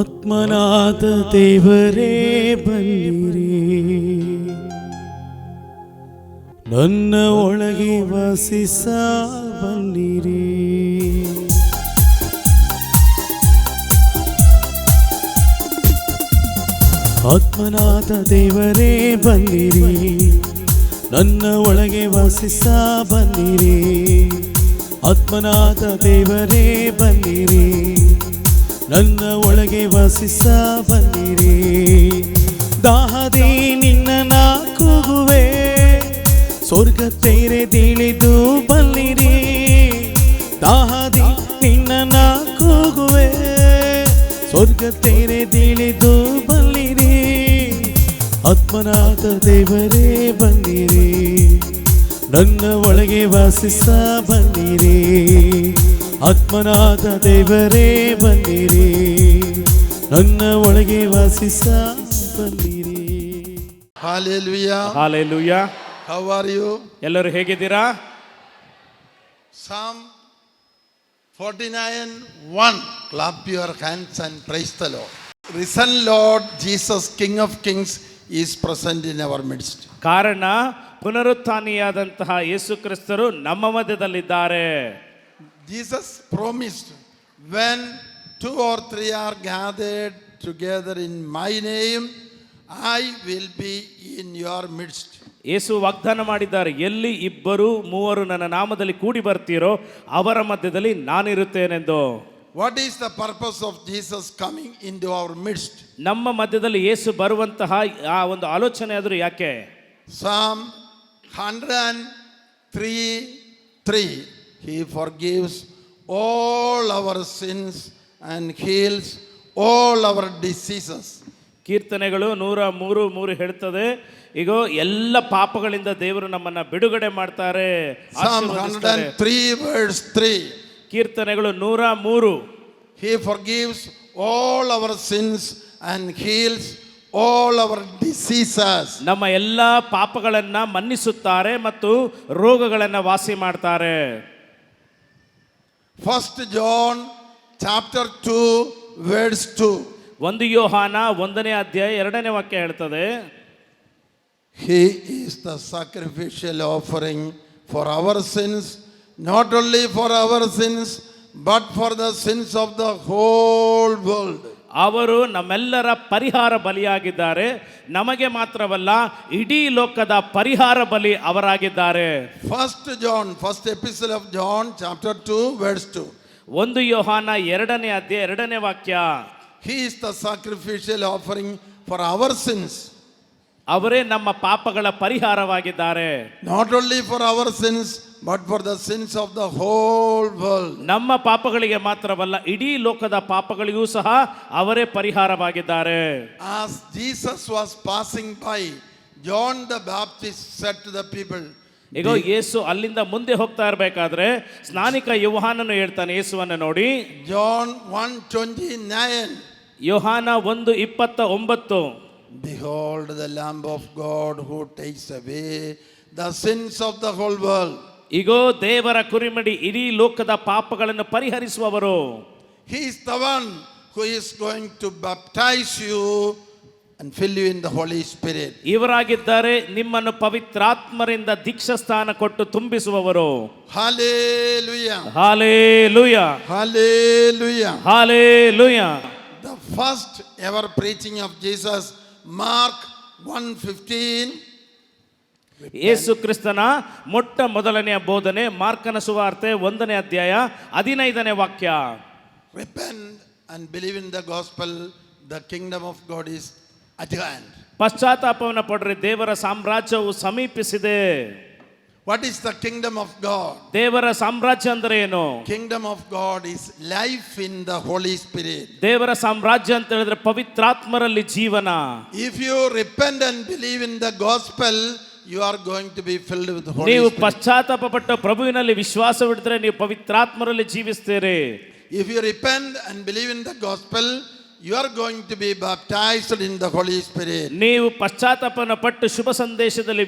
ಆತ್ಮನಾದ ದೇವರೇ ಬನ್ನಿರಿ, ನನ್ನ ಒಳಗೆ ವಾಸಿಸ ಬನ್ನಿರಿ. ಆತ್ಮನಾದ ದೇವರೇ ಬನ್ನಿರಿ, ನನ್ನ ಒಳಗೆ ವಾಸಿಸ ಬನ್ನಿರಿ. ಆತ್ಮನಾದ ದೇವರೇ ಬನ್ನಿರಿ, ನನ್ನ ಒಳಗೆ ವಾಸಿಸ ಬನ್ನಿರಿ. ದಾಹದಿ ನಿನ್ನ ಕೂಗುವೆ, ಸ್ವರ್ಗ ತೆರೆದಿಳಿದು ಬನ್ನಿರಿ. ದಾಹದಿ ನಿನ್ನ ಕೂಗುವೆ, ಸ್ವರ್ಗ ತೆರೆದಿಳಿದು ಬನ್ನಿರಿ. ಆತ್ಮನಾದ ದೇವರೇ ಬನ್ನಿರಿ, ನನ್ನ ಒಳಗೆ ವಾಸಿಸ ಬನ್ನಿರಿ. ಆತ್ಮನಾದ ದೇವರೇ ಬನ್ನಿರಿ, ನನ್ನ ಒಳಗೆ ವಾಸಿಸ ಬನ್ನಿರಿ. Hallelujah. Hallelujah. How are you? ಎಲ್ಲರೂ ಹೇಗಿದ್ದೀರಾ? Psalm 49:1. Clap your hands and praise the Lord. Risen Lord Jesus, King of Kings, is present in our midst. ಕಾರಣ ಪುನರುತ್ಥಾನಿಯಾದಂತಹ ಯೇಸು ಕ್ರಿಸ್ತರು ನಮ್ಮ ಮಧ್ಯದಲ್ಲಿದ್ದಾರೆ. Jesus promised, when 2 or 3 are gathered together in my name, I will be in your midst. ಯೇಸು ವಾಗ್ದಾನ ಮಾಡಿದ್ದಾರೆ, ಎಲ್ಲಿ 2-3 ನನ್ನ ನಾಮದಲ್ಲಿ ಕೂಡಿ ಬರ್ತೀರೋ ಅವರ ಮಧ್ಯದಲ್ಲಿ ನಾನಿರುತ್ತೇನೆಂದು. What is the purpose of Jesus coming into our midst? ನಮ್ಮ ಮಧ್ಯದಲ್ಲಿ ಯೇಸು ಬರುವಂತಹ ಆ ಒಂದು ಆಲೋಚನೆ ಆದರೂ ಯಾಕೆ? Psalm 103:3. He forgives all our sins and heals all our diseases. ಕೀರ್ತನೆಗಳು 103:3 ಹೇಳ್ತದೆ, ಈಗ ಎಲ್ಲ ಪಾಪಗಳಿಂದ ದೇವರು ನಮ್ಮನ್ನ ಬಿಡುಗಡೆ ಮಾಡ್ತಾರೆ. Psalm 103:3. ಕೀರ್ತನೆಗಳು 103. He forgives all our sins and heals all our diseases. ನಮ್ಮ ಎಲ್ಲ ಪಾಪಗಳನ್ನ ಮನ್ನಿಸುತ್ತಾರೆ ಮತ್ತು ರೋಗಗಳನ್ನ ವಾಸಿ ಮಾಡ್ತಾರೆ. 1 John chapter 2 verse 2. 1 ಯೋಹಾನ 1ನೇ ಅಧ್ಯಾಯ 2ನೇ ವಾಕ್ಯ ಹೇಳ್ತದೆ, He is the sacrificial offering for our sins, not only for our sins but for the sins of the whole world. ಅವರು ನಮ್ಮೆಲ್ಲರ ಪರಿಹಾರ ಬಲಿಯಾಗಿದ್ದಾರೆ, ನಮಗೆ ಮಾತ್ರವಲ್ಲ ಇಡೀ ಲೋಕದ ಪರಿಹಾರ ಬಲಿ ಅವರಾಗಿದ್ದಾರೆ. 1 John, first epistle of John chapter 2 verse 2. 1 ಯೋಹಾನ 2ನೇ ಅಧ್ಯಾಯ 2ನೇ ವಾಕ್ಯ, He is the sacrificial offering for our sins. ಅವರೇ ನಮ್ಮ ಪಾಪಗಳ ಪರಿಹಾರವಾಗಿದ್ದಾರೆ. Not only for our sins but for the sins of the whole world. ನಮ್ಮ ಪಾಪಗಳಿಗೆ ಮಾತ್ರವಲ್ಲ ಇಡೀ ಲೋಕದ ಪಾಪಗಳಿಗೂ ಸಹ ಅವರೇ ಪರಿಹಾರವಾಗಿದ್ದಾರೆ. As Jesus was passing by, John the Baptist said to the people, ಈಗ ಯೇಸು ಅಲ್ಲಿಂದ ಮುಂದೆ ಹೋಗ್ತಾ ಇರಬೇಕಾದ್ರೆ ಸ್ನಾನಿಕ ಯೋಹಾನನು ಹೇಳ್ತಾನೆ ಯೇಸುವನ್ನ ನೋಡಿ, John 1:29. ಯೋಹಾನ 1:29, Behold the Lamb of God who takes away the sins of the whole world. ಇಗೋ ದೇವರ ಕುರಿಮಡಿ ಇಡೀ ಲೋಕದ ಪಾಪಗಳನ್ನು ಪರಿಹರಿಸುವವರು. He is the one who is going to baptize you and fill you in the Holy Spirit. ಇವರಾಗಿದ್ದಾರೆ ನಿಮ್ಮನ್ನು ಪವಿತ್ರಾತ್ಮರಿಂದ ದೀಕ್ಷಾಸ್ಥಾನ ಕೊಟ್ಟು ತುಂಬಿಸುವವರು. Hallelujah. Hallelujah, Hallelujah. Hallelujah. The first ever preaching of Jesus, Mark 1:15. ಯೇಸು ಕ್ರಿಸ್ತನ ಮೊಟ್ಟ ಮೊದಲನೆಯ ಬೋಧನೆ ಮಾರ್ಕನ ಸುವಾರ್ತೆ 1ನೇ ಅಧ್ಯಾಯ 15ನೇ ವಾಕ್ಯ. Repent and believe in the gospel, the kingdom of God is at hand. ಪಶ್ಚಾತ್ತಾಪವನ್ನು ಪಡ್ರಿ, ದೇವರ ಸಾಮ್ರಾಜ್ಯವು ಸಮೀಪಿಸಿದೆ. What is the kingdom of God? ದೇವರ ಸಾಮ್ರಾಜ್ಯ ಅಂದ್ರೆ ಏನು? Kingdom of God is life in the Holy Spirit. ದೇವರ ಸಾಮ್ರಾಜ್ಯ ಅಂತ ಹೇಳಿದ್ರೆ ಪವಿತ್ರಾತ್ಮರಲ್ಲಿ ಜೀವನ. If you repent and believe in the gospel, you are going to be filled with the Holy ನೀವು Spirit. ಪಶ್ಚಾತ್ತಾಪಪಟ್ಟು ಪ್ರಭುವಿನಲ್ಲಿ ವಿಶ್ವಾಸವಿಟ್ಟರೆ ನೀವು ಪವಿತ್ರಾತ್ಮರಲ್ಲಿ ಜೀವಿಸ್ತೀರಿ. If you repent and believe in the gospel, you are going to be baptized in the Holy Spirit. ನೀವು ಪಶ್ಚಾತ್ತಾಪನ ಪಟ್ಟು ಶುಭ ಸಂದೇಶದಲ್ಲಿ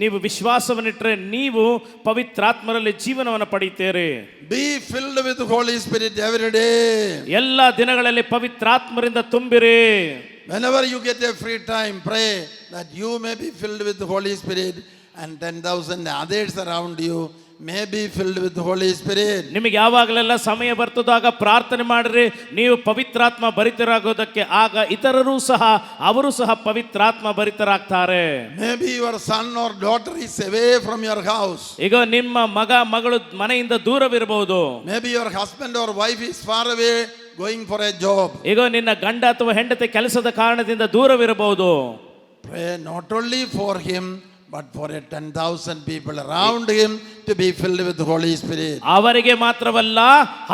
ನೀವು ವಿಶ್ವಾಸವನ್ನಿಟ್ಟರೆ ನೀವು ಪವಿತ್ರಾತ್ಮರಲ್ಲಿ ಜೀವನವನ್ನು ಪಡೆಯುತ್ತೀರಿ. Be filled with the Holy Spirit every day. ಎಲ್ಲ ದಿನಗಳಲ್ಲಿ ಪವಿತ್ರಾತ್ಮರಿಂದ ತುಂಬಿರಿ. Whenever you get a free time, pray that you may be filled with the Holy Spirit and 10,000 others around you may be filled with the Holy Spirit. ನಿಮಗೆ ಯಾವಾಗಲೆಲ್ಲ ಸಮಯ ಬರ್ತದಾಗ ಪ್ರಾರ್ಥನೆ ಮಾಡಿರಿ, ನೀವು ಪವಿತ್ರಾತ್ಮ ಭರಿತರಾಗೋದಕ್ಕೆ. ಆಗ ಇತರರು ಸಹ ಅವರು ಸಹ ಪವಿತ್ರಾತ್ಮ ಭರಿತರಾಗ್ತಾರೆ. Maybe your son or daughter is away from your house. ಈಗ ನಿಮ್ಮ ಮಗ ಮಗಳು ಮನೆಯಿಂದ ದೂರವಿರಬಹುದು. Maybe your husband or wife is far away going for a job. ಈಗ ನಿನ್ನ ಗಂಡ ಅಥವಾ ಹೆಂಡತಿ ಕೆಲಸದ ಕಾರಣದಿಂದ ದೂರವಿರಬಹುದು. Pray not only for him but for a 10,000 people around him to be filled with the Holy Spirit. ಅವರಿಗೆ ಮಾತ್ರವಲ್ಲ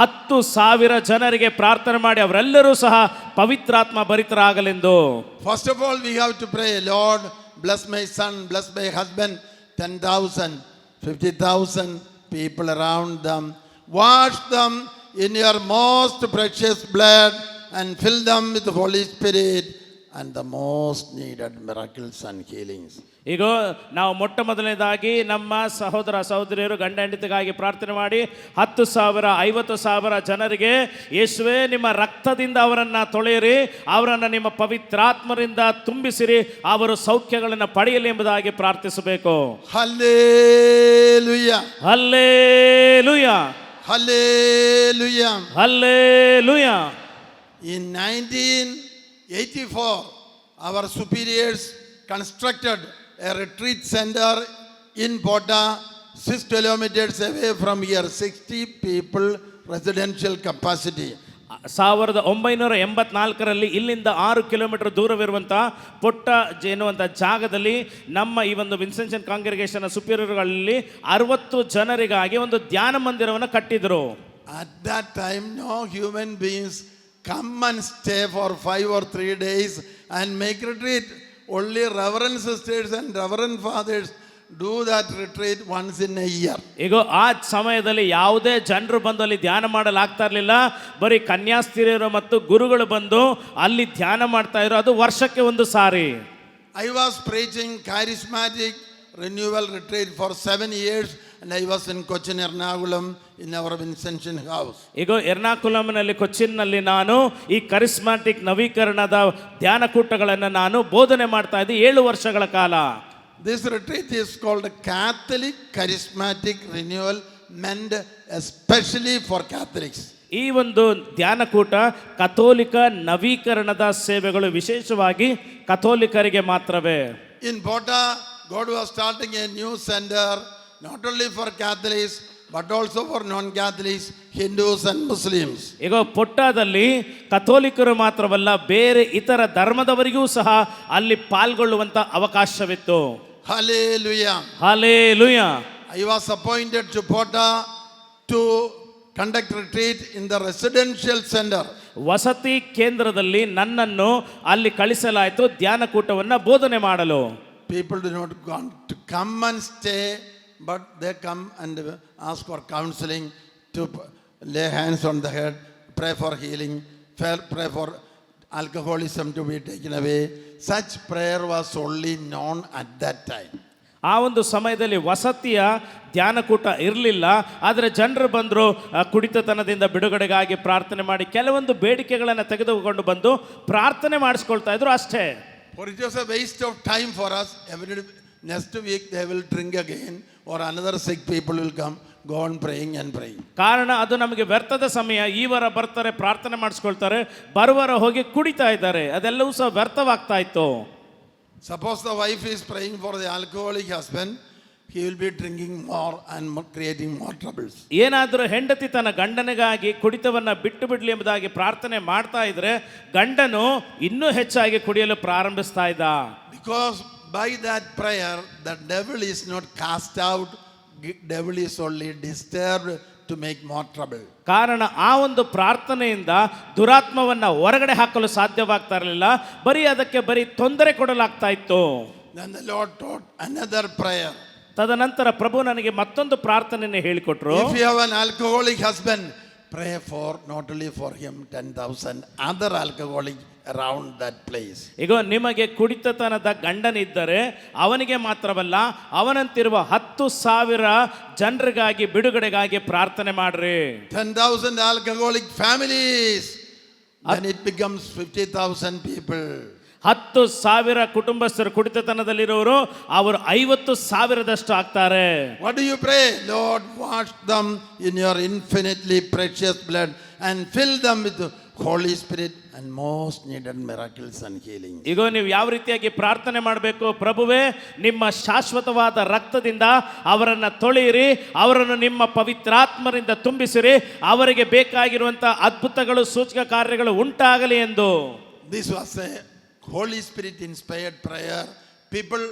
10,000 ಜನರಿಗೆ ಪ್ರಾರ್ಥನೆ ಮಾಡಿ ಅವರೆಲ್ಲರೂ ಸಹ ಪವಿತ್ರಾತ್ಮ ಭರಿತರಾಗಲೆಂದು. First of all, we have to pray, Lord, bless my son, bless my husband, 10,000, 50,000 people around them. Wash them in your most precious blood and fill them with the Holy Spirit and the most needed miracles and healings. ಈಗ ನಾವು ಮೊಟ್ಟ ಮೊದಲನೇದಾಗಿ ನಮ್ಮ ಸಹೋದರ ಸಹೋದರಿಯರು ಗಂಡ ಹೆಂಡತಿಗಾಗಿ ಪ್ರಾರ್ಥನೆ ಮಾಡಿ 10,000 50,000 ಜನರಿಗೆ ಯೇಸುವೇ ನಿಮ್ಮ ರಕ್ತದಿಂದ ಅವರನ್ನು ತೊಳೆಯಿರಿ, ಅವರನ್ನು ನಿಮ್ಮ ಪವಿತ್ರಾತ್ಮರಿಂದ ತುಂಬಿಸಿರಿ, ಅವರು ಸೌಖ್ಯಗಳನ್ನು ಪಡೆಯಲಿ ಎಂಬುದಾಗಿ ಪ್ರಾರ್ಥಿಸಬೇಕು. Hallelujah. Hallelujah, Hallelujah. Hallelujah. In 1984, our superiors constructed a retreat center in Pota, 6 kilometers away from here, 60 people residential capacity. 1984ರಲ್ಲಿ ಇಲ್ಲಿಂದ 6 ಕಿಲೋಮೀಟರ್ ದೂರವಿರುವಂತಹ ಪೊಟ್ಟ ಎನ್ನುವಂಥ ಜಾಗದಲ್ಲಿ ನಮ್ಮ ಈ ಒಂದು ವಿನ್ಸೆನ್ಷನ್ ಕಾಂಗ್ರಿಗೇಷನ್ ಸುಪೀರಿಯರ್ಗಳಲ್ಲಿ 60 ಜನರಿಗಾಗಿ ಒಂದು ಧ್ಯಾನ ಮಂದಿರವನ್ನು ಕಟ್ಟಿದರು. At that time, no human beings come and stay for 5 or 3 days and make retreat. Only reverend sisters and reverend fathers do that retreat once in a year. ಈಗ ಆ ಸಮಯದಲ್ಲಿ ಯಾವುದೇ ಜನರು ಬಂದು ಅಲ್ಲಿ ಧ್ಯಾನ ಮಾಡಲಾಗ್ತಾ ಇರಲಿಲ್ಲ. ಬರೀ ಕನ್ಯಾಸ್ತ್ರೀಯರು ಮತ್ತು ಗುರುಗಳು ಬಂದು ಅಲ್ಲಿ ಧ್ಯಾನ ಮಾಡ್ತಾ ಇದ್ರು. ಅದು ವರ್ಷಕ್ಕೆ ಒಂದು ಸಾರಿ. I was preaching charismatic renewal retreat for 7 years and I was in Cochin, Ernakulam in our Vincentian house. ಈಗ ಎರ್ನಾಕುಲಂನಲ್ಲಿ ಕೊಚ್ಚಿನ್ನಲ್ಲಿ ನಾನು ಈ ಕರಿಸ್ಮ್ಯಾಟಿಕ್ ನವೀಕರಣದ ಧ್ಯಾನ ಕೂಟಗಳನ್ನು ನಾನು ಬೋಧನೆ ಮಾಡ್ತಾ ಇದ್ದೆ 7 ವರ್ಷಗಳ ಕಾಲ. This retreat is called Catholic Charismatic Renewal, meant especially for Catholics. ಈ ಒಂದು ಧ್ಯಾನ ಕೂಟ ಕಥೋಲಿಕ ನವೀಕರಣದ ಸೇವೆಗಳು ವಿಶೇಷವಾಗಿ ಕಥೋಲಿಕರಿಗೆ ಮಾತ್ರವೇ. In Pota, God was starting a new center not only for Catholics but also for non-Catholics, Hindus and Muslims. ಈಗ ಪೊಟ್ಟಾದಲ್ಲಿ ಕಥೋಲಿಕರು ಮಾತ್ರವಲ್ಲ ಬೇರೆ ಇತರ ಧರ್ಮದವರಿಗೂ ಸಹ ಅಲ್ಲಿ ಪಾಲ್ಗೊಳ್ಳುವಂತ ಅವಕಾಶವಿತ್ತು. Hallelujah. Hallelujah. I was appointed to Pota to conduct retreat in the residential center. ವಸತಿ ಕೇಂದ್ರದಲ್ಲಿ ನನ್ನನ್ನು ಅಲ್ಲಿ ಕಳಿಸಲಾಯಿತು ಧ್ಯಾನ ಕೂಟವನ್ನು ಬೋಧನೆ ಮಾಡಲು. People do not want to come and stay, but they come and ask for counseling, to lay hands on the head, pray for healing, pray for alcoholism to be taken away. Such prayer was only known at that time. ಆ ಒಂದು ಸಮಯದಲ್ಲಿ ವಸತಿಯ ಧ್ಯಾನಕೂಟ ಇರಲಿಲ್ಲ. ಆದರೆ ಜನರು ಬಂದರು ಕುಡಿತತನದಿಂದ ಬಿಡುಗಡೆಗಾಗಿ ಪ್ರಾರ್ಥನೆ ಮಾಡಿ ಕೆಲವೊಂದು ಬೇಡಿಕೆಗಳನ್ನು ತೆಗೆದುಕೊಂಡು ಬಂದು ಪ್ರಾರ್ಥನೆ ಮಾಡಿಸ್ಕೊಳ್ತಾ ಇದ್ರು ಅಷ್ಟೇ. For it was a waste of time for us. Next week they will drink again or another sick people will come, go on praying and praying. ಕಾರಣ ಅದು ನಮಗೆ ವ್ಯರ್ಥದ ಸಮಯ. ಈ ವಾರ ಬರ್ತಾರೆ ಪ್ರಾರ್ಥನೆ ಮಾಡಿಸ್ಕೊಳ್ತಾರೆ, ಬರುವಾರ ಹೋಗಿ ಕುಡಿತಾ ಇದ್ದಾರೆ, ಅದೆಲ್ಲವೂ ಸಹ ವ್ಯರ್ಥವಾಗ್ತಾ ಇತ್ತು. Suppose the wife is praying for the alcoholic husband, he will be drinking more and creating more troubles. ಏನಾದರೂ ಹೆಂಡತಿ ತನ್ನ ಗಂಡನಿಗಾಗಿ ಕುಡಿತವನ್ನು ಬಿಟ್ಟು ಬಿಡಲಿ ಎಂಬುದಾಗಿ ಪ್ರಾರ್ಥನೆ ಮಾಡ್ತಾ ಇದ್ರೆ ಗಂಡನು ಇನ್ನೂ ಹೆಚ್ಚಾಗಿ ಕುಡಿಯಲು ಪ್ರಾರಂಭಿಸ್ತಾ ಇದ್ದ. Because by that prayer the devil is not cast out, devil is only disturbed to make more trouble. ಕಾರಣ ಆ ಒಂದು ಪ್ರಾರ್ಥನೆಯಿಂದ ದುರಾತ್ಮವನ್ನ ಹೊರಗಡೆ ಹಾಕಲು ಸಾಧ್ಯವಾಗ್ತಾ ಇರಲಿಲ್ಲ, ಬರೀ ಅದಕ್ಕೆ ಬರೀ ತೊಂದರೆ ಕೊಡಲಾಗ್ತಾ ಇತ್ತು. Then the Lord taught another prayer. ತದನಂತರ ಪ್ರಭು ನನಗೆ ಮತ್ತೊಂದು ಪ್ರಾರ್ಥನೆಯನ್ನು ಹೇಳಿಕೊಟ್ರು. If you have an alcoholic husband, pray for not only for him 10,000 other alcoholics around that place. ಈಗ ನಿಮಗೆ ಕುಡಿತತನದ ಗಂಡನಿದ್ದರೆ ಅವನಿಗೆ ಮಾತ್ರವಲ್ಲ, ಅವನಂತಿರುವ 10,000 ಜನರಿಗಾಗಿ ಬಿಡುಗಡೆಗಾಗಿ ಪ್ರಾರ್ಥನೆ ಮಾಡ್ರಿ. 10,000 alcoholic families, then it becomes 50,000 people. 10,000 ಕುಟುಂಬಸ್ಥರು ಕುಡಿತತನದಲ್ಲಿರೋರು ಅವರು 50,000ದಷ್ಟು ಆಗ್ತಾರೆ. What do you pray? Lord, wash them in your infinitely precious blood and fill them with the Holy Spirit and most needed miracles and healing. ಈಗ ನೀವು ಯಾವ ರೀತಿಯಾಗಿ ಪ್ರಾರ್ಥನೆ ಮಾಡಬೇಕು? ಪ್ರಭುವೇ, ನಿಮ್ಮ ಶಾಶ್ವತವಾದ ರಕ್ತದಿಂದ ಅವರನ್ನ ತೊಳೆಯಿರಿ, ಅವರನ್ನು ನಿಮ್ಮ ಪವಿತ್ರಾತ್ಮರಿಂದ ತುಂಬಿಸಿರಿ, ಅವರಿಗೆ ಬೇಕಾಗಿರುವಂತ ಅದ್ಭುತಗಳು ಸೂಚಕ ಕಾರ್ಯಗಳು ಉಂಟಾಗಲಿ ಎಂದು. This was a Holy Spirit inspired prayer. People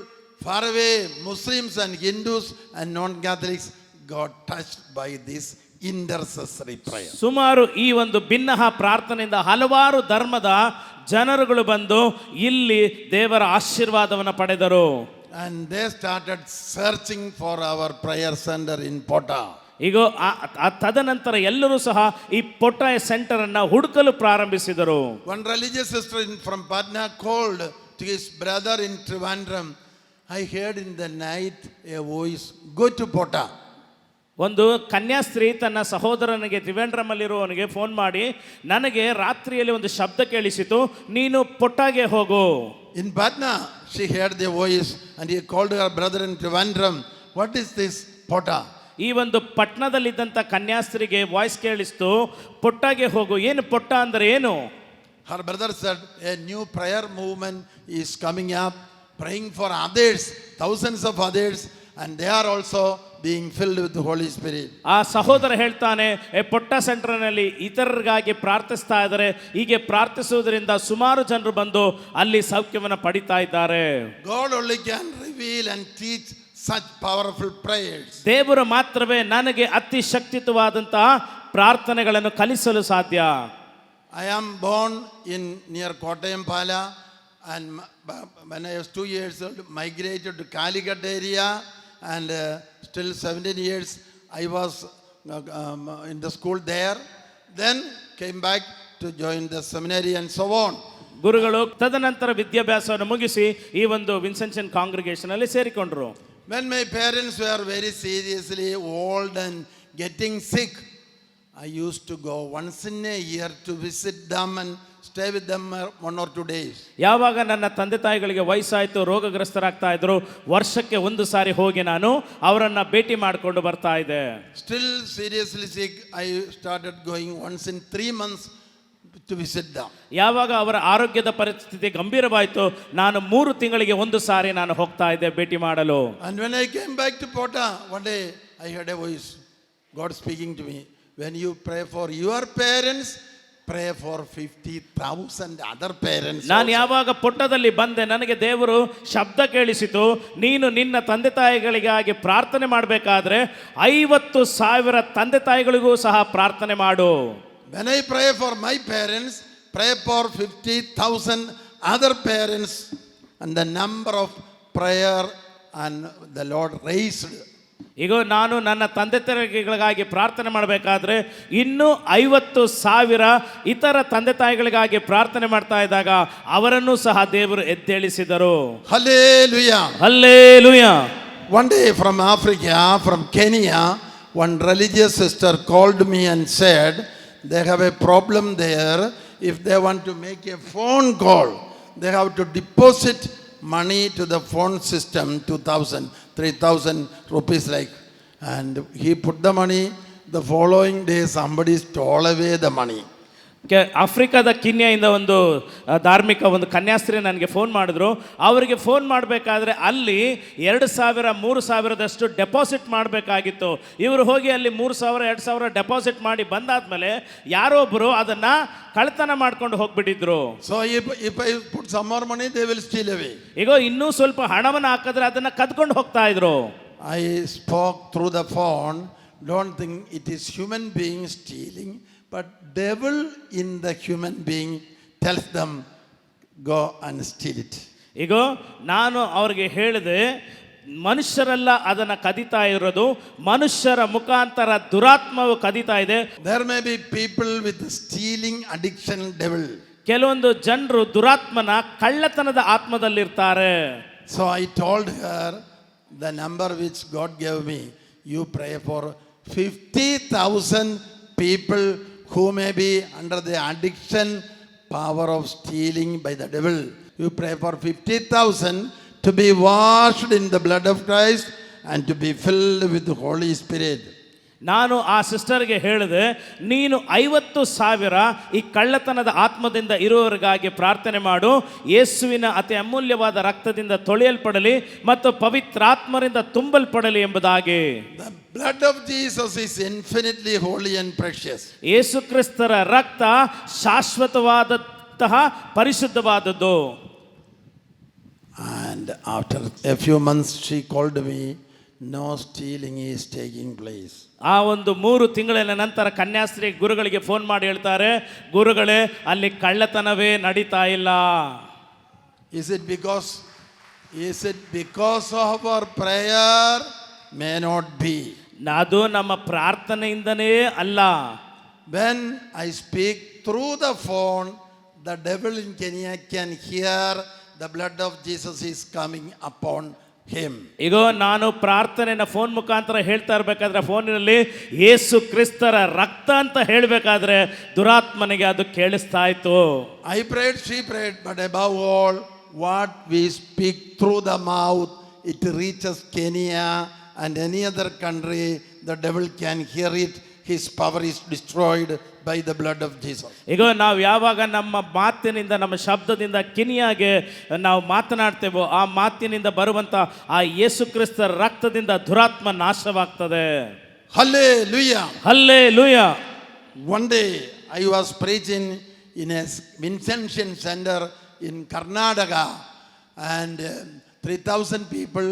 far away, Muslims and Hindus and non-Catholics, got touched by this intercessory prayer. ಸುಮಾರು ಈ ಒಂದು ಭಿನ್ನಹ ಪ್ರಾರ್ಥನೆಯಿಂದ ಹಲವಾರು ಧರ್ಮದ ಜನರುಗಳು ಬಂದು ಇಲ್ಲಿ ದೇವರ ಆಶೀರ್ವಾದವನ್ನು ಪಡೆದರು. And they started searching for our prayer center in Pota. ಈಗ ತದನಂತರ ಎಲ್ಲರೂ ಸಹ ಈ ಪೊಟ್ಟಾಯ ಸೆಂಟರ್ ಅನ್ನ ಹುಡುಕಲು ಪ್ರಾರಂಭಿಸಿದರು. One religious sister from Patna called to his brother in Trivandrum. I heard in the night a voice, go to Pota. ಒಂದು ಕನ್ಯಾಸ್ತ್ರೀ ತನ್ನ ಸಹೋದರನಿಗೆ ತ್ರಿವೇಂದ್ರಮಲ್ಲಿರುವವನಿಗೆ ಫೋನ್ ಮಾಡಿ, ನನಗೆ ರಾತ್ರಿಯಲ್ಲಿ ಒಂದು ಶಬ್ದ ಕೇಳಿಸಿತು, ನೀನು ಪೊಟ್ಟಾಗೆ ಹೋಗು. In Patna she heard the voice and he called her brother in Trivandrum. What is this Pota? ಈ ಒಂದು ಪಟ್ಟಣದಲ್ಲಿದ್ದಂಥ ಕನ್ಯಾಸ್ತ್ರಿಗೆ ವಾಯ್ಸ್ ಕೇಳಿಸ್ತು, ಪೊಟ್ಟಾಗೆ ಹೋಗು. ಏನು ಪೊಟ್ಟ ಅಂದರೆ ಏನು? Her brother said, a new prayer movement is coming up, praying for others, thousands of others, and they are also being filled with the Holy Spirit. ಆ ಸಹೋದರ ಹೇಳ್ತಾನೆ, ಪೊಟ್ಟ ಸೆಂಟರ್ನಲ್ಲಿ ಇತರರಿಗಾಗಿ ಪ್ರಾರ್ಥಿಸ್ತಾ ಇದ್ದಾರೆ, ಹೀಗೆ ಪ್ರಾರ್ಥಿಸುವುದರಿಂದ ಸುಮಾರು ಜನರು ಬಂದು ಅಲ್ಲಿ ಸೌಖ್ಯವನ್ನು ಪಡಿತಾ ಇದ್ದಾರೆ. God only can reveal and teach such powerful prayers. ದೇವರು ಮಾತ್ರವೇ ನನಗೆ ಅತಿ ಶಕ್ತಿಯುತವಾದಂತಹ ಪ್ರಾರ್ಥನೆಗಳನ್ನು ಕಲಿಸಲು ಸಾಧ್ಯ. I am born in near Kottayam Pala, and when I was 2 years old, migrated to Calicut area, and still 17 years I was in the school there. Then came back to join the seminary and so on. ಗುರುಗಳು ತದನಂತರ ವಿದ್ಯಾಭ್ಯಾಸವನ್ನು ಮುಗಿಸಿ ಈ ಒಂದು ವಿನ್ಸೆನ್ಷನ್ congregation ಅಲ್ಲಿ ಸೇರಿಕೊಂಡ್ರು. When my parents were very seriously old and getting sick, I used to go once in a year to visit them and stay with them 1 or 2 days. ಯಾವಾಗ ನನ್ನ ತಂದೆ ತಾಯಿಗಳಿಗೆ ವಯಸ್ಸಾಯಿತು, ರೋಗಗ್ರಸ್ತರಾಗ್ತಾ ಇದ್ರು, ವರ್ಷಕ್ಕೆ ಒಂದು ಸಾರಿ ಹೋಗಿ ನಾನು ಅವರನ್ನ ಭೇಟಿ ಮಾಡಿಕೊಂಡು ಬರ್ತಾ ಇದ್ದೆ. Still seriously sick, I started going once in 3 months to visit them. ಯಾವಾಗ ಅವರ ಆರೋಗ್ಯದ ಪರಿಸ್ಥಿತಿ ಗಂಭೀರವಾಯಿತು, ನಾನು 3 ತಿಂಗಳಿಗೆ ಒಂದು ಸಾರಿ ನಾನು ಹೋಗ್ತಾ ಇದ್ದೆ ಭೇಟಿ ಮಾಡಲು. And when I came back to Pota, one day I heard a voice, God speaking to me, when you pray for your parents, pray for 50,000 other parents. ನಾನು ಯಾವಾಗ ಪೊಟ್ಟದಲ್ಲಿ ಬಂದೆ, ನನಗೆ ದೇವರು ಶಬ್ದ ಕೇಳಿಸಿತು, ನೀನು ನಿನ್ನ ತಂದೆ ತಾಯಿಗಳಿಗಾಗಿ ಪ್ರಾರ್ಥನೆ ಮಾಡಬೇಕಾದ್ರೆ 50,000 ತಂದೆ ತಾಯಿಗಳಿಗೂ ಸಹ ಪ್ರಾರ್ಥನೆ ಮಾಡು. When I pray for my parents, pray for 50,000 other parents. And the number of prayer and the Lord raised. ಈಗ ನಾನು ನನ್ನ ತಂದೆ ತಾಯಿಗಳಿಗಾಗಿ ಪ್ರಾರ್ಥನೆ ಮಾಡಬೇಕಾದ್ರೆ ಇನ್ನೂ 50,000 ಇತರ ತಂದೆ ತಾಯಿಗಳಿಗಾಗಿ ಪ್ರಾರ್ಥನೆ ಮಾಡ್ತಾ ಇದ್ದಾಗ ಅವರನ್ನು ಸಹ ದೇವರು ಎದ್ದೇಳಿಸಿದರು. Hallelujah. Hallelujah. One day from Africa, from Kenya, one religious sister called me and said, they have a problem there. If they want to make a phone call, they have to deposit money to the phone system, 2,000, 3,000 rupees like. And he put the money. The following day somebody stole away the money. ಆಫ್ರಿಕಾದ ಕಿನ್ಯಾದಿಂದ ಒಂದು ಧಾರ್ಮಿಕ ಒಂದು ಕನ್ಯಾಸ್ತ್ರೀ ನನಗೆ phone ಮಾಡಿದ್ರು. ಅವರಿಗೆ phone ಮಾಡಬೇಕಾದ್ರೆ ಅಲ್ಲಿ 2,000 3,000ದಷ್ಟು deposit ಮಾಡಬೇಕಾಗಿತ್ತು. ಇವರು ಹೋಗಿ ಅಲ್ಲಿ 3,000 2,000 ಡೆಪಾಸಿಟ್ ಮಾಡಿ ಬಂದಾದ್ಮೇಲೆ ಯಾರೊಬ್ಬರು ಅದನ್ನ ಕಳ್ತನ ಮಾಡ್ಕೊಂಡು ಹೋಗ್ಬಿಟ್ಟಿದ್ರು. So if I put some more money, they will steal away. ಈಗ ಇನ್ನೂ ಸ್ವಲ್ಪ ಹಣವನ್ನು ಹಾಕಿದ್ರೆ ಅದನ್ನ ಕದ್ಕೊಂಡು ಹೋಗ್ತಾ ಇದ್ರು. I spoke through the phone. Don't think it is human being stealing, but devil in the human being tells them, go and steal it. ಈಗ ನಾನು ಅವ್ರಿಗೆ ಹೇಳಿದೆ, ಮನುಷ್ಯರೆಲ್ಲ ಅದನ್ನ ಕದಿತಾ ಇರೋದು, ಮನುಷ್ಯರ ಮುಖಾಂತರ ದುರಾತ್ಮವು ಕದಿತಾ ಇದೆ. There may be people with stealing addiction devil. ಕೆಲವೊಂದು ಜನರು ದುರಾತ್ಮನ ಕಳ್ಳತನದ ಆತ್ಮದಲ್ಲಿರ್ತಾರೆ. So I told her the number which God gave me. You pray for 50,000 people who may be under the addiction power of stealing by the devil. You pray for 50,000 to be washed in the blood of Christ and to be filled with the Holy Spirit. ನಾನು ಆ ಸಿಸ್ಟರ್ಗೆ ಹೇಳಿದೆ, ನೀನು 50,000 ಈ ಕಳ್ಳತನದ ಆತ್ಮದಿಂದ ಇರುವವರಿಗಾಗಿ ಪ್ರಾರ್ಥನೆ ಮಾಡು. ಯೇಸುವಿನ ಅತಿ ಅಮೂಲ್ಯವಾದ ರಕ್ತದಿಂದ ತೊಳೆಯಲ್ಪಡಲಿ ಮತ್ತು ಪವಿತ್ರಾತ್ಮರಿಂದ ತುಂಬಲ್ಪಡಲಿ ಎಂಬುದಾಗಿ. The blood of Jesus is infinitely holy and precious. ಯೇಸು ಕ್ರಿಸ್ತರ ರಕ್ತ ಶಾಶ್ವತವಾದಂತಹ ಪರಿಶುದ್ಧವಾದದ್ದು. And after a few months she called me, no stealing is taking place. ಆ ಒಂದು 3 ತಿಂಗಳ ನಂತರ ಕನ್ಯಾಸ್ತ್ರೀ ಗುರುಗಳಿಗೆ ಫೋನ್ ಮಾಡಿ ಹೇಳ್ತಾರೆ, ಗುರುಗಳೇ ಅಲ್ಲಿ ಕಳ್ಳತನವೇ ನಡೀತಾ ಇಲ್ಲ. Is it because of our prayer? May not be. ಅದು ನಮ್ಮ ಪ್ರಾರ್ಥನೆಯಿಂದನೇ ಅಲ್ಲ. When I speak through the phone, the devil in Kenya can hear the blood of Jesus is coming upon him. ಈಗ ನಾನು ಪ್ರಾರ್ಥನೆನ ಫೋನ್ ಮುಖಾಂತರ ಹೇಳ್ತಾ ಇರಬೇಕಾದ್ರೆ ಫೋನಿನಲ್ಲಿ ಯೇಸು ಕ್ರಿಸ್ತರ ರಕ್ತ ಅಂತ ಹೇಳಬೇಕಾದ್ರೆ ದುರಾತ್ಮನಿಗೆ ಅದು ಕೇಳಿಸ್ತಾ ಇತ್ತು. I prayed, she prayed, but above all, what we speak through the mouth, it reaches Kenya and any other country. The devil can hear it. His power is destroyed by the blood of Jesus. ಈಗ ನಾವು ಯಾವಾಗ ನಮ್ಮ ಮಾತಿನಿಂದ, ನಮ್ಮ ಶಬ್ದದಿಂದ ಕಿನಿಯಾಗೆ ನಾವು ಮಾತನಾಡ್ತೇವೋ, ಆ ಮಾತಿನಿಂದ ಬರುವಂತ ಆ ಯೇಸು ಕ್ರಿಸ್ತರ ರಕ್ತದಿಂದ ದುರಾತ್ಮ ನಾಶವಾಗ್ತದೆ. Hallelujah. Hallelujah. One day I was preaching in a Vincentian center in Karnataka, and 3,000 people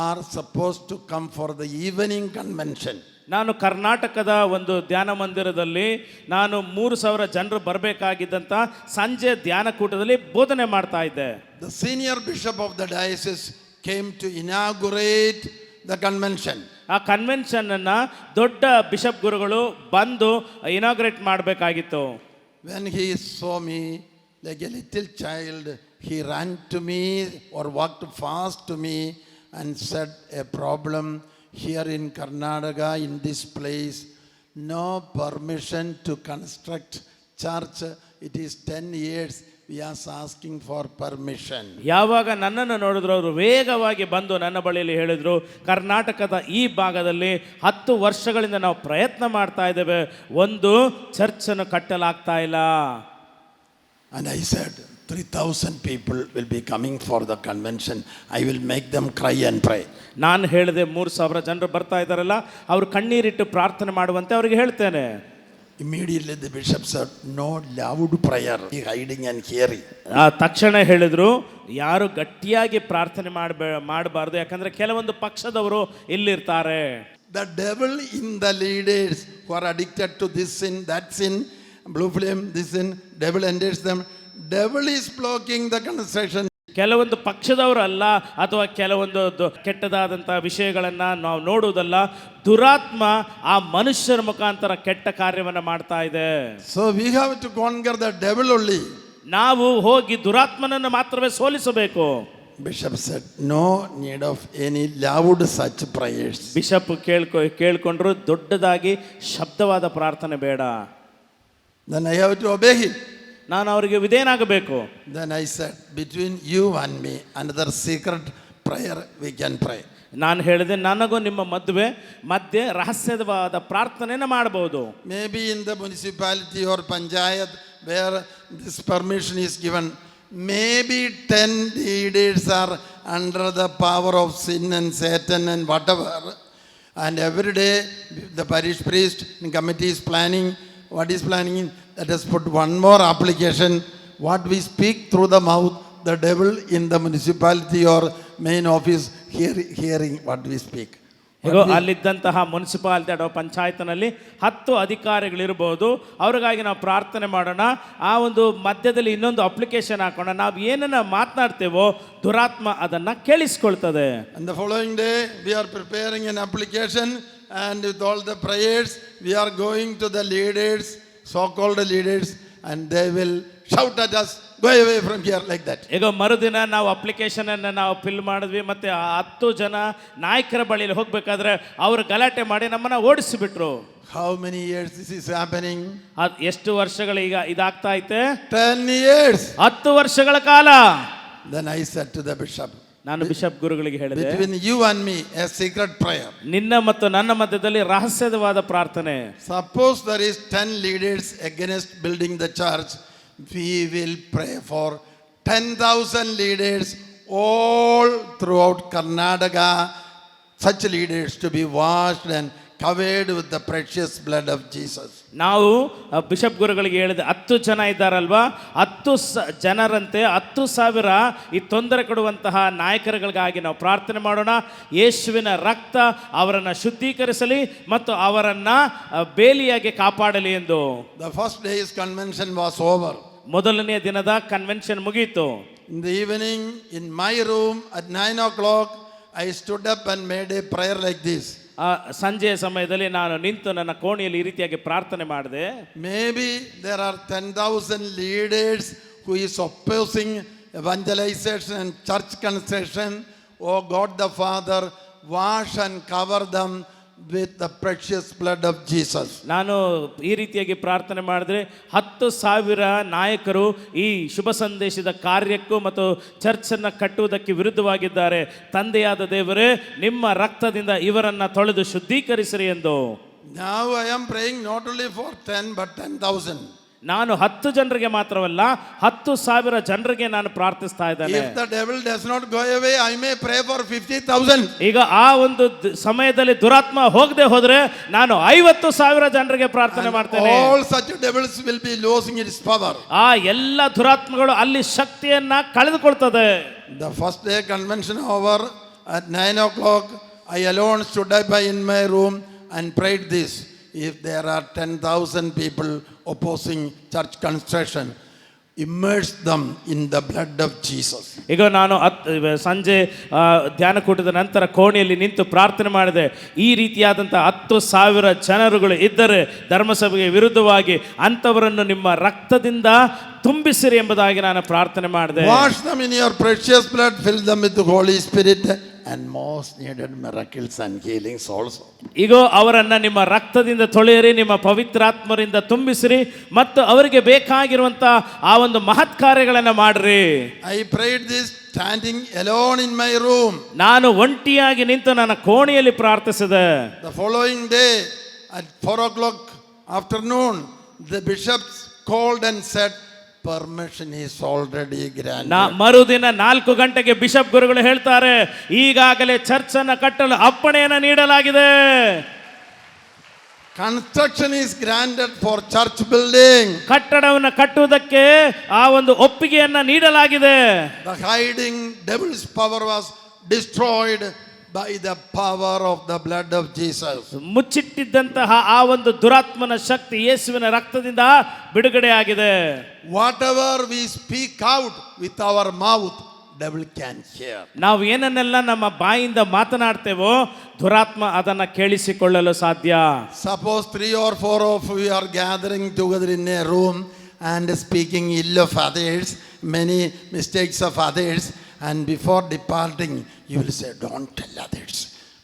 are supposed to come for the evening convention. ನಾನು ಕರ್ನಾಟಕದ ಒಂದು ಧ್ಯಾನ ಮಂದಿರದಲ್ಲಿ ನಾನು 3,000 ಜನರು ಬರಬೇಕಾಗಿದ್ದಂಥ ಸಂಜೆ ಧ್ಯಾನಕೂಟದಲ್ಲಿ ಬೋಧನೆ ಮಾಡ್ತಾ ಇದ್ದೆ. The senior bishop of the diocese came to inaugurate the convention. ಆ ಕನ್ವೆನ್ಷನ್ ಅನ್ನ ದೊಡ್ಡ ಬಿಷಪ್ ಗುರುಗಳು ಬಂದು ಇನಾಗ್ರೇಟ್ ಮಾಡಬೇಕಾಗಿತ್ತು. When he saw me like a little child, he ran to me or walked fast to me and said, a problem here in Karnataka, in this place, no permission to construct church. It is 10 years we are asking for permission. ಯಾವಾಗ ನನ್ನನ್ನು ನೋಡಿದ್ರು ಅವರು ವೇಗವಾಗಿ ಬಂದು ನನ್ನ ಬಳಿಯಲ್ಲಿ ಹೇಳಿದ್ರು, ಕರ್ನಾಟಕದ ಈ ಭಾಗದಲ್ಲಿ 10 ವರ್ಷಗಳಿಂದ ನಾವು ಪ್ರಯತ್ನ ಮಾಡ್ತಾ ಇದ್ದೇವೆ, ಒಂದು ಚರ್ಚನ್ನು ಕಟ್ಟಲಾಗ್ತಾ ಇಲ್ಲ. And I said, 3,000 people will be coming for the convention. I will make them cry and pray. ನಾನು ಹೇಳಿದೆ 3,000 ಜನರು ಬರ್ತಾ ಇದ್ದಾರಲ್ಲ, ಅವರು ಕಣ್ಣೀರಿಟ್ಟು ಪ್ರಾರ್ಥನೆ ಮಾಡುವಂತೆ ಅವರಿಗೆ ಹೇಳ್ತೇನೆ. Immediately the bishop said, no loud prayer, hiding and hearing. ತಕ್ಷಣ ಹೇಳಿದ್ರು, ಯಾರು ಗಟ್ಟಿಯಾಗಿ ಪ್ರಾರ್ಥನೆ ಮಾಡಬಾರ್ದು, ಯಾಕಂದ್ರೆ ಕೆಲವೊಂದು ಪಕ್ಷದವರು ಇಲ್ಲಿರ್ತಾರೆ. The devil in the leaders who are addicted to this sin, that sin, blue flame, this sin, devil enters them. Devil is blocking the construction. ಕೆಲವೊಂದು ಪಕ್ಷದವರು ಅಲ್ಲ, ಅಥವಾ ಕೆಲವೊಂದು ಕೆಟ್ಟದಾದಂಥ ವಿಷಯಗಳನ್ನ ನಾವು ನೋಡುವುದಲ್ಲ, ದುರಾತ್ಮ ಆ ಮನುಷ್ಯರ ಮುಖಾಂತರ ಕೆಟ್ಟ ಕಾರ್ಯವನ್ನು ಮಾಡ್ತಾ ಇದೆ. So we have to conquer the devil only. ನಾವು ಹೋಗಿ ದುರಾತ್ಮನನ್ನು ಮಾತ್ರವೇ ಸೋಲಿಸಬೇಕು. Bishop said, no need of any loud such prayers. Bishop ಕೇಳ್ಕೊಂಡ್ರು, ದೊಡ್ಡದಾಗಿ ಶಬ್ದವಾದ ಪ್ರಾರ್ಥನೆ ಬೇಡ. Then I have to obey him. ನಾನು ಅವರಿಗೆ ವಿಧೇಯನಾಗಬೇಕು. Then I said, between you and me, another secret prayer we can pray. ನಾನು ಹೇಳಿದೆ, ನನಗೂ ನಿಮ್ಮ ಮಧ್ಯೆ ರಹಸ್ಯವಾದ ಪ್ರಾರ್ಥನೆಯನ್ನು ಮಾಡಬಹುದು. Maybe in the municipality or panchayat where this permission is given, maybe 10 leaders are under the power of sin and Satan and whatever, and every day the parish priest and committee is planning. What is planning? Let us put one more application. What we speak through the mouth, the devil in the municipality or main office hearing what we speak. ಹೇಗೋ ಅಲ್ಲಿದ್ದಂತಹ municipality ಅಥವಾ ಪಂಚಾಯತ್ನಲ್ಲಿ 10 ಅಧಿಕಾರಿಗಳಿರ್ಬೋದು. ಅವ್ರಿಗಾಗಿ ನಾವು ಪ್ರಾರ್ಥನೆ ಮಾಡೋಣ. ಆ ಒಂದು ಮಧ್ಯದಲ್ಲಿ ಇನ್ನೊಂದು application ಹಾಕೋಣ. ನಾವು ಏನನ್ನ ಮಾತನಾಡ್ತೇವೋ ದುರಾತ್ಮ ಅದನ್ನ ಕೇಳಿಸ್ಕೊಳ್ತದೆ. And the following day we are preparing an application, and with all the prayers we are going to the leaders, so-called leaders, and they will shout at us, go away from here, like that. ಈಗ ಮರುದಿನ ನಾವು application ಅನ್ನು ನಾವು fill ಮಾಡಿದ್ವಿ. ಮತ್ತೆ 10 ಜನ ನಾಯಕರ ಬಳಿಯಲ್ಲಿ ಹೋಗ್ಬೇಕಾದ್ರೆ ಅವರು ಗಲಾಟೆ ಮಾಡಿ ನಮ್ಮನ್ನ ಓಡಿಸಿಬಿಟ್ರು. How many years this is happening? ಎಷ್ಟು ವರ್ಷಗಳು ಈಗ ಇದಾಗ್ತಾ ಐತೆ? 10 years. 10 ವರ್ಷಗಳ ಕಾಲ. Then I said to the bishop, ನಾನು ಬಿಷಪ್ ಗುರುಗಳಿಗೆ ಹೇಳಿದೆ, between you and me a secret prayer. ನಿನ್ನ ಮತ್ತು ನನ್ನ ಮಧ್ಯದಲ್ಲಿ ರಹಸ್ಯವಾದ ಪ್ರಾರ್ಥನೆ. Suppose there is 10 leaders against building the church, we will pray for 10,000 leaders all throughout Karnataka, such leaders to be washed and covered with the precious blood of Jesus. ನಾವು bishop ಗುರುಗಳಿಗೆ ಹೇಳಿದೆ, 10 ಜನ ಇದ್ದಾರಲ್ವಾ, 10 ಜನರಂತೆ 10,000 ಈ ತೊಂದರೆ ಕೊಡುವಂತಹ ನಾಯಕರುಗಳಿಗಾಗಿ ನಾವು ಪ್ರಾರ್ಥನೆ ಮಾಡೋಣ. ಯೇಸುವಿನ ರಕ್ತ ಅವರನ್ನು ಶುದ್ಧೀಕರಿಸಲಿ ಮತ್ತು ಅವರನ್ನ ಬೇಲಿಯಾಗಿ ಕಾಪಾಡಲಿ ಎಂದು. The first day's convention was over. ಮೊದಲನೆಯ ದಿನದ ಕನ್ವೆನ್ಷನ್ ಮುಗಿಯಿತು. In the evening, in my room at 9 o'clock, I stood up and made a prayer like this. ಸಂಜೆಯ ಸಮಯದಲ್ಲಿ ನಾನು ನಿಂತು ನನ್ನ ಕೋಣೆಯಲ್ಲಿ ಈ ರೀತಿಯಾಗಿ ಪ್ರಾರ್ಥನೆ ಮಾಡಿದೆ. Maybe there are 10,000 leaders who is opposing evangelization and church construction. Oh God the Father, wash and cover them with the precious blood of Jesus. ನಾನು ಈ ರೀತಿಯಾಗಿ ಪ್ರಾರ್ಥನೆ ಮಾಡಿದ್ರೆ 10,000 ನಾಯಕರು ಈ ಶುಭ ಸಂದೇಶದ ಕಾರ್ಯಕ್ಕೂ ಮತ್ತು ಚರ್ಚನ್ನು ಕಟ್ಟುವುದಕ್ಕೆ ವಿರುದ್ಧವಾಗಿದ್ದಾರೆ. ತಂದೆಯಾದ ದೇವರೇ, ನಿಮ್ಮ ರಕ್ತದಿಂದ ಇವರನ್ನ ತೊಳೆದು ಶುದ್ಧೀಕರಿಸಿರಿ ಎಂದು. Now I am praying not only for 10 but 10,000. ನಾನು 10 ಜನರಿಗೆ ಮಾತ್ರವಲ್ಲ 10,000 ಜನರಿಗೆ ನಾನು ಪ್ರಾರ್ಥಿಸ್ತಾ ಇದ್ದೇನೆ. If the devil does not go away, I may pray for 50,000. ಈಗ ಆ ಒಂದು ಸಮಯದಲ್ಲಿ ದುರಾತ್ಮ ಹೋಗದೆ ಹೋದ್ರೆ ನಾನು 50,000 ಜನರಿಗೆ ಪ್ರಾರ್ಥನೆ ಮಾಡ್ತೇನೆ. All such devils will be losing its power. ಆ ಎಲ್ಲ ದುರಾತ್ಮಗಳು ಅಲ್ಲಿ ಶಕ್ತಿಯನ್ನ ಕಳೆದುಕೊಳ್ತದೆ. The first day convention over at 9 o'clock, I alone stood up in my room and prayed this. If there are 10,000 people opposing church construction, immerse them in the blood of Jesus. ಈಗ ನಾನು ಸಂಜೆ ಧ್ಯಾನಕೂಟದ ನಂತರ ಕೋಣೆಯಲ್ಲಿ ನಿಂತು ಪ್ರಾರ್ಥನೆ ಮಾಡಿದೆ. ಈ ರೀತಿಯಾದಂಥ 10,000 ಜನರುಗಳು ಇದ್ದರೆ ಧರ್ಮಸಭೆಗೆ ವಿರುದ್ಧವಾಗಿ ಅಂಥವರನ್ನು ನಿಮ್ಮ ರಕ್ತದಿಂದ ತುಂಬಿಸಿರಿ ಎಂಬುದಾಗಿ ನಾನು ಪ್ರಾರ್ಥನೆ ಮಾಡಿದೆ. Wash them in your precious blood, fill them with the Holy Spirit and most needed miracles and healings also. ಈಗ ಅವರನ್ನ ನಿಮ್ಮ ರಕ್ತದಿಂದ ತೊಳೆಯಿರಿ, ನಿಮ್ಮ ಪವಿತ್ರಾತ್ಮರಿಂದ ತುಂಬಿಸಿರಿ ಮತ್ತು ಅವರಿಗೆ ಬೇಕಾಗಿರುವಂತ ಆ ಒಂದು ಮಹತ್ ಕಾರ್ಯಗಳನ್ನು ಮಾಡ್ರಿ. I prayed this standing alone in my room. ನಾನು ಒಂಟಿಯಾಗಿ ನಿಂತು ನನ್ನ ಕೋಣೆಯಲ್ಲಿ ಪ್ರಾರ್ಥಿಸಿದೆ. The following day at 4 o'clock afternoon, the bishops called and said, permission is already granted. ಮರುದಿನ 4 ಗಂಟೆಗೆ ಬಿಷಪ್ ಗುರುಗಳು ಹೇಳ್ತಾರೆ, ಈಗಾಗಲೇ ಚರ್ಚ್ ಅನ್ನು ಕಟ್ಟಲು ಅಪ್ಪಣೆಯನ್ನು ನೀಡಲಾಗಿದೆ. Construction is granted for church building. ಕಟ್ಟಡವನ್ನು ಕಟ್ಟುವುದಕ್ಕೆ ಆ ಒಂದು ಒಪ್ಪಿಗೆಯನ್ನ ನೀಡಲಾಗಿದೆ. The hiding devil's power was destroyed by the power of the blood of Jesus. ಮುಚ್ಚಿಟ್ಟಿದ್ದಂತಹ ಆ ಒಂದು ದುರಾತ್ಮನ ಶಕ್ತಿ ಯೇಸುವಿನ ರಕ್ತದಿಂದ ಬಿಡುಗಡೆಯಾಗಿದೆ. Whatever we speak out with our mouth, devil can hear. ನಾವು ಏನನ್ನೆಲ್ಲ ನಮ್ಮ ಬಾಯಿಂದ ಮಾತನಾಡ್ತೇವೋ ದುರಾತ್ಮ ಅದನ್ನ ಕೇಳಿಸಿಕೊಳ್ಳಲು ಸಾಧ್ಯ. Suppose 3 or 4 of you are gathering together in a room and speaking ill of others, many mistakes of others, and before departing you will say, don't tell others.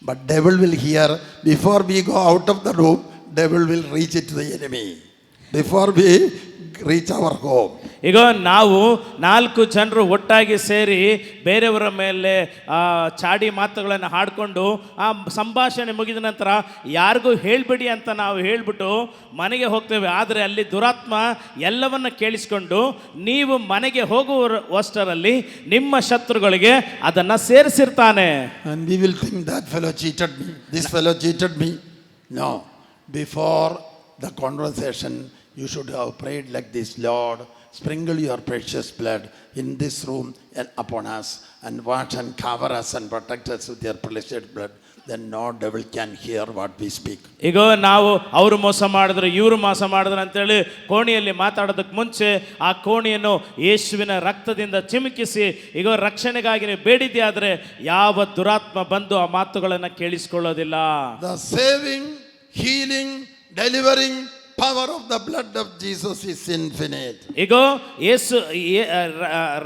But devil will hear. Before we go out of the room, devil will reach it to the enemy before we reach our home. ಈಗ ನಾವು 4 ಜನರು ಒಟ್ಟಾಗಿ ಸೇರಿ ಬೇರೆಯವರ ಮೇಲೆ ಚಾಡಿ ಮಾತುಗಳನ್ನು ಹಾಡಿಕೊಂಡು ಆ ಸಂಭಾಷಣೆ ಮುಗಿದ ನಂತರ ಯಾರಿಗೂ ಹೇಳ್ಬೇಡಿ ಅಂತ ನಾವು ಹೇಳ್ಬಿಟ್ಟು ಮನೆಗೆ ಹೋಗ್ತೇವೆ. ಆದರೆ ಅಲ್ಲಿ ದುರಾತ್ಮ ಎಲ್ಲವನ್ನ ಕೇಳಿಸ್ಕೊಂಡು ನೀವು ಮನೆಗೆ ಹೋಗುವಷ್ಟರಲ್ಲಿ ನಿಮ್ಮ ಶತ್ರುಗಳಿಗೆ ಅದನ್ನು ಸೇರಿಸಿರ್ತಾನೆ. And we will think that fellow cheated me, this fellow cheated me. No, before the conversation you should have prayed like this, Lord, sprinkle your precious blood in this room and upon us, and wash and cover us and protect us with your precious blood. then no devil can hear what we speak. ಈಗ ನಾವು ಅವರು ಮೋಸ ಮಾಡಿದ್ರು ಇವರು ಮೋಸ ಮಾಡಿದ್ರು ಅಂತೇಳಿ ಕೋಣೆಯಲ್ಲಿ ಮಾತಾಡೋದಕ್ಕೆ ಮುಂಚೆ ಆ ಕೋಣೆಯನ್ನು ಯೇಸುವಿನ ರಕ್ತದಿಂದ ಚಿಮುಕಿಸಿ ಈಗ ರಕ್ಷಣೆಗಾಗಿ ನೀವು ಬೇಡಿದ್ದೆ ಆದರೆ ಯಾವ ದುರಾತ್ಮ ಬಂದು ಆ ಮಾತುಗಳನ್ನು ಕೇಳಿಸಿಕೊಳ್ಳೋದಿಲ್ಲ. The saving, healing, delivering power of the blood of Jesus is infinite. ಈಗ ಯೇಸು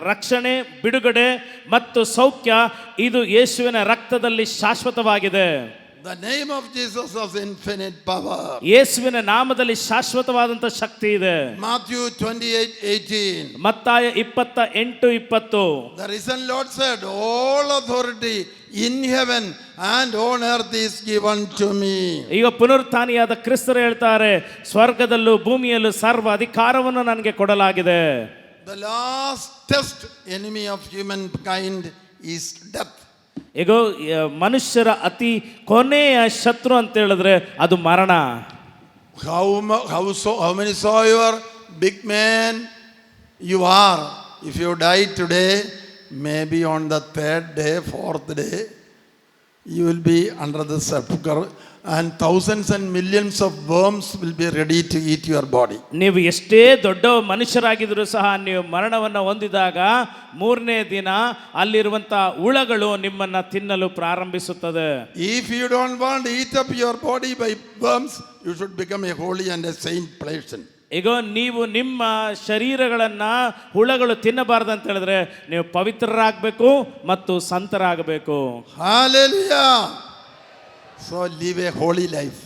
ರಕ್ಷಣೆ, ಬಿಡುಗಡೆ ಮತ್ತು ಸೌಖ್ಯ ಇದು ಯೇಸುವಿನ ರಕ್ತದಲ್ಲಿ ಶಾಶ್ವತವಾಗಿದೆ. The name of Jesus has infinite power. ಯೇಸುವಿನ ನಾಮದಲ್ಲಿ ಶಾಶ್ವತವಾದಂತ ಶಕ್ತಿ ಇದೆ. Matthew 28:18. ಮತ್ತಾಯ 28:20. The risen Lord said, all authority in heaven and on earth is given to me. ಈಗ ಪುನರುತ್ಥಾನಿಯಾದ ಕ್ರಿಸ್ತರು ಹೇಳ್ತಾರೆ, ಸ್ವರ್ಗದಲ್ಲೂ ಭೂಮಿಯಲ್ಲೂ ಸರ್ವ ಅಧಿಕಾರವನ್ನು ನನಗೆ ಕೊಡಲಾಗಿದೆ. The last enemy of humankind is death. ಈಗ ಮನುಷ್ಯರ ಅತಿ ಕೊನೆಯ ಶತ್ರು ಅಂತ ಹೇಳಿದ್ರೆ ಅದು ಮರಣ. How many soever big man you are, if you die today, maybe on the third day, fourth day, you will be under the sepulchre and thousands and millions of worms will be ready to eat your body. ನೀವು ಎಷ್ಟೇ ದೊಡ್ಡ ಮನುಷ್ಯರಾಗಿದ್ರೂ ಸಹ ನೀವು ಮರಣವನ್ನು ಹೊಂದಿದಾಗ ಮೂರನೇ ದಿನ ಅಲ್ಲಿರುವಂತ ಹುಳಗಳು ನಿಮ್ಮನ್ನ ತಿನ್ನಲು ಪ್ರಾರಂಭಿಸುತ್ತದೆ. If you don't want to eat up your body by worms, you should become a holy and a saint person. ಈಗ ನೀವು ನಿಮ್ಮ ಶರೀರಗಳನ್ನ ಹುಳಗಳು ತಿನ್ನಬಾರದು ಅಂತ ಹೇಳಿದ್ರೆ ನೀವು ಪವಿತ್ರರಾಗಬೇಕು ಮತ್ತು ಸಂತರಾಗಬೇಕು. Hallelujah. So live a holy life.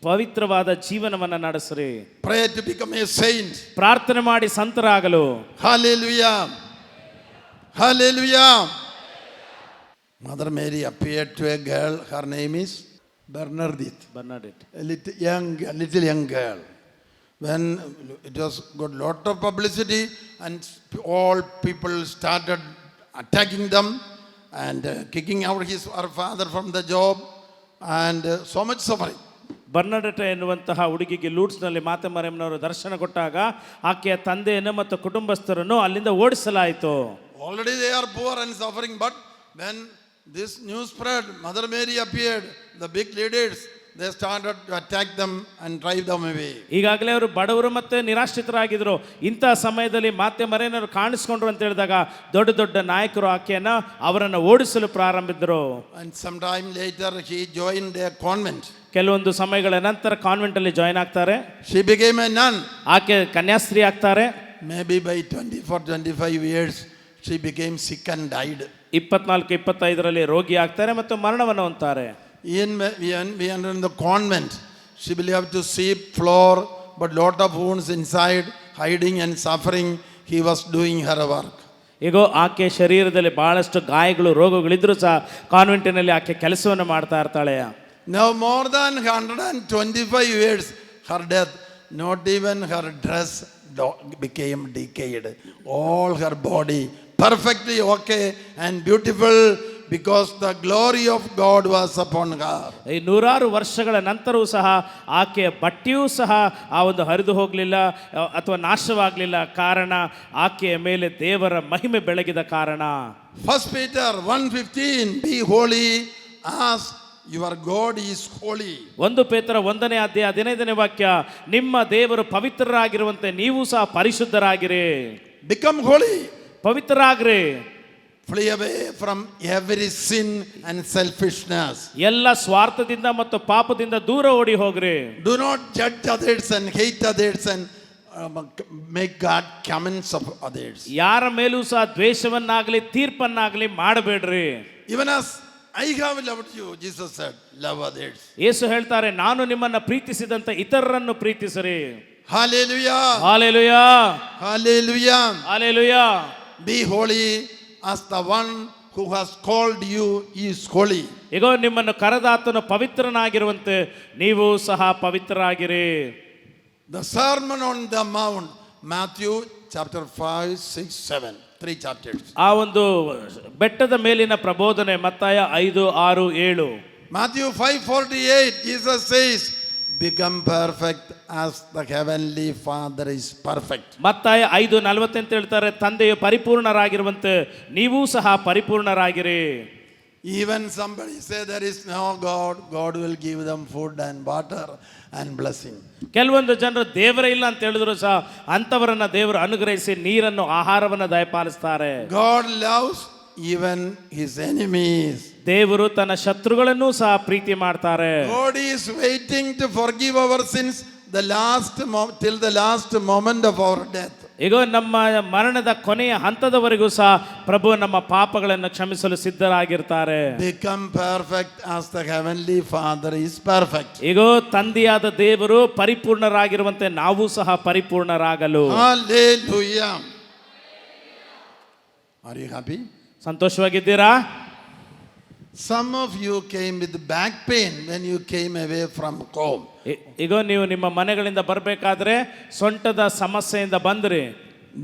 ಪವಿತ್ರವಾದ ಜೀವನವನ್ನ ನಡೆಸ್ರಿ. Pray to become a saint. ಪ್ರಾರ್ಥನೆ ಮಾಡಿ ಸಂತರಾಗಲು. Hallelujah. Hallelujah. Mother Mary appeared to a girl. Her name is Bernadette. A little young girl. When it was got lot of publicity and all people started attacking them and kicking out her father from the job and so much suffering. ಬರ್ನಡೆಟ್ ಎನ್ನುವಂತಹ ಹುಡುಗಿಗೆ ಲೂಟ್ಸ್ನಲ್ಲಿ ಮಾತೆ ಮರಿಯಮ್ಮನವರು ದರ್ಶನ ಕೊಟ್ಟಾಗ ಆಕೆಯ ತಂದೆಯನ್ನು ಮತ್ತು ಕುಟುಂಬಸ್ಥರನ್ನು ಅಲ್ಲಿಂದ ಓಡಿಸಲಾಯಿತು. Already they are poor and suffering, but when this news spread, Mother Mary appeared, the big leaders, they started to attack them and drive them away. ಈಗಾಗಲೇ ಅವರು ಬಡವರು ಮತ್ತೆ ನಿರಾಶ್ರಿತರಾಗಿದ್ರು. ಇಂಥ ಸಮಯದಲ್ಲಿ ಮಾತೆ ಮರಿಯಮ್ಮನವರು ಕಾಣಿಸ್ಕೊಂಡ್ರು ಅಂತ ಹೇಳಿದಾಗ ದೊಡ್ಡ ದೊಡ್ಡ ನಾಯಕರು ಆಕೆಯನ್ನ ಅವರನ್ನು ಓಡಿಸಲು ಪ್ರಾರಂಭಿಸಿದರು. And sometime later he joined a convent. ಕೆಲವೊಂದು ಸಮಯಗಳ ನಂತರ ಕಾನ್ವೆಂಟ್ ಅಲ್ಲಿ ಜಾಯಿನ್ ಆಗ್ತಾರೆ. She became a nun. ಆಕೆ ಕನ್ಯಾಸ್ತ್ರೀ ಆಗ್ತಾರೆ. Maybe by 24-25 years she became sick and died. 24-25 ರೋಗಿ ಆಗ್ತಾರೆ ಮತ್ತು ಮರಣವನ್ನು ಹೊಂದ್ತಾರೆ. When we enter in the convent, she will have to sweep floor, but lot of wounds inside, hiding and suffering. He was doing her work. ಈಗ ಆಕೆ ಶರೀರದಲ್ಲಿ ಬಹಳಷ್ಟು ಗಾಯಗಳು ರೋಗಗಳಿದ್ರೂ ಸಹ ಕಾನ್ವೆಂಟಿನಲ್ಲಿ ಆಕೆ ಕೆಲಸವನ್ನು ಮಾಡ್ತಾ ಇರ್ತಾಳೆ. Now more than 125 years her death, not even her dress became decayed. All her body perfectly okay and beautiful because the glory of God was upon her. ಈ 100 ವರ್ಷಗಳ ನಂತರವೂ ಸಹ ಆಕೆಯ ಬಟ್ಟೆಯೂ ಸಹ ಆ ಒಂದು ಹರಿದು ಹೋಗಲಿಲ್ಲ ಅಥವಾ ನಾಶವಾಗಲಿಲ್ಲ. ಕಾರಣ ಆಕೆಯ ಮೇಲೆ ದೇವರ ಮಹಿಮೆ ಬೆಳಗಿದ ಕಾರಣ. 1 Peter 1:15 be holy as your God is holy. 1 ಪೇತ್ರ 1ನೇ ಅಧ್ಯಾಯ 15ನೇ ವಾಕ್ಯ, ನಿಮ್ಮ ದೇವರು ಪವಿತ್ರರಾಗಿರುವಂತೆ ನೀವು ಸಹ ಪರಿಶುದ್ಧರಾಗಿರಿ. Become holy. ಪವಿತ್ರರಾಗ್ರಿ. Flee away from every sin and selfishness. ಎಲ್ಲ ಸ್ವಾರ್ಥದಿಂದ ಮತ್ತು ಪಾಪದಿಂದ ದೂರ ಓಡಿ ಹೋಗ್ರಿ. Do not judge others and hate others and make God comments of others. ಯಾರ ಮೇಲೂ ಸಹ ದ್ವೇಷವನ್ನಾಗಲಿ ತೀರ್ಪನ್ನಾಗಲಿ ಮಾಡಬೇಡ್ರಿ. Even as I have loved you, Jesus said, love others. ಯೇಸು ಹೇಳ್ತಾರೆ, ನಾನು ನಿಮ್ಮನ್ನ ಪ್ರೀತಿಸಿದಂತೆ ಇತರರನ್ನು ಪ್ರೀತಿಸಿರಿ. Hallelujah. Hallelujah. Hallelujah. Hallelujah. Be holy as the one who has called you is holy. ಈಗ ನಿಮ್ಮನ್ನು ಕರೆದಾತನು ಪವಿತ್ರನಾಗಿರುವಂತೆ ನೀವು ಸಹ ಪವಿತ್ರರಾಗಿರಿ. The Sermon on the Mount, Matthew chapter 5, 6, 7, 3 chapters. ಆ ಒಂದು ಬೆಟ್ಟದ ಮೇಲಿನ ಪ್ರಬೋಧನೆ ಮತ್ತಾಯ 5, 6, 7. Matthew 5:48, Jesus says, become perfect as the heavenly Father is perfect. ಮತ್ತಾಯ 5:40 ಅಂತ ಹೇಳ್ತಾರೆ, ತಂದೆಯು ಪರಿಪೂರ್ಣರಾಗಿರುವಂತೆ ನೀವು ಸಹ ಪರಿಪೂರ್ಣರಾಗಿರಿ. Even somebody say there is no God, God will give them food and water and blessing. ಕೆಲವೊಂದು ಜನರು ದೇವರೇ ಇಲ್ಲ ಅಂತ ಹೇಳಿದ್ರು ಸಹ ಅಂಥವರನ್ನ ದೇವರು ಅನುಗ್ರಹಿಸಿ ನೀರನ್ನು ಆಹಾರವನ್ನು ದಯಪಾಲಿಸ್ತಾರೆ. God loves even his enemies. ದೇವರು ತನ್ನ ಶತ್ರುಗಳನ್ನೂ ಸಹ ಪ್ರೀತಿ ಮಾಡ್ತಾರೆ. God is waiting to forgive our sins till the last moment of our death. ಈಗ ನಮ್ಮ ಮರಣದ ಕೊನೆಯ ಹಂತದವರೆಗೂ ಸಹ ಪ್ರಭು ನಮ್ಮ ಪಾಪಗಳನ್ನು ಕ್ಷಮಿಸಲು ಸಿದ್ಧರಾಗಿರ್ತಾರೆ. Become perfect as the heavenly Father is perfect. ಈಗ ತಂದೆಯಾದ ದೇವರು ಪರಿಪೂರ್ಣರಾಗಿರುವಂತೆ ನಾವು ಸಹ ಪರಿಪೂರ್ಣರಾಗಲು. Hallelujah. Are you happy? ಸಂತೋಷವಾಗಿದ್ದೀರಾ? Some of you came with back pain when you came away from home. ಈಗ ನೀವು ನಿಮ್ಮ ಮನೆಗಳಿಂದ ಬರಬೇಕಾದ್ರೆ ಸೊಂಟದ ಸಮಸ್ಯೆಯಿಂದ ಬಂದ್ರಿ.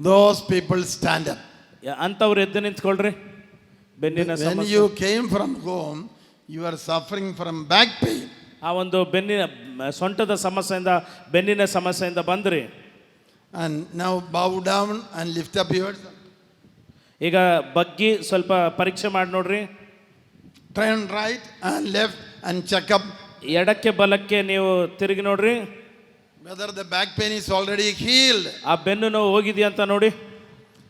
Those people stand up. ಅಂಥವ್ರು ಎದ್ದು ನಿಂತ್ಕೊಳ್ರಿ. ಬೆನ್ನಿನ When ಸಮಸ್ಯೆ. you came from home, you are suffering from back pain. ಆ ಒಂದು ಸೊಂಟದ ಸಮಸ್ಯೆಯಿಂದ ಬೆನ್ನಿನ ಸಮಸ್ಯೆಯಿಂದ ಬಂದ್ರಿ. And now bow down and lift up yours. ಈಗ ಬಗ್ಗಿ ಸ್ವಲ್ಪ ಪರೀಕ್ಷೆ ಮಾಡಿ ನೋಡ್ರಿ. Turn right and left and check up ಎಡಕ್ಕೆ ಬಲಕ್ಕೆ ನೀವು ತಿರುಗಿ ನೋಡ್ರಿ. whether the back pain is already healed. ಆ ಬೆನ್ನು ನೋವು ಹೋಗಿದೆಯಾ ಅಂತ ನೋಡಿ.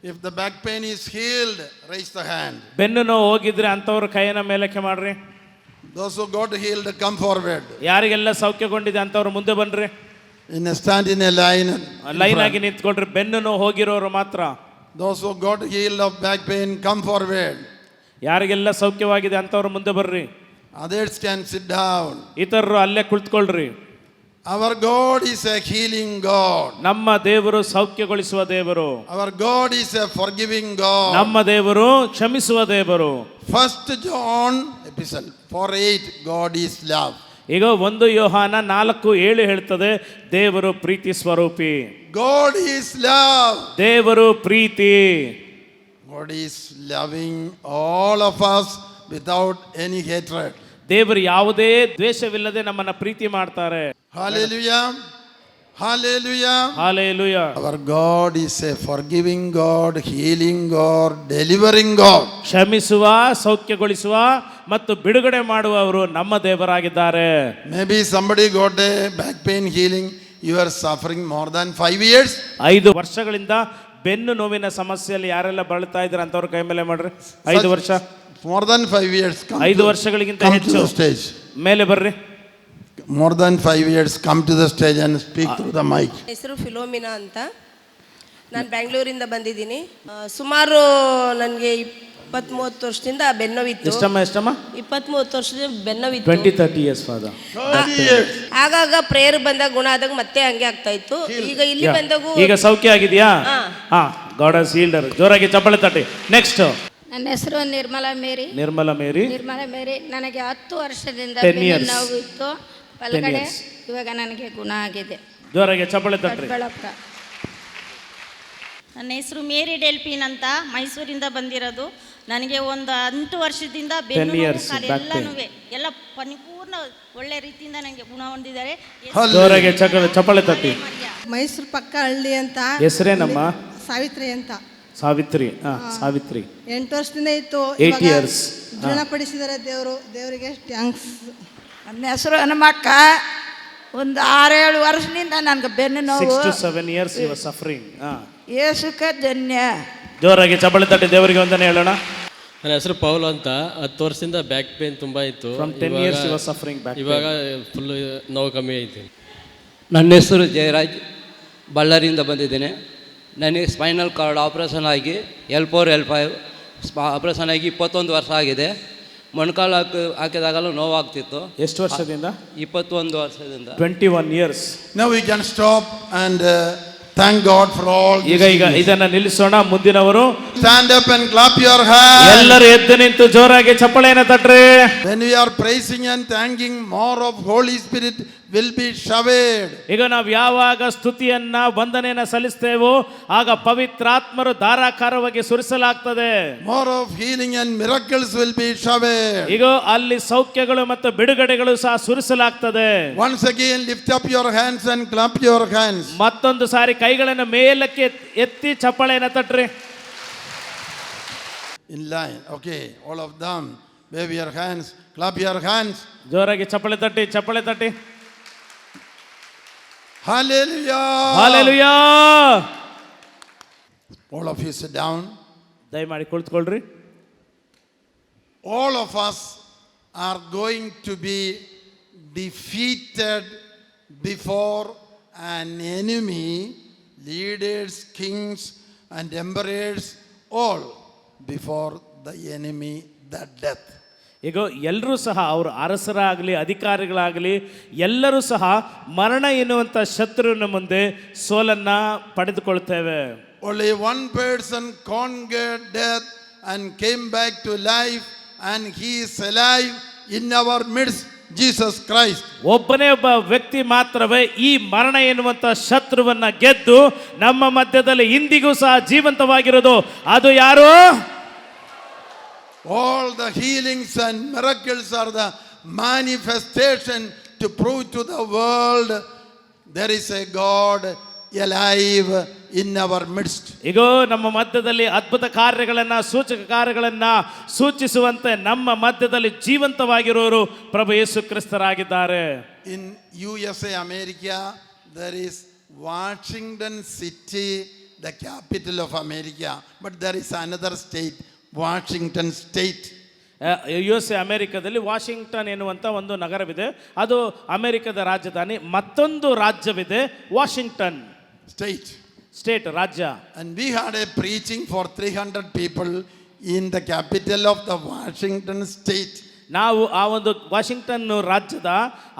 If the back pain is healed, raise the hand. ಬೆನ್ನು ನೋವು ಹೋಗಿದ್ರೆ ಅಂಥವ್ರ ಕೈಯನ್ನು ಮೇಲಕ್ಕೆ ಮಾಡ್ರಿ. Those who got healed, come forward. ಯಾರಿಗೆಲ್ಲ ಸೌಖ್ಯಗೊಂಡಿದೆ ಅಂಥವ್ರು ಮುಂದೆ ಬನ್ರಿ. Stand in a line. Line ಆಗಿ ನಿಂತ್ಕೊಳ್ರಿ. ಬೆನ್ನು ನೋವು ಹೋಗಿರೋರು ಮಾತ್ರ. Those who got healed of back pain, come forward. ಯಾರಿಗೆಲ್ಲ ಸೌಖ್ಯವಾಗಿದೆ ಅಂಥವ್ರು ಮುಂದೆ ಬರ್ರಿ. Others can sit down. ಇತರರು ಅಲ್ಲೇ ಕುಳಿತುಕೊಳ್ಳ್ರಿ. Our God is a healing God. ನಮ್ಮ ದೇವರು ಸೌಖ್ಯಗೊಳಿಸುವ ದೇವರು. Our God is a forgiving God. ನಮ್ಮ ದೇವರು ಕ್ಷಮಿಸುವ ದೇವರು. 1 John epistle 4:8, God is love. ಈಗ 1 ಯೋಹಾನ 4:7 ಹೇಳ್ತದೆ ದೇವರು ಪ್ರೀತಿ ಸ್ವರೂಪಿ. God is love. ದೇವರು ಪ್ರೀತಿ. God is loving all of us without any hatred. ದೇವರು ಯಾವುದೇ ದ್ವೇಷವಿಲ್ಲದೆ ನಮ್ಮನ್ನ ಪ್ರೀತಿ ಮಾಡ್ತಾರೆ. Hallelujah. Hallelujah. Hallelujah. Our God is a forgiving God, healing God, delivering God. ಕ್ಷಮಿಸುವ, ಸೌಖ್ಯಗೊಳಿಸುವ ಮತ್ತು ಬಿಡುಗಡೆ ಮಾಡುವವರು ನಮ್ಮ ದೇವರಾಗಿದ್ದಾರೆ. Maybe somebody got a back pain healing. You are suffering more than 5 years. 5 ವರ್ಷಗಳಿಂದ ಬೆನ್ನು ನೋವಿನ ಸಮಸ್ಯೆಯಲ್ಲಿ ಯಾರೆಲ್ಲ ಬಳಲ್ತಾ ಇದ್ದಾರೆ ಅಂತವ್ರ ಕೈ ಮೇಲೆ ಮಾಡ್ರಿ. 5 ವರ್ಷ. More than 5 years. 5 ವರ್ಷಗಳಿಗಿಂತ ಹೆಚ್ಚು stage. ಮೇಲೆ ಬರ್ರಿ. More than 5 years, come to the stage and speak through the mic. ಹೆಸರು ಫಿಲೋಮಿನಾ ಅಂತ. ನಾನು ಬೆಂಗಳೂರಿಂದ ಬಂದಿದ್ದೀನಿ. ಸುಮಾರು ನನಗೆ 20-30 ವರ್ಷದಿಂದ ಬೆನ್ನೋವಿತ್ತು. ಎಷ್ಟಮ್ಮ 20-30 ವರ್ಷದ ಬೆನ್ನೋವಿತ್ತು. 20-30 years ಫಾದರ್. ಆಗಾಗ ಪ್ರೇಯರ್ ಬಂದಾಗ ಗುಣ ಆದಾಗ ಮತ್ತೆ ಹಂಗೆ ಆಗ್ತಾ ಇತ್ತು. ಈಗ ಇಲ್ಲಿ ಬಂದಾಗೂ ಈಗ ಸೌಖ್ಯ ಆಗಿದೆಯಾ? ಹಾ, ಗಾಡ್ ಹಸ್ ಹೀಲ್ಡ್ ಹರ್. ಜೋರಾಗಿ ಚಪ್ಪಾಳೆ ತಟ್ಟಿ. ನೆಕ್ಸ್ಟ್. ನನ್ನ ಹೆಸರು ನಿರ್ಮಲಾ ಮೇರಿ. ನಿರ್ಮಲಾ ಮೇರಿ. ನನಗೆ 10 ವರ್ಷದಿಂದ 10 years. ನೋವು ಇತ್ತು ಬಲಗಡೆ. ಇವಾಗ ನನಗೆ ಗುಣ ಆಗಿದೆ. ಜೋರಾಗಿ ಚಪ್ಪಾಳೆ ತಟ್ಟಿ. ನನ್ನ ಹೆಸರು ಮೇರಿ ಡೆಲ್ಪಿನ್ ಅಂತ, ಮೈಸೂರಿಂದ ಬಂದಿರೋದು. ನನಗೆ ಒಂದು 8 ವರ್ಷದಿಂದ ಬೆನ್ನು ಎಲ್ಲನೂ ಎಲ್ಲ ಪರಿಪೂರ್ಣ ಒಳ್ಳೆ ರೀತಿಯಿಂದ ನನಗೆ ಗುಣ ಹೊಂದಿದ್ದಾರೆ. ಜೋರಾಗಿ ಚಪ್ಪಾಳೆ ತಟ್ಟಿ. ಮೈಸೂರು ಪಕ್ಕ ಹಳ್ಳಿ ಅಂತ. ಹೆಸರೇನಮ್ಮ? ಸಾವಿತ್ರಿ ಅಂತ. ಸಾವಿತ್ರಿ. ಸಾವಿತ್ರಿ. 8 ವರ್ಷದಿಂದ ಇತ್ತು. 8 years. ದೃಢಪಡಿಸಿದರೆ ದೇವರಿಗೆ ಥ್ಯಾಂಕ್ಸ್. ನನ್ನ ಹೆಸರು ಹನುಮಕ್ಕ. ಒಂದು 6-7 ವರ್ಷದಿಂದ ನನಗೆ ಬೆನ್ನು ನೋವು. 6 to 7 years you were suffering. ಯೇಸುಕ್ಕೆ ಧನ್ಯ. ಜೋರಾಗಿ ಚಪ್ಪಾಳೆ ತಟ್ಟಿ ದೇವರಿಗೆ ವಂದನೆ ಹೇಳೋಣ. ನನ್ನ ಹೆಸರು ಪೌಲ್ ಅಂತ. 10 ವರ್ಷದಿಂದ ಬ್ಯಾಕ್ ಪೇನ್ ತುಂಬ ಇತ್ತು. From 10 years you were suffering back pain. ಇವಾಗ ಫುಲ್ ನೋವು ಕಮ್ಮಿ ಐತಿ. ನನ್ನ ಹೆಸರು ಜಯರಾಜ್, ಬಳ್ಳಾರಿಯಿಂದ ಬಂದಿದ್ದೇನೆ. ನನಗೆ ಸ್ಪೈನಲ್ ಕಾರ್ಡ್ ಆಪ್ರೇಷನ್ ಆಗಿ L4 L5 ಆಪ್ರೇಷನ್ ಆಗಿ 21 ವರ್ಷ ಆಗಿದೆ. ಮೊಣಕಾಲು ಹಾಕಿದಾಗಲೂ ನೋವಾಗ್ತಿತ್ತು. ಎಷ್ಟು ವರ್ಷದಿಂದ? 21 ವರ್ಷದಿಂದ. 21 years. Now we can stop and thank God for all. ಈಗ ಇದನ್ನ ನಿಲ್ಲಿಸೋಣ. ಮುಂದಿನವರು stand up and clap your hands. ಎಲ್ಲರೂ ಎದ್ದು ನಿಂತು ಜೋರಾಗಿ ಚಪ್ಪಾಳೆಯನ್ನು ತಟ್ರಿ. When we are praising and thanking, more of Holy Spirit will be showered. ಈಗ ನಾವು ಯಾವಾಗ ಸ್ತುತಿಯನ್ನ ವಂದನೆಯನ್ನ ಸಲ್ಲಿಸ್ತೇವೋ ಆಗ ಪವಿತ್ರಾತ್ಮರು ಧಾರಾಕಾರವಾಗಿ ಸುರಿಸಲಾಗ್ತದೆ. More of healing and miracles will be showered. ಈಗ ಅಲ್ಲಿ ಸೌಖ್ಯಗಳು ಮತ್ತು ಬಿಡುಗಡೆಗಳು ಸಹ ಸುರಿಸಲಾಗ್ತದೆ. Once again lift up your hands and clap your hands. ಮತ್ತೊಂದು ಸಾರಿ ಕೈಗಳನ್ನು ಮೇಲಕ್ಕೆ ಎತ್ತಿ ಚಪ್ಪಾಳೆಯನ್ನು ತಟ್ರಿ. In line. Okay, all of them. Wave your hands. Clap your hands. ಜೋರಾಗಿ ಚಪ್ಪಳೆ ತಟ್ಟಿ, ಚಪ್ಪಳೆ ತಟ್ಟಿ. Hallelujah. Hallelujah. All of you sit down. ದಯಮಾಡಿ ಕುಳಿತುಕೊಳ್ಳ್ರಿ. All of us are going to be defeated before an enemy, leaders, kings, and emperors, all before the enemy, the death. ಈಗ ಎಲ್ಲರೂ ಸಹ ಅವರು ಅರಸರಾಗಲಿ ಅಧಿಕಾರಿಗಳಾಗಲಿ ಎಲ್ಲರೂ ಸಹ ಮರಣ ಎನ್ನುವಂಥ ಶತ್ರುವಿನ ಮುಂದೆ ಸೋಲನ್ನು ಪಡೆದುಕೊಳ್ತೇವೆ. Only one person conquered death and came back to life, and he is alive in our midst, Jesus Christ. ಒಬ್ಬನೇ ಒಬ್ಬ ವ್ಯಕ್ತಿ ಮಾತ್ರವೇ ಈ ಮರಣ ಎನ್ನುವಂಥ ಶತ್ರುವನ್ನ ಗೆದ್ದು ನಮ್ಮ ಮಧ್ಯದಲ್ಲಿ ಇಂದಿಗೂ ಸಹ ಜೀವಂತವಾಗಿರೋದು. ಅದು ಯಾರು? All the healings and miracles are the manifestation to prove to the world there is a God alive in our midst. ಈಗ ನಮ್ಮ ಮಧ್ಯದಲ್ಲಿ ಅದ್ಭುತ ಕಾರ್ಯಗಳನ್ನ ಸೂಚಕ ಕಾರ್ಯಗಳನ್ನ ಸೂಚಿಸುವಂತೆ ನಮ್ಮ ಮಧ್ಯದಲ್ಲಿ ಜೀವಂತವಾಗಿರೋರು ಪ್ರಭು ಯೇಸು ಕ್ರಿಸ್ತರಾಗಿದ್ದಾರೆ. In USA, America, there is Washington city, the capital of America, but there is another state, Washington state. USA ಅಮೆರಿಕದಲ್ಲಿ ವಾಷಿಂಗ್ಟನ್ ಎನ್ನುವಂಥ ಒಂದು ನಗರವಿದೆ, ಅದು ಅಮೆರಿಕದ ರಾಜಧಾನಿ. ಮತ್ತೊಂದು ರಾಜ್ಯವಿದೆ ವಾಷಿಂಗ್ಟನ್ ಸ್ಟೇಟ್ ರಾಜ್ಯ. And we had a preaching for 300 people in the capital of the Washington state. ನಾವು ಆ ಒಂದು ವಾಷಿಂಗ್ಟನ್ ರಾಜ್ಯದ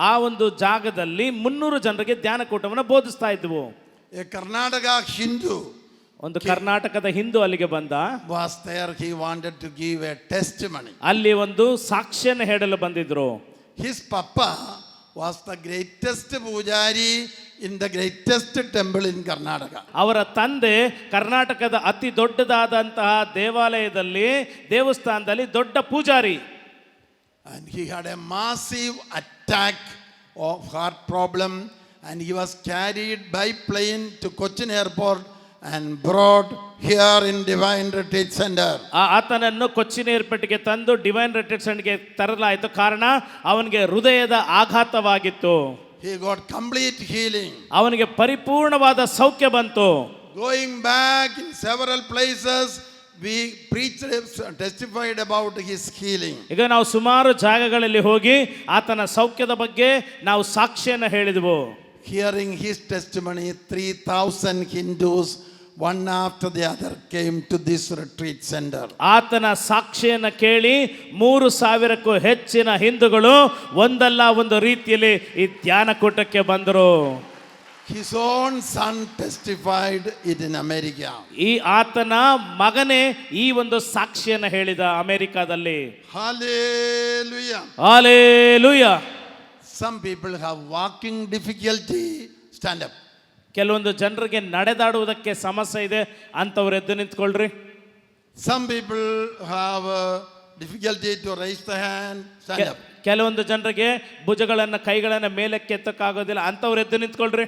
ಆ ಒಂದು ಜಾಗದಲ್ಲಿ 300 ಜನರಿಗೆ ಧ್ಯಾನಕೂಟವನ್ನು ಬೋಧಿಸ್ತಾ ಇದ್ವು. A Karnataka Hindu, ಒಂದು ಕರ್ನಾಟಕದ ಹಿಂದೂ ಅಲ್ಲಿಗೆ ಬಂದ. was there. He wanted to give a testimony. ಅಲ್ಲಿ ಒಂದು ಸಾಕ್ಷ್ಯನ ಹೇಳಲು ಬಂದಿದ್ರು. His papa was the greatest pujari in the greatest temple in Karnataka. ಅವರ ತಂದೆ ಕರ್ನಾಟಕದ ಅತಿ ದೊಡ್ಡದಾದಂತಹ ದೇವಾಲಯದಲ್ಲಿ ದೇವಸ್ಥಾನದಲ್ಲಿ ದೊಡ್ಡ Poojary. And he had a massive attack of heart problem, and he was carried by plane to Cochin airport and brought here in Divine Retreat Center. ಆತನನ್ನು ಕೊಚ್ಚಿನ್ ಏರ್ಪೋರ್ಟ್ಗೆ ತಂದು ಡಿವೈನ್ ರಿಟ್ರೀಟ್ ಸೆಂಟರ್ಗೆ ತರಲಾಯಿತು. ಕಾರಣ ಅವನಿಗೆ ಹೃದಯದ ಆಘಾತವಾಗಿತ್ತು. He got complete healing. ಅವನಿಗೆ ಪರಿಪೂರ್ಣವಾದ ಸೌಖ್ಯ ಬಂತು. Going back in several places, we preached, testified about his healing. ಈಗ ನಾವು ಸುಮಾರು ಜಾಗಗಳಲ್ಲಿ ಹೋಗಿ ಆತನ ಸೌಖ್ಯದ ಬಗ್ಗೆ ನಾವು ಸಾಕ್ಷ್ಯನ ಹೇಳಿದೆವು. Hearing his testimony, 3,000 Hindus, one after the other, came to this retreat center. ಆತನ ಸಾಕ್ಷಿಯನ್ನು ಕೇಳಿ 3,000ಕ್ಕೂ ಹೆಚ್ಚಿನ ಹಿಂದೂಗಳು ಒಂದಲ್ಲ ಒಂದು ರೀತಿಯಲ್ಲಿ ಈ ಧ್ಯಾನಕೂಟಕ್ಕೆ ಬಂದರು. His own son testified it in America. ಈ ಆತನ ಮಗನೇ ಈ ಒಂದು ಸಾಕ್ಷಿಯನ್ನು ಹೇಳಿದ ಅಮೆರಿಕಾದಲ್ಲಿ. Hallelujah. Hallelujah. Some people have walking difficulty. Stand up. ಕೆಲವೊಂದು ಜನರಿಗೆ ನಡೆದಾಡುವುದಕ್ಕೆ ಸಮಸ್ಯೆ ಇದೆ, ಅಂತವ್ರು ಎದ್ದು ನಿಂತ್ಕೊಳ್ರಿ. Some people have difficulty to raise the hand. Stand up. ಕೆಲವೊಂದು ಜನರಿಗೆ ಭುಜಗಳನ್ನ ಕೈಗಳನ್ನ ಮೇಲಕ್ಕೆ ಎತ್ತಕ್ಕಾಗೋದಿಲ್ಲ, ಅಂತವ್ರು ಎದ್ದು ನಿಂತ್ಕೊಳ್ರಿ.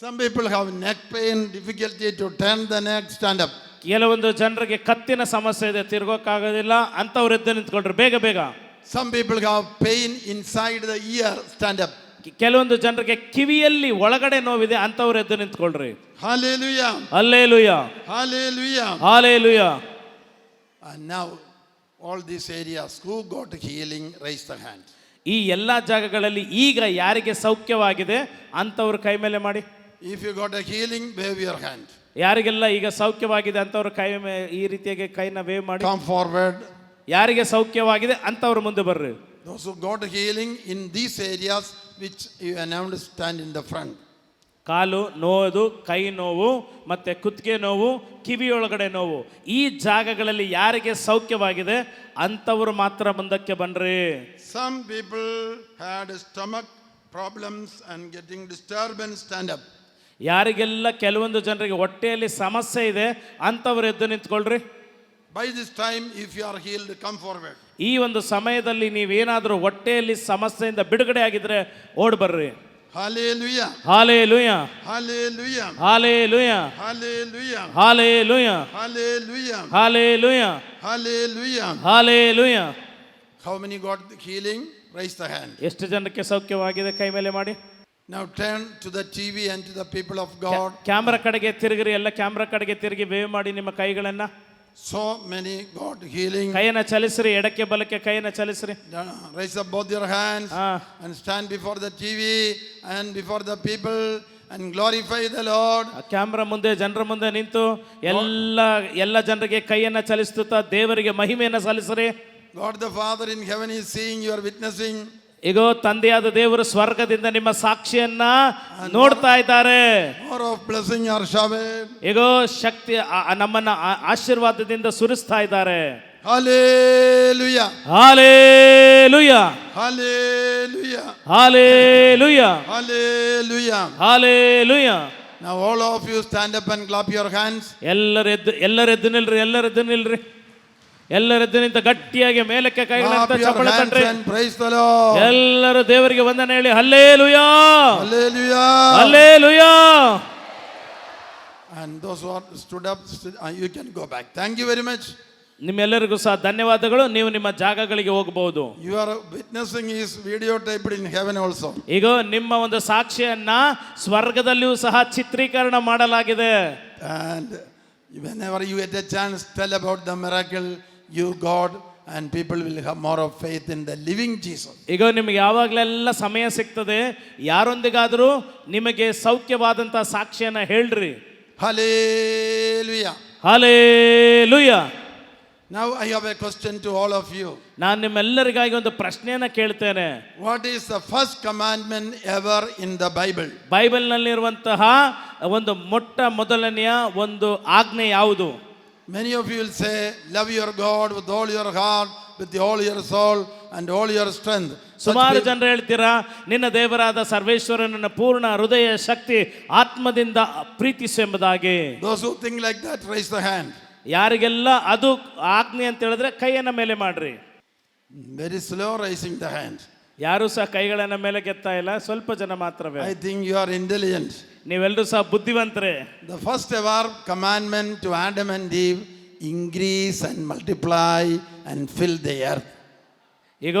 Some people have neck pain, difficulty to turn the neck. Stand up. ಕೆಲವೊಂದು ಜನರಿಗೆ ಕತ್ತಿನ ಸಮಸ್ಯೆ ಇದೆ, ತಿರ್ಗೋಕ್ಕಾಗೋದಿಲ್ಲ, ಅಂತವ್ರು ಎದ್ದು ನಿಂತ್ಕೊಳ್ರಿ ಬೇಗ ಬೇಗ. Some people have pain inside the ear. Stand up. ಕೆಲವೊಂದು ಜನರಿಗೆ ಕಿವಿಯಲ್ಲಿ ಒಳಗಡೆ ನೋವಿದೆ, ಅಂತವ್ರು ಎದ್ದು ನಿಂತ್ಕೊಳ್ರಿ. Hallelujah. Hallelujah. Hallelujah. Hallelujah. And now all these areas who got healing, raise the hand. ಈ ಎಲ್ಲ ಜಾಗಗಳಲ್ಲಿ ಈಗ ಯಾರಿಗೆ ಸೌಖ್ಯವಾಗಿದೆ ಅಂತವ್ರು ಕೈ ಮೇಲೆ ಮಾಡಿ. If you got a healing, wave your hand. ಯಾರಿಗೆಲ್ಲ ಈಗ ಸೌಖ್ಯವಾಗಿದೆ ಅಂತವ್ರು ಕೈ ಈ ರೀತಿಯಾಗಿ ಕೈನ ವೇವ್ ಮಾಡಿ. Come forward. ಯಾರಿಗೆ ಸೌಖ್ಯವಾಗಿದೆ ಅಂತವ್ರು ಮುಂದೆ ಬರ್ರಿ. Those who got healing in these areas which you announced, stand in the front. ಕಾಲು ನೋವು, ಕೈ ನೋವು, ಮತ್ತೆ ಕುತ್ತಿಗೆ ನೋವು, ಕಿವಿಯೊಳಗಡೆ ನೋವು, ಈ ಜಾಗಗಳಲ್ಲಿ ಯಾರಿಗೆ ಸೌಖ್ಯವಾಗಿದೆ ಅಂತವರು ಮಾತ್ರ ಮುಂದಕ್ಕೆ ಬನ್ರಿ. Some people had stomach problems and getting disturbance. Stand up. ಯಾರಿಗೆಲ್ಲ ಕೆಲವೊಂದು ಜನರಿಗೆ ಹೊಟ್ಟೆಯಲ್ಲಿ ಸಮಸ್ಯೆ ಇದೆ ಅಂತವರು ಎದ್ದು ನಿಂತ್ಕೊಳ್ರಿ. By this time, if you are healed, come forward. ಈ ಒಂದು ಸಮಯದಲ್ಲಿ ನೀವೇನಾದರೂ ಹೊಟ್ಟೆಯಲ್ಲಿ ಸಮಸ್ಯೆಯಿಂದ ಬಿಡುಗಡೆ ಆಗಿದ್ರೆ ಓಡ್ ಬರ್ರಿ. Hallelujah. Hallelujah. Hallelujah. Hallelujah. Hallelujah. Hallelujah. Hallelujah. Hallelujah. Hallelujah. Hallelujah. How many got the healing? Raise the hand. ಎಷ್ಟು ಜನಕ್ಕೆ ಸೌಖ್ಯವಾಗಿದೆ? ಕೈ ಮೇಲೆ ಮಾಡಿ. Now turn to the TV and to the people of God. Camera ಕಡೆಗೆ ತಿರುಗಿರಿ, ಎಲ್ಲ ಕ್ಯಾಮ್ರಾ ಕಡೆಗೆ ತಿರುಗಿ wave ಮಾಡಿ ನಿಮ್ಮ ಕೈಗಳನ್ನ. So many got healing. ಕೈಯನ್ನ ಚಲಿಸ್ರಿ, ಎಡಕ್ಕೆ ಬಲಕ್ಕೆ ಕೈಯನ್ನ ಚಲಿಸ್ರಿ. Raise up both your hands and stand before the TV and before the people and glorify the Lord. Camera ಮುಂದೆ ಜನರ ಮುಂದೆ ನಿಂತು ಎಲ್ಲ ಜನರಿಗೆ ಕೈಯನ್ನ ಚಲಿಸುತ್ತಾ ದೇವರಿಗೆ ಮಹಿಮೆಯನ್ನ ಸಲ್ಲಿಸ್ರಿ. God the Father in heaven is seeing you are witnessing. ಈಗ ತಂದೆಯಾದ ದೇವರು ಸ್ವರ್ಗದಿಂದ ನಿಮ್ಮ ಸಾಕ್ಷಿಯನ್ನ ನೋಡ್ತಾ ಇದ್ದಾರೆ. More of blessing are showered. ಈಗ ಶಕ್ತಿ ನಮ್ಮನ್ನ ಆಶೀರ್ವಾದದಿಂದ ಸುರಿಸ್ತಾ ಇದ್ದಾರೆ. Hallelujah. Hallelujah, Hallelujah. Hallelujah, Hallelujah. Hallelujah. Now all of you stand up and clap your hands. ಎಲ್ಲರೆದ್ದು ನಿಲ್ರಿ. ಎಲ್ಲರೆದ್ದು ನಿಂತ ಗಟ್ಟಿಯಾಗಿ ಮೇಲಕ್ಕೆ ಕೈಗಳನ್ನ ಚಪ್ಪಳೆ ತಟ್ರಿ. Praise the Lord. ಎಲ್ಲರೂ ದೇವರಿಗೆ ವಂದನೆ ಹೇಳಿ. Hallelujah, Hallelujah. Hallelujah. And those who are stood up, you can go back. Thank you very much. ನಿಮ್ಮೆಲ್ಲರಿಗೂ ಸಹ ಧನ್ಯವಾದಗಳು. ನೀವು ನಿಮ್ಮ ಜಾಗಗಳಿಗೆ ಹೋಗಬಹುದು. Your witnessing is videotaped in heaven also. ಈಗ ನಿಮ್ಮ ಒಂದು ಸಾಕ್ಷಿಯನ್ನ ಸ್ವರ್ಗದಲ್ಲಿಯೂ ಸಹ ಚಿತ್ರೀಕರಣ ಮಾಡಲಾಗಿದೆ. And whenever you get a chance, tell about the miracle you got, and people will have more of faith in the living Jesus. ಈಗ ನಿಮಗೆ ಯಾವಾಗಲೆಲ್ಲ ಸಮಯ ಸಿಗ್ತದೆ, ಯಾರೊಂದಿಗಾದರೂ ನಿಮಗೆ ಸೌಖ್ಯವಾದಂತಹ ಸಾಕ್ಷಿಯನ್ನ ಹೇಳ್ರಿ. Hallelujah. Hallelujah. Now I have a question to all of you. ನಾನು ನಿಮ್ಮೆಲ್ಲರಿಗಾಗಿ ಒಂದು ಪ್ರಶ್ನೆಯನ್ನ ಕೇಳ್ತೇನೆ. What is the first commandment ever in the Bible? ಬೈಬಲ್ನಲ್ಲಿರುವಂತಹ ಒಂದು ಮೊದಲನೆಯ ಒಂದು ಆಜ್ಞೆ ಯಾವುದು? Many of you will say, love your God with all your heart, with all your soul and all your strength. ಸುಮಾರು ಜನರು ಹೇಳ್ತೀರಾ, ನಿನ್ನ ದೇವರಾದ ಸರ್ವೇಶ್ವರನನ್ನ ಪೂರ್ಣ ಹೃದಯ ಶಕ್ತಿ ಆತ್ಮದಿಂದ ಪ್ರೀತಿಸು ಎಂಬುದಾಗಿ. Those who think like that, raise the hand. ಯಾರಿಗೆಲ್ಲ ಅದು ಆಜ್ಞೆ ಅಂತ ಹೇಳಿದ್ರೆ ಕೈಯನ್ನ ಮೇಲೆ ಮಾಡ್ರಿ. Very slow raising the hand. ಯಾರು ಸಹ ಕೈಗಳನ್ನ ಮೇಲೆ ಕೆತ್ತಾ ಇಲ್ಲ, ಸ್ವಲ್ಪ ಜನ ಮಾತ್ರವೇ. I think you are intelligent. ನೀವೆಲ್ಲರೂ ಸಹ ಬುದ್ಧಿವಂತರೇ. The first ever commandment to Adam and Eve, increase and multiply and fill the earth. ಈಗ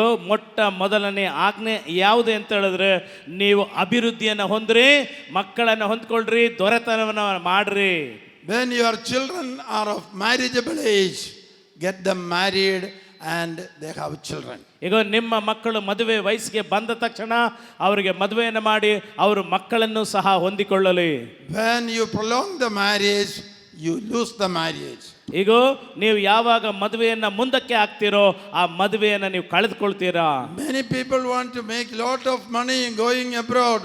ಮೊದಲನೇ ಆಜ್ಞೆ ಯಾವುದು ಅಂತ ಹೇಳಿದ್ರೆ, ನೀವು ಅಭಿವೃದ್ಧಿಯನ್ನು ಹೊಂದ್ರಿ, ಮಕ್ಕಳನ್ನು ಹೊಂದ್ಕೊಳ್ರಿ, ದೊರೆತನವನ್ನು ಮಾಡ್ರಿ. When your children are of marriageable age, get them married and they have children. ಈಗ ನಿಮ್ಮ ಮಕ್ಕಳು ಮದುವೆ ವಯಸ್ಸಿಗೆ ಬಂದ ತಕ್ಷಣ ಅವರಿಗೆ ಮದುವೆಯನ್ನು ಮಾಡಿ ಅವರು ಮಕ್ಕಳನ್ನು ಸಹ ಹೊಂದಿಕೊಳ್ಳಲಿ. When you prolong the marriage, you lose the marriage. ಈಗ ನೀವು ಯಾವಾಗ ಮದುವೆಯನ್ನ ಮುಂದಕ್ಕೆ ಹಾಕ್ತಿರೋ ಆ ಮದುವೆಯನ್ನ ನೀವು ಕಳೆದುಕೊಳ್ತೀರಾ. Many people want to make lot of money going abroad.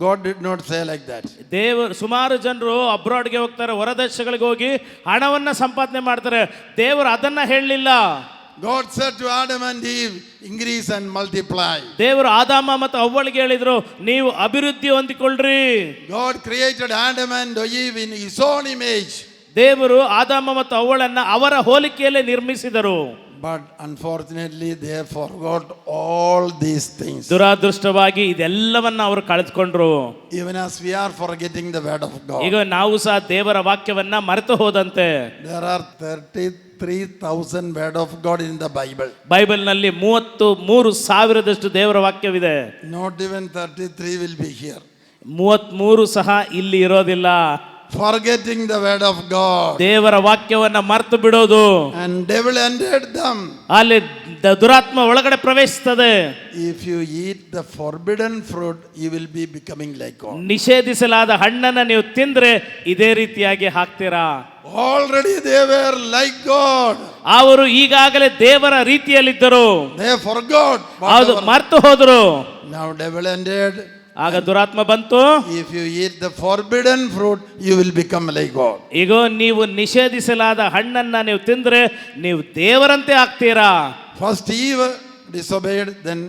God did not say like that. ದೇವರು ಸುಮಾರು ಜನರು ಅಬ್ರಾಡ್ಗೆ ಹೋಗ್ತಾರೆ, ಹೊರದೇಶಗಳಿಗೆ ಹೋಗಿ ಹಣವನ್ನ ಸಂಪಾದನೆ ಮಾಡ್ತಾರೆ. ದೇವರು ಅದನ್ನ ಹೇಳಲಿಲ್ಲ. God said to Adam and Eve, increase and multiply. ದೇವರು ಆದಾಮ ಮತ್ತು ಅವ್ವಳಿಗೆ ಹೇಳಿದ್ರು, ನೀವು ಅಭಿವೃದ್ಧಿ ಹೊಂದಿಕೊಳ್ಳ್ರಿ. God created Adam and Eve in his own image. ದೇವರು ಆದಾಮ ಮತ್ತು ಅವ್ವಳನ್ನ ಅವರ ಹೋಲಿಕೆಯಲ್ಲೇ ನಿರ್ಮಿಸಿದರು. But unfortunately they forgot all these things. ದುರಾದೃಷ್ಟವಾಗಿ ಇದೆಲ್ಲವನ್ನ ಅವರು ಕಳೆದುಕೊಂಡ್ರು. Even as we are forgetting the word of God. ಈಗ ನಾವು ಸಹ ದೇವರ ವಾಕ್ಯವನ್ನ ಮರೆತು ಹೋದಂತೆ. There are 33,000 word of God in the Bible. ಬೈಬಲ್ನಲ್ಲಿ 33,000 ದೇವರ ವಾಕ್ಯವಿದೆ. Not even 33 will be here. 33 ಸಹ ಇಲ್ಲಿ ಇರೋದಿಲ್ಲ. Forgetting the word of God. ದೇವರ ವಾಕ್ಯವನ್ನ ಮರೆತು ಬಿಡೋದು. And devil entered them. ಅಲ್ಲಿ ದುರಾತ್ಮ ಒಳಗಡೆ ಪ್ರವೇಶಿಸುತ್ತದೆ. If you eat the forbidden fruit, you will be becoming like God. ನಿಷೇಧಿಸಲಾದ ಹಣ್ಣನ್ನ ನೀವು ತಿಂದ್ರೆ ಇದೇ ರೀತಿಯಾಗಿ ಹಾಕ್ತೀರಾ. Already they were like God. ಅವರು ಈಗಾಗಲೇ ದೇವರ ರೀತಿಯಲ್ಲಿದ್ದರು. They forgot. ಅದು ಮರೆತು ಹೋದರು. Now devil entered. ಆಗ ದುರಾತ್ಮ ಬಂತು. If you eat the forbidden fruit, you will become like God. ಈಗ ನೀವು ನಿಷೇಧಿಸಲಾದ ಹಣ್ಣನ್ನ ನೀವು ತಿಂದ್ರೆ ನೀವು ದೇವರಂತೆ ಆಗ್ತೀರಾ. First Eve disobeyed, then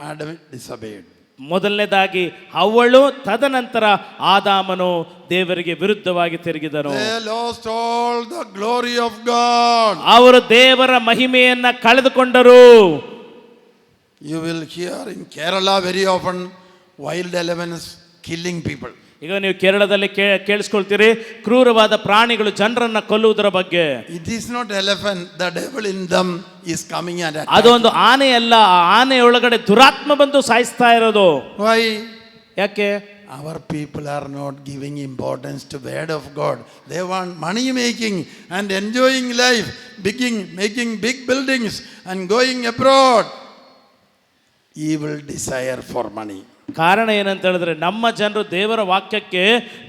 Adam disobeyed. ಮೊದಲನೇದಾಗಿ ಹವ್ವಳು, ತದನಂತರ ಆದಾಮನು ದೇವರಿಗೆ ವಿರುದ್ಧವಾಗಿ ತಿರುಗಿದನು. They lost all the glory of God. ಅವರು ದೇವರ ಮಹಿಮೆಯನ್ನ ಕಳೆದುಕೊಂಡರು. You will hear in Kerala very often wild elephants killing people. ಈಗ ನೀವು ಕೇರಳದಲ್ಲಿ ಕೇಳಿಸ್ಕೊಳ್ತೀರಿ ಕ್ರೂರವಾದ ಪ್ರಾಣಿಗಳು ಜನರನ್ನ ಕೊಲ್ಲುವುದರ ಬಗ್ಗೆ. It is not elephant, the devil in them is coming and attacking. ಅದು ಒಂದು ಆನೆ ಅಲ್ಲ, ಆ ಆನೆಯೊಳಗಡೆ ದುರಾತ್ಮ ಬಂದು ಸಾಯಿಸ್ತಾ ಇರೋದು. Why? ಯಾಕೆ? Our people are not giving importance to word of God. They want money making and enjoying life, making big buildings and going abroad. Evil desire for money. ಕಾರಣ ಏನಂತ ಹೇಳಿದ್ರೆ ನಮ್ಮ ಜನರು ದೇವರ ವಾಕ್ಯಕ್ಕೆ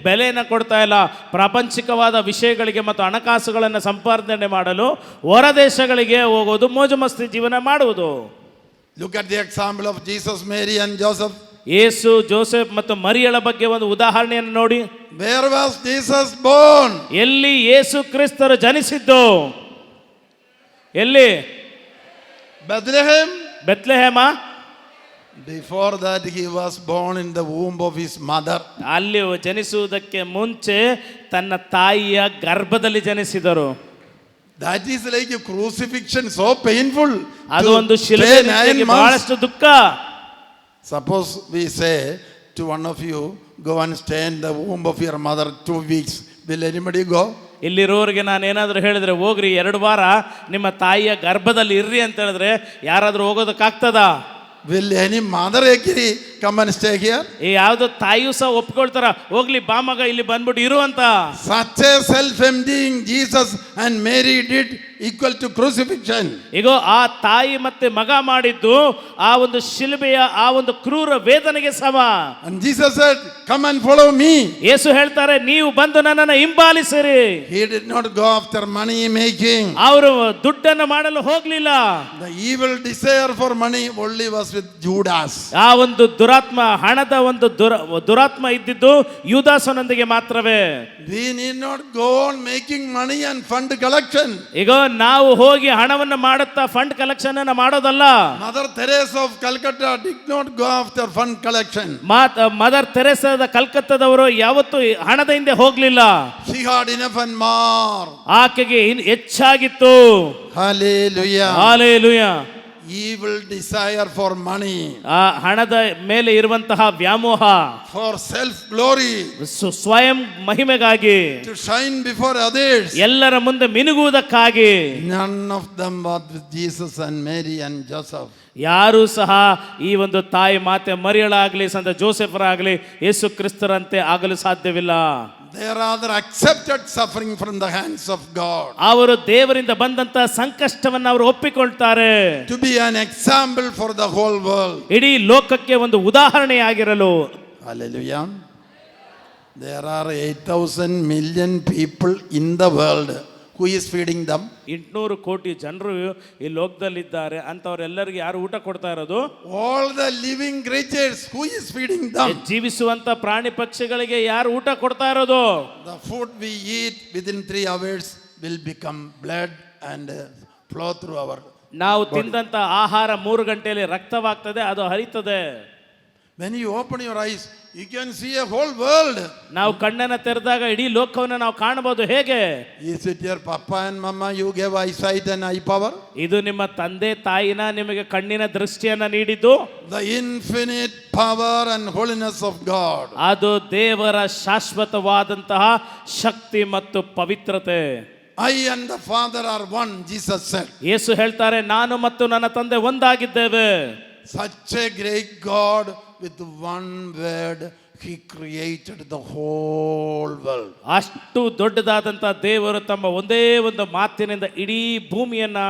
ಬೆಲೆಯನ್ನು ಕೊಡ್ತಾ ಇಲ್ಲ. ಪ್ರಾಪಂಚಿಕವಾದ ವಿಷಯಗಳಿಗೆ ಮತ್ತು ಹಣಕಾಸುಗಳನ್ನು ಸಂಪಾದನೆ ಮಾಡಲು ಹೊರ ದೇಶಗಳಿಗೆ ಹೋಗೋದು, ಮೋಜು ಮಸ್ತಿ ಜೀವನ ಮಾಡುವುದು. Look at the example of Jesus, Mary and Joseph. Yesu, Joseph ಮತ್ತು ಮರಿಯಳ ಬಗ್ಗೆ ಒಂದು ಉದಾಹರಣೆಯನ್ನು ನೋಡಿ. Where was Jesus born? ಎಲ್ಲಿ ಯೇಸು ಕ್ರಿಸ್ತರು ಜನಿಸಿದ್ದು? ಎಲ್ಲಿ? Bethlehem. ಬೆತ್ಲೆಹೇಮ. Before that he was born in the womb of his mother. ಅಲ್ಲಿ ಜನಿಸುವುದಕ್ಕೆ ಮುಂಚೆ ತನ್ನ ತಾಯಿಯ ಗರ್ಭದಲ್ಲಿ ಜನಿಸಿದರು. That is like a crucifixion, so painful. ಅದು ಒಂದು ಶಿಲುಬೆ ಬಹಳಷ್ಟು ದುಃಖ. Suppose we say to one of you, go and stay in the womb of your mother 2 weeks. Will anybody go? ಇಲ್ಲಿರೋರಿಗೆ ನಾನು ಏನಾದರೂ ಹೇಳಿದ್ರೆ ಹೋಗ್ರಿ 2 ವಾರ ನಿಮ್ಮ ತಾಯಿಯ ಗರ್ಭದಲ್ಲಿ ಇರ್ರಿ ಅಂತ ಹೇಳಿದ್ರೆ ಯಾರಾದರೂ ಹೋಗೋದಕ್ಕಾಗ್ತದಾ? Will any mother agree come and stay here? ಯಾವುದೋ ತಾಯಿಯೂ ಸಹ ಒಪ್ಕೊಳ್ತಾರ, ಹೋಗ್ಲಿ ಬಾ ಮಗ ಇಲ್ಲಿ ಬಂದ್ಬಿಟ್ಟು ಇರು ಅಂತ. Such a self-emptying Jesus and Mary did equal to crucifixion. ಈಗ ಆ ತಾಯಿ ಮತ್ತೆ ಮಗ ಮಾಡಿದ್ದು ಆ ಒಂದು ಶಿಲುಬೆಯ ಆ ಒಂದು ಕ್ರೂರ ವೇದನೆಗೆ ಸಮ. And Jesus said, come and follow me. ಯೇಸು ಹೇಳ್ತಾರೆ, ನೀವು ಬಂದು ನನ್ನನ್ನು ಹಿಂಬಾಲಿಸಿರಿ. He did not go after money making. ಅವರು ದುಡ್ಡನ್ನು ಮಾಡಲು ಹೋಗ್ಲಿಲ್ಲ. The evil desire for money only was with Judas. ಆ ಒಂದು ದುರಾತ್ಮ, ಹಣದ ಒಂದು ದುರಾತ್ಮ ಇದ್ದಿದ್ದು ಯೂದಾಸನೊಂದಿಗೆ ಮಾತ್ರವೇ. We need not go on making money and fund collection. ಈಗ ನಾವು ಹೋಗಿ ಹಣವನ್ನು ಮಾಡುತ್ತಾ ಫಂಡ್ ಕಲೆಕ್ಷನ್ ಅನ್ನು ಮಾಡೋದಲ್ಲ. Mother Teresa of Calcutta did not go after fund collection. Mother ತೆರೇಸಾದ ಕಲ್ಕತ್ತಾದವರು ಯಾವತ್ತೂ ಹಣದ ಹಿಂದೆ ಹೋಗ್ಲಿಲ್ಲ. She had enough and more. ಆಕೆಗೆ ಹೆಚ್ಚಾಗಿತ್ತು. Hallelujah. Hallelujah. Evil desire for money, ಆ ಹಣದ ಮೇಲೆ ಇರುವಂತಹ ವ್ಯಾಮೋಹ, for self glory, ಸ್ವಯಂ ಮಹಿಮೆಗಾಗಿ, to shine before others, ಎಲ್ಲರ ಮುಂದೆ ಮಿನುಗುವುದಕ್ಕಾಗಿ. none of them was with Jesus and Mary and Joseph. ಯಾರೂ ಸಹ ಈ ಒಂದು ತಾಯಿ ಮಾತೆ ಮರಿಯಳಾಗಲಿ ಸಂತ ಜೋಸೆಫರಾಗಲಿ ಯೇಸು ಕ್ರಿಸ್ತರಂತೆ ಆಗಲು ಸಾಧ್ಯವಿಲ್ಲ. They rather accepted suffering from the hands of God. ಅವರು ದೇವರಿಂದ ಬಂದಂತ ಸಂಕಷ್ಟವನ್ನು ಅವರು ಒಪ್ಪಿಕೊಳ್ತಾರೆ. To be an example for the whole world. ಇಡೀ ಲೋಕಕ್ಕೆ ಒಂದು ಉದಾಹರಣೆಯಾಗಿರಲು. Hallelujah. There are 8,000 million people in the world. Who is feeding them? 800 ಕೋಟಿ ಜನರು ಈ ಲೋಕದಲ್ಲಿದ್ದಾರೆ. ಅಂತವರೆಲ್ಲರಿಗೂ ಯಾರು ಊಟ ಕೊಡ್ತಾ ಇರೋದು? All the living creatures. Who is feeding them? ಜೀವಿಸುವಂತ ಪ್ರಾಣಿ ಪಕ್ಷಿಗಳಿಗೆ ಯಾರು ಊಟ ಕೊಡ್ತಾ ಇರೋದು? The food we eat within 3 hours will become blood and flow through our. ನಾವು ತಿಂದಂತ ಆಹಾರ 3 ಗಂಟೆಯಲ್ಲಿ ರಕ್ತವಾಗ್ತದೆ, ಅದು ಹರಿತದೆ. When you open your eyes, you can see a whole world. ನಾವು ಕಣ್ಣನ್ನು ತೆರೆದಾಗ ಇಡೀ ಲೋಕವನ್ನು ನಾವು ಕಾಣಬಹುದು. ಹೇಗೆ? Is it your papa and mama you gave eyesight and eye power? ಇದು ನಿಮ್ಮ ತಂದೆ ತಾಯಿನ ನಿಮಗೆ ಕಣ್ಣಿನ ದೃಷ್ಟಿಯನ್ನ ನೀಡಿದ್ದು. The infinite power and holiness of God. ಅದು ದೇವರ ಶಾಶ್ವತವಾದಂತಹ ಶಕ್ತಿ ಮತ್ತು ಪವಿತ್ರತೆ. I and the Father are one, Jesus said. ಯೇಸು ಹೇಳ್ತಾರೆ, ನಾನು ಮತ್ತು ನನ್ನ ತಂದೆ ಒಂದಾಗಿದ್ದೇವೆ. Such a great God, with one word he created the whole world. ಅಷ್ಟು ದೊಡ್ಡದಾದಂತ ದೇವರು ತಮ್ಮ ಒಂದೇ ಒಂದು ಮಾತಿನಿಂದ ಇಡೀ ಭೂಮಿಯನ್ನ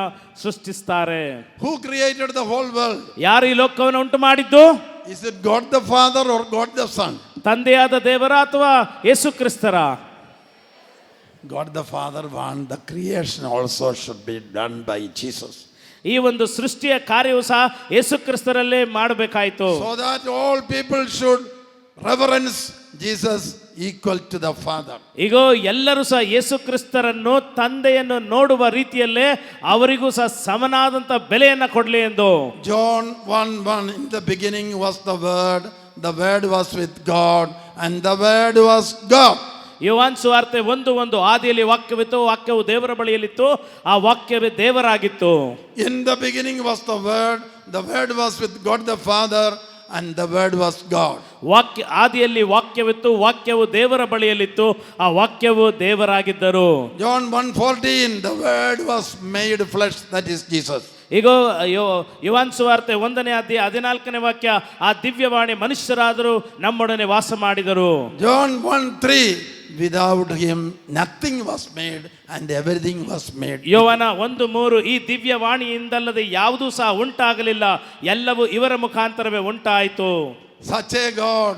ಸೃಷ್ಟಿಸ್ತಾರೆ. Who created the whole world? ಯಾರು ಈ ಲೋಕವನ್ನು ಉಂಟು ಮಾಡಿದ್ದು? Is it God the Father or God the Son? ತಂದೆಯಾದ ದೇವರ ಅಥವಾ ಯೇಸು ಕ್ರಿಸ್ತರ? God the Father want the creation also should be done by Jesus. ಈ ಒಂದು ಸೃಷ್ಟಿಯ ಕಾರ್ಯವು ಸಹ ಯೇಸು ಕ್ರಿಸ್ತರಲ್ಲೇ ಮಾಡಬೇಕಾಯಿತು. So that all people should reverence Jesus equal to the Father. ಈಗ ಎಲ್ಲರೂ ಸಹ ಯೇಸು ಕ್ರಿಸ್ತರನ್ನು ತಂದೆಯನ್ನು ನೋಡುವ ರೀತಿಯಲ್ಲೇ ಅವರಿಗೂ ಸಹ ಸಮನಾದಂತ ಬೆಲೆಯನ್ನ ಕೊಡಲಿ ಎಂದು. John 1:1, in the beginning was the word was with God and the word was God. ಯೋಹಾನ ಸುವಾರ್ತೆ 1:1, ಆದಿಯಲ್ಲಿ ವಾಕ್ಯವಿತ್ತು, ವಾಕ್ಯವು ದೇವರ ಬಳಿಯಲ್ಲಿತ್ತು, ಆ ವಾಕ್ಯವೇ ದೇವರಾಗಿತ್ತು. In the beginning was the word was with God the Father, and the Word was God. ವಾಕ್ಯ ಆದಿಯಲ್ಲಿ ವಾಕ್ಯವಿತ್ತು, ವಾಕ್ಯವು ದೇವರ ಬಳಿಯಲ್ಲಿತ್ತು, ಆ ವಾಕ್ಯವು ದೇವರಾಗಿದ್ದರು. John 1:14, the Word was made flesh, that is Jesus. ಈಗ ಯೋಹಾನ ಸುವಾರ್ತೆ 1ನೇ ಅಧ್ಯಾಯ 14ನೇ ವಾಕ್ಯ, ಆ ದಿವ್ಯವಾಣಿ ಮನುಷ್ಯರಾದರೂ ನಮ್ಮೊಡನೆ ವಾಸ ಮಾಡಿದರು. John 1:3, without him nothing was made and everything was made. ಯೋಹಾನ 1:3, ಈ ದಿವ್ಯವಾಣಿಯಿಂದಲ್ಲದೆ ಯಾವುದೂ ಸಹ ಉಂಟಾಗಲಿಲ್ಲ, ಎಲ್ಲವೂ ಇವರ ಮುಖಾಂತರವೇ ಉಂಟಾಯಿತು. Such a God,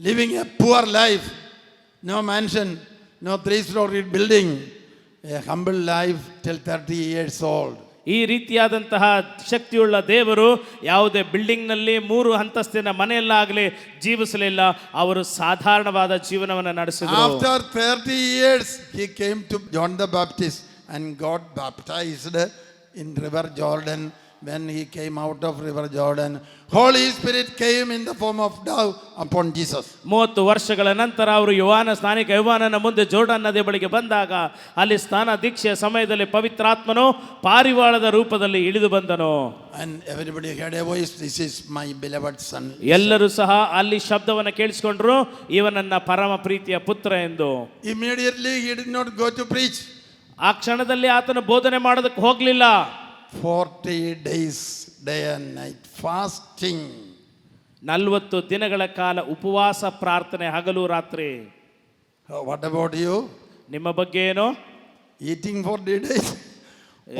living a poor life, no mansion, no 3-story building, a humble life till 30 years old. ಈ ರೀತಿಯಾದಂತಹ ಶಕ್ತಿಯುಳ್ಳ ದೇವರು ಯಾವುದೇ ಬಿಲ್ಡಿಂಗ್ನಲ್ಲಿ 3 ಅಂತಸ್ತಿನ ಮನೆಯಲ್ಲಾಗಲಿ ಜೀವಿಸಲಿಲ್ಲ, ಅವರು ಸಾಧಾರಣವಾದ ಜೀವನವನ್ನು ನಡೆಸಿದರು. After 30 years he came to John the Baptist and got baptized in river Jordan. When he came out of river Jordan, Holy Spirit came in the form of dove upon Jesus. 30 ವರ್ಷಗಳ ನಂತರ ಅವರು ಯೋಹಾನನ ಮುಂದೆ Jordan ನದಿ ಬಳಿಗೆ ಬಂದಾಗ ಅಲ್ಲಿ ಸ್ನಾನ ದೀಕ್ಷೆಯ ಸಮಯದಲ್ಲಿ ಪವಿತ್ರಾತ್ಮನು ಪಾರಿವಾಳದ ರೂಪದಲ್ಲಿ ಇಳಿದು ಬಂದನು. And everybody heard a voice, this is my beloved son. ಎಲ್ಲರೂ ಸಹ ಅಲ್ಲಿ ಶಬ್ದವನ್ನು ಕೇಳಿಸಿಕೊಂಡ್ರು, ಇವನನ್ನ ಪರಮ ಪ್ರೀತಿಯ ಪುತ್ರ ಎಂದು. Immediately he did not go to preach. ಆ ಕ್ಷಣದಲ್ಲಿ ಆತನು ಬೋಧನೆ ಮಾಡೋದಕ್ಕೆ ಹೋಗಲಿಲ್ಲ. 40 days, day and night fasting. 40 ದಿನಗಳ ಕಾಲ ಉಪವಾಸ ಪ್ರಾರ್ಥನೆ, ಹಗಲು ರಾತ್ರಿ. What about you? ನಿಮ್ಮ ಬಗ್ಗೆ ಏನು? Eating 40 days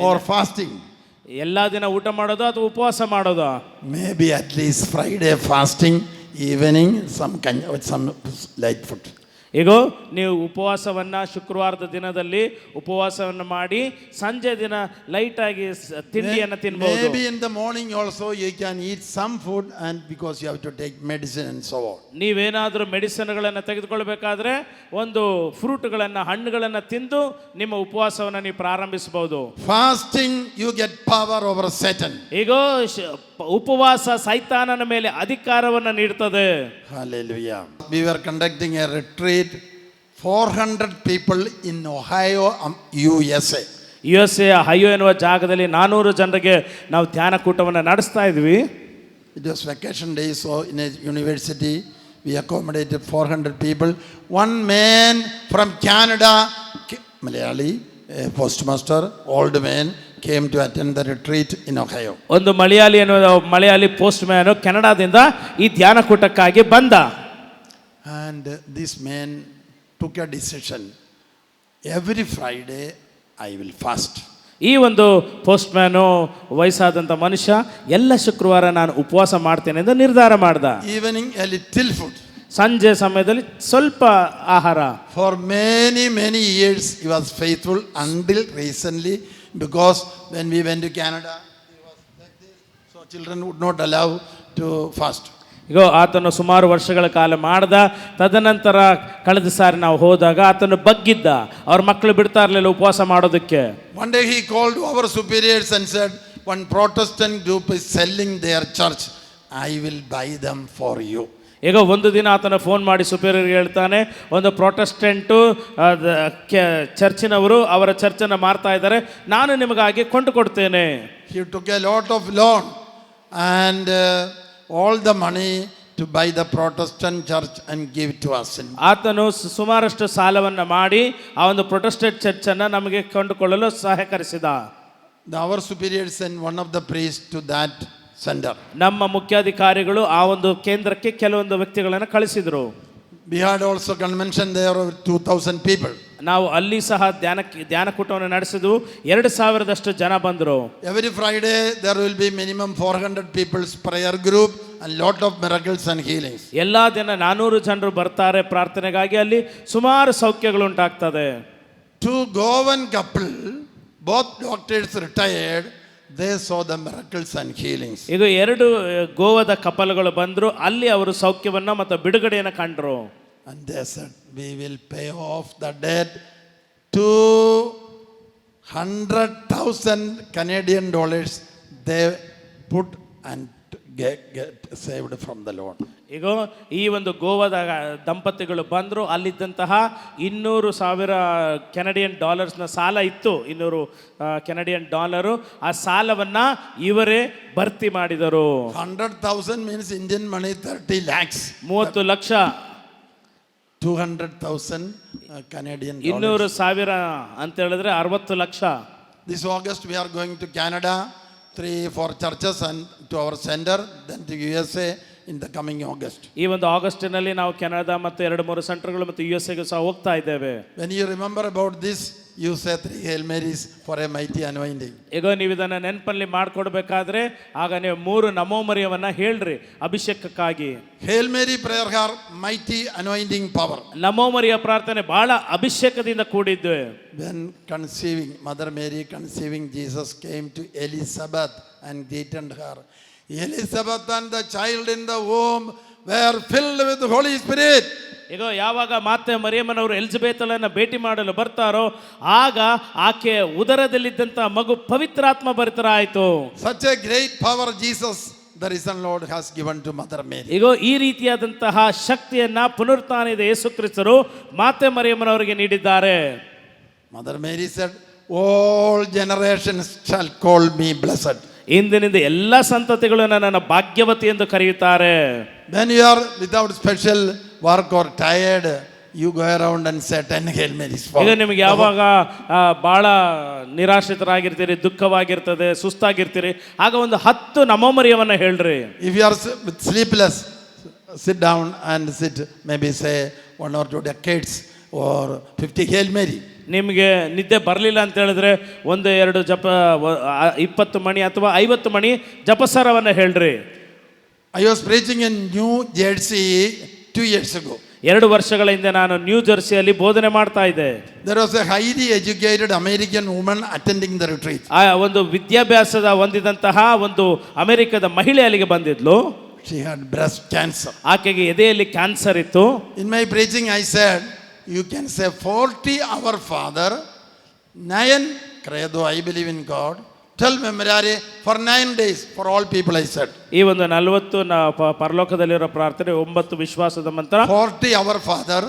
or fasting? ಎಲ್ಲಾ ದಿನ ಊಟ ಮಾಡೋದು ಅಥವಾ ಉಪವಾಸ ಮಾಡೋದು? Maybe at least Friday fasting, evening some light food. ಈಗ ನೀವು ಉಪವಾಸವನ್ನ ಶುಕ್ರವಾರದ ದಿನದಲ್ಲಿ ಉಪವಾಸವನ್ನು ಮಾಡಿ ಸಂಜೆ ದಿನ ಲೈಟ್ ಆಗಿ ತಿಂಡಿಯನ್ನು ತಿನ್ನಬಹುದು. Maybe in the morning also you can eat some food, and because you have to take medicine and so on. ನೀವೇನಾದರೂ ಮೆಡಿಸಿನ್ಗಳನ್ನು ತೆಗೆದುಕೊಳ್ಳಬೇಕಾದ್ರೆ ಒಂದು ಫ್ರೂಟ್ಗಳನ್ನು, ಹಣ್ಣುಗಳನ್ನು ತಿಂದು ನಿಮ್ಮ ಉಪವಾಸವನ್ನು ನೀವು ಪ್ರಾರಂಭಿಸಬಹುದು. Fasting you get power over Satan. ಈಗ ಉಪವಾಸ ಸೈತಾನನ ಮೇಲೆ ಅಧಿಕಾರವನ್ನು ನೀಡುತ್ತದೆ. Hallelujah. We were conducting a retreat, 400 people in Ohio, USA. USA ಹೈಯೋ ಎನ್ನುವ ಜಾಗದಲ್ಲಿ 400 ಜನರಿಗೆ ನಾವು ಧ್ಯಾನ ಕೂಟವನ್ನು ನಡೆಸ್ತಾ ಇದ್ವಿ. It was vacation day, so in a university we accommodated 400 people. One man from Canada, Malayali, a postmaster, old man, came to attend the retreat in Ohio. ಒಂದು Malayali post man ಕೆನಡಾದಿಂದ ಈ ಧ್ಯಾನ ಕೂಟಕ್ಕಾಗಿ ಬಂದ. And this man took a decision, every Friday I will fast. ಈ ಒಂದು post man ವಯಸ್ಸಾದಂಥ ಮನುಷ್ಯ ಎಲ್ಲ ಶುಕ್ರವಾರ ನಾನು ಉಪವಾಸ ಮಾಡ್ತೇನೆ ಎಂದು ನಿರ್ಧಾರ ಮಾಡ್ದ. Evening a little food. ಸಂಜೆ ಸಮಯದಲ್ಲಿ ಸ್ವಲ್ಪ ಆಹಾರ. For many years he was faithful until recently, because when we went to Canada he was like this, so children would not allow to fast. ಈಗ ಆತನು ಸುಮಾರು ವರ್ಷಗಳ ಕಾಲ ಮಾಡ್ದ. ತದನಂತರ ಕಳೆದ ಸಾರಿ ನಾವು ಹೋದಾಗ ಆತನು ಬಗ್ಗಿದ್ದ, ಅವ್ರ ಮಕ್ಕಳು ಬಿಡ್ತಾ ಇರಲಿಲ್ಲ ಉಪವಾಸ ಮಾಡೋದಕ್ಕೆ. One day he called to our superiors and said, one Protestant group is selling their church, I will buy them for you. ಈಗ ಒಂದು ದಿನ ಆತನ ಫೋನ್ ಮಾಡಿ ಸುಪೀರಿಯರ್ಗೆ ಹೇಳ್ತಾನೆ, ಒಂದು ಪ್ರೊಟೆಸ್ಟೆಂಟು ಚರ್ಚಿನವರು ಅವರ ಚರ್ಚನ್ನು ಮಾರ್ತಾ ಇದ್ದಾರೆ, ನಾನು ನಿಮಗಾಗಿ ಕೊಂಡು ಕೊಡ್ತೇನೆ. He took a lot of loan and all the money to buy the Protestant church and give to us. ಆತನು ಸುಮಾರಷ್ಟು ಸಾಲವನ್ನು ಮಾಡಿ ಆ ಒಂದು ಪ್ರೊಟೆಸ್ಟೆಂಟ್ ಚರ್ಚನ್ನು ನಮಗೆ ಕೊಂಡುಕೊಳ್ಳಲು ಸಹಕರಿಸಿದ. Our superiors sent one of the priests to that center. ನಮ್ಮ ಮುಖ್ಯಾಧಿಕಾರಿಗಳು ಆ ಒಂದು ಕೇಂದ್ರಕ್ಕೆ ಕೆಲವೊಂದು ವ್ಯಕ್ತಿಗಳನ್ನು ಕಳಿಸಿದರು. We had also convention there of 2,000 people. ನಾವು ಅಲ್ಲಿ ಸಹ ಧ್ಯಾನ ಕೂಟವನ್ನು ನಡೆಸಿದ್ವು. 2,000 ಜನ ಬಂದರು. Every Friday there will be minimum 400 people's prayer group and lot of miracles and healings. ಎಲ್ಲಾ ದಿನ 400 ಜನರು ಬರ್ತಾರೆ ಪ್ರಾರ್ಥನೆಗಾಗಿ. ಅಲ್ಲಿ ಸುಮಾರು ಸೌಖ್ಯಗಳು ಉಂಟಾಗ್ತದೆ. Two Goan couple, both doctors retired, they saw the miracles and healings. ಈಗ 2 ಗೋವಾದ ಕಪಲ್ಗಳು ಬಂದರು. ಅಲ್ಲಿ ಅವರು ಸೌಖ್ಯವನ್ನು ಮತ್ತು ಬಿಡುಗಡೆಯನ್ನು ಕಂಡರು. And they said, we will pay off the debt. $200,000 Canadian they put and get saved from the loan. ಈಗ ಈ ಒಂದು ಗೋವಾದ ದಂಪತಿಗಳು ಬಂದರು. ಅಲ್ಲಿದ್ದಂತಹ 200,000 ಕೆನಡಿಯನ್ ಡಾಲರ್ಸ್ನ ಸಾಲ ಇತ್ತು, 200 ಕೆನಡಿಯನ್ ಡಾಲರು. ಆ ಸಾಲವನ್ನು ಇವರೇ ಭರ್ತಿ ಮಾಡಿದರು. 100,000 means Indian money 30 lakhs. 30 lakh. 200,000 Canadian dollars. 200,000 ಅಂತ ಹೇಳಿದ್ರೆ 60 lakh. This August we are going to Canada, 3-4 churches, and to our center, then to USA in the coming August. ಈ ಒಂದು ಆಗಸ್ಟಿನಲ್ಲಿ ನಾವು ಕೆನಡಾ ಮತ್ತು 2-3 ಸೆಂಟರ್ಗಳು ಮತ್ತು USA ಸಹ ಹೋಗ್ತಾ ಇದ್ದೇವೆ. When you remember about this, you say 3 Hail Marys for a mighty anointing. ಈಗ ನೀವು ಇದನ್ನು ನೆನಪಲ್ಲಿ ಮಾಡ್ಕೊಡ್ಬೇಕಾದ್ರೆ ಆಗ ನೀವು 3 ನಮೋ ಮರಿಯವನ್ನ ಹೇಳ್ರಿ ಅಭಿಷೇಕಕ್ಕಾಗಿ. Hail Mary prayer have mighty anointing power. ನಮೋ ಮರಿಯ ಪ್ರಾರ್ಥನೆ ಬಹಳ ಅಭಿಷೇಕದಿಂದ ಕೂಡಿದ್ದು. When conceiving, Mother Mary conceiving Jesus came to Elizabeth and greeted her. Elizabeth and the child in the womb were filled with the Holy Spirit. ಈಗ ಯಾವಾಗ ಮಾತೆ ಮರಿಯಮ್ಮನವರು ಎಲಿಜಬೆತಳನ್ನು ಭೇಟಿ ಮಾಡಲು ಬರ್ತಾರೋ ಆಗ ಆಕೆ ಉದರದಲ್ಲಿದ್ದಂಥ ಮಗು ಪವಿತ್ರಾತ್ಮ ಭರಿತರಾಯಿತು. Such a great power Jesus the risen Lord has given to Mother Mary. ಈಗ ಈ ರೀತಿಯಾದಂತಹ ಶಕ್ತಿಯನ್ನ ಪುನರುತ್ಥಾನದ ಯೇಸು ಕ್ರಿಸ್ತರು ಮಾತೆ ಮರಿಯಮ್ಮನವರಿಗೆ ನೀಡಿದ್ದಾರೆ. Mother Mary said, all generations shall call me blessed. ಇಂದಿನಿಂದ ಎಲ್ಲ ಸಂತತಿಗಳು ನನ್ನ ಭಾಗ್ಯವತಿ ಎಂದು ಕರೆಯುತ್ತಾರೆ. When you are without special work or tired, you go around and say 10 Hail Marys. ಈಗ ನಿಮಗೆ ಯಾವಾಗ ಬಹಳ ನಿರಾಶ್ರಿತರಾಗಿರ್ತೀರಿ, ದುಃಖವಾಗಿರ್ತದೆ, ಸುಸ್ತಾಗಿರ್ತೀರಿ, ಆಗ ಒಂದು 10 ನಮೋ ಮರಿಯವನ್ನ ಹೇಳ್ರಿ. If you are sleepless, sit down and sit, maybe say 1 or 2 decades or 50 Hail Mary. ನಿಮಗೆ ನಿದ್ದೆ ಬರಲಿಲ್ಲ ಅಂತ ಹೇಳಿದ್ರೆ 1-2 ಜಪ 20 ಮಣಿ ಅಥವಾ 50 ಮಣಿ ಜಪಸರವನ್ನು ಹೇಳ್ರಿ. I was preaching in New Jersey 2 years ago. 2 ವರ್ಷಗಳ ಹಿಂದೆ ನಾನು ನ್ಯೂ ಜೆರ್ಸಿಯಲ್ಲಿ ಬೋಧನೆ ಮಾಡ್ತಾ ಇದ್ದೆ. There was a highly educated American woman attending the retreat. ಆ ಒಂದು ವಿದ್ಯಾಭ್ಯಾಸದ ಹೊಂದಿದಂತಹ ಒಂದು ಅಮೆರಿಕದ ಮಹಿಳೆ ಅಲ್ಲಿಗೆ ಬಂದಿದ್ಲು. She had breast cancer. ಆಕೆಗೆ ಎದೆಯಲ್ಲಿ ಕ್ಯಾನ್ಸರ್ ಇತ್ತು. In my preaching I said, you can say 40 Our Father, 9 Credo, I believe in God, 12 Memorare for 9 days for all people, I said. ಈ ಒಂದು 40 ಪರಲೋಕದಲ್ಲಿರೋ ಪ್ರಾರ್ಥನೆ, 9 ವಿಶ್ವಾಸದ ಮಂತ್ರ, 40 Our Father,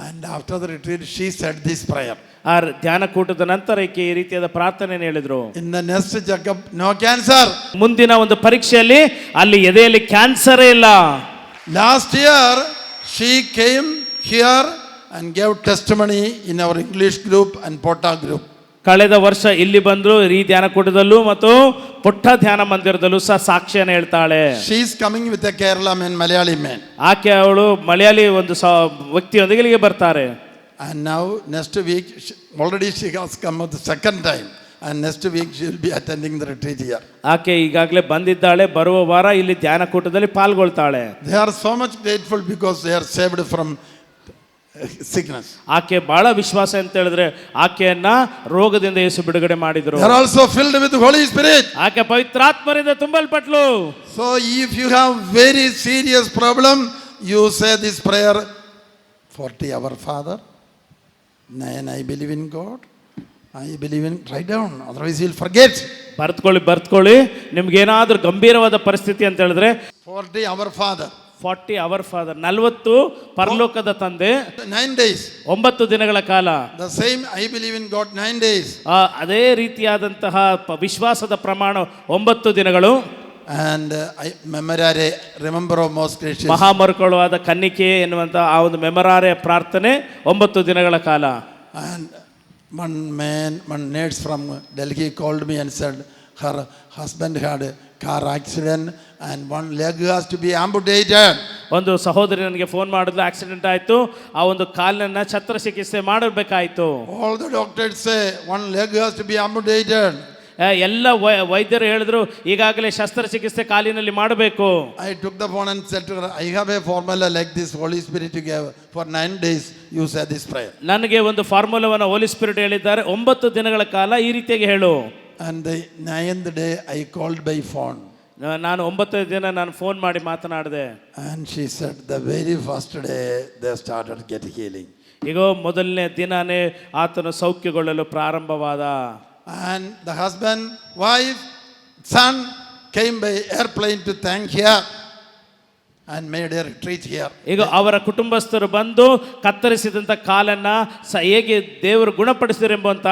and after the retreat she said this prayer. ಆ ಧ್ಯಾನ ಕೂಟದ ನಂತರ ಈಕೆ ಈ ರೀತಿಯಾದ ಪ್ರಾರ್ಥನೆಯನ್ನು ಹೇಳಿದ್ರು. In the next checkup, no cancer. ಮುಂದಿನ ಒಂದು ಪರೀಕ್ಷೆಯಲ್ಲಿ ಅಲ್ಲಿ ಎದೆಯಲ್ಲಿ ಕ್ಯಾನ್ಸರೇ ಇಲ್ಲ. Last year she came here and gave testimony in our English group and Pota group. ಕಳೆದ ವರ್ಷ ಇಲ್ಲಿ ಬಂದ್ರು ಈ ಧ್ಯಾನ ಕೂಟದಲ್ಲೂ ಮತ್ತು ಪುಟ್ಟ ಧ್ಯಾನ ಮಂದಿರದಲ್ಲೂ ಸಹ ಸಾಕ್ಷ್ಯನ ಹೇಳ್ತಾಳೆ. She is coming with a Kerala man, Malayali man. ಆಕೆ ಅವಳು ಮಲಯಾಳಿ ಒಂದು ವ್ಯಕ್ತಿಯೊಂದಿಗೆ ಇಲ್ಲಿಗೆ ಬರ್ತಾರೆ. And now next week already she has come the second time, and next week she will be attending the retreat here. ಆಕೆ ಈಗಾಗಲೇ ಬಂದಿದ್ದಾಳೆ, ಬರುವ ವಾರ ಇಲ್ಲಿ ಧ್ಯಾನ ಕೂಟದಲ್ಲಿ ಪಾಲ್ಗೊಳ್ತಾಳೆ. They are so much grateful because they are saved from sickness. ಆಕೆ ಬಹಳ ವಿಶ್ವಾಸ ಅಂತ ಹೇಳಿದ್ರೆ ಆಕೆಯನ್ನ ರೋಗದಿಂದ ಯೇಸು ಬಿಡುಗಡೆ ಮಾಡಿದ್ರು. They are also filled with the Holy Spirit. ಆಕೆ ಪವಿತ್ರಾತ್ಮರಿಂದ ತುಂಬಲ್ಪಟ್ಲು. So if you have very serious problem, you say this prayer, 40 Our Father, 9 I believe in God, I believe in, write down, otherwise you'll forget. ಬರ್ತ್ಕೊಳ್ಳಿ. ನಿಮ್ಗೇನಾದ್ರೂ ಗಂಭೀರವಾದ ಪರಿಸ್ಥಿತಿ ಅಂತ ಹೇಳಿದ್ರೆ 40 Our Father, 40 Our Father, 40 ಪರಲೋಕದ ತಂದೆ, 9 days. 9 ದಿನಗಳ ಕಾಲ. The same I believe in God, 9 days. ಅದೇ ರೀತಿಯಾದಂತಹ ವಿಶ್ವಾಸದ ಪ್ರಮಾಣ 9 ದಿನಗಳು. And I memorare, remember of most gracious. ಮಹಾಮರುಕಳುವಾದ ಕನ್ನಿಕೆ ಎನ್ನುವಂತ ಆ ಒಂದು ಮೆಮರಾರೆ ಪ್ರಾರ್ಥನೆ 9 ದಿನಗಳ ಕಾಲ. And one nurse from Delhi called me and said her husband had a car accident and one leg has to be amputated. ಒಂದು ಸಹೋದರಿ ನನಗೆ ಫೋನ್ ಮಾಡಿದ್ಲು, ಆಕ್ಸಿಡೆಂಟ್ ಆಯಿತು, ಆ ಒಂದು ಕಾಲನ್ನ ಶಸ್ತ್ರಚಿಕಿತ್ಸೆ ಮಾಡಬೇಕಾಯಿತು. All the doctors say one leg has to be amputated. ಎಲ್ಲ ವೈದ್ಯರು ಹೇಳಿದ್ರು ಈಗಾಗಲೇ ಶಸ್ತ್ರಚಿಕಿತ್ಸೆ ಕಾಲಿನಲ್ಲಿ ಮಾಡಬೇಕು. I took the phone and said to her, I have a formula like this, Holy Spirit to give for 9 days you say this prayer. ನನಗೆ ಒಂದು ಫಾರ್ಮುಲಾವನ್ನು ಹೋಲಿ spirit ಹೇಳಿದ್ದಾರೆ, 9 ದಿನಗಳ ಕಾಲ ಈ ರೀತಿಯಾಗಿ ಹೇಳು. And the 9th day I called by phone. ನಾನು 9ನೇ ದಿನ ನಾನು ಫೋನ್ ಮಾಡಿ ಮಾತನಾಡಿದೆ. And she said the very first day they started getting healing. ಈಗ ಮೊದಲನೇ ದಿನಾನೇ ಆತನು ಸೌಖ್ಯಗೊಳ್ಳಲು ಪ್ರಾರಂಭವಾದ. And the husband, wife, son came by airplane to thank here and made a retreat here. ಈಗ ಅವರ ಕುಟುಂಬಸ್ಥರು ಬಂದು ಕತ್ತರಿಸಿದಂತ ಕಾಲನ್ನ ಹೇಗೆ ದೇವರು ಗುಣಪಡಿಸಿದರು ಎಂಬಂತ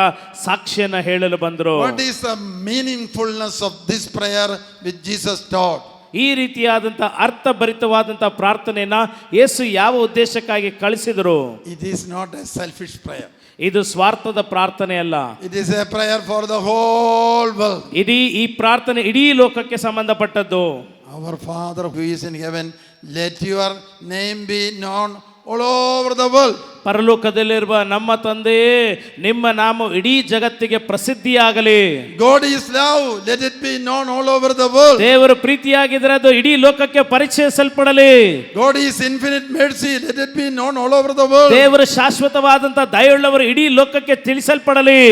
ಸಾಕ್ಷಿಯನ್ನ ಹೇಳಲು ಬಂದರು. What is the meaningfulness of this prayer which Jesus taught? ಈ ರೀತಿಯಾದಂಥ ಅರ್ಥಭರಿತವಾದಂಥ ಪ್ರಾರ್ಥನೆಯನ್ನ ಯೇಸು ಯಾವ ಉದ್ದೇಶಕ್ಕಾಗಿ ಕಳಿಸಿದರು? It is not a selfish prayer. ಇದು ಸ್ವಾರ್ಥದ ಪ್ರಾರ್ಥನೆ ಅಲ್ಲ. It is a prayer for the whole world. ಈ ಪ್ರಾರ್ಥನೆ ಇಡೀ ಲೋಕಕ್ಕೆ ಸಂಬಂಧಪಟ್ಟದ್ದು. Our Father who is in heaven, let your name be known all over the world. ಪರಲೋಕದಲ್ಲಿರುವ ನಮ್ಮ ತಂದೆಯೇ, ನಿಮ್ಮ ನಾಮ ಇಡೀ ಜಗತ್ತಿಗೆ ಪ್ರಸಿದ್ಧಿಯಾಗಲಿ. God is love, let it be known all over the world. ದೇವರು ಪ್ರೀತಿಯಾಗಿದ್ದರೆ ಅದು ಇಡೀ ಲೋಕಕ್ಕೆ ಪರಿಚಯಿಸಲ್ಪಡಲಿ. God is infinite mercy, let it be known all over the world. ದೇವರು ಶಾಶ್ವತವಾದಂಥ ದಯೆಯುಳ್ಳವರು ಇಡೀ ಲೋಕಕ್ಕೆ ತಿಳಿಸಲ್ಪಡಲಿ.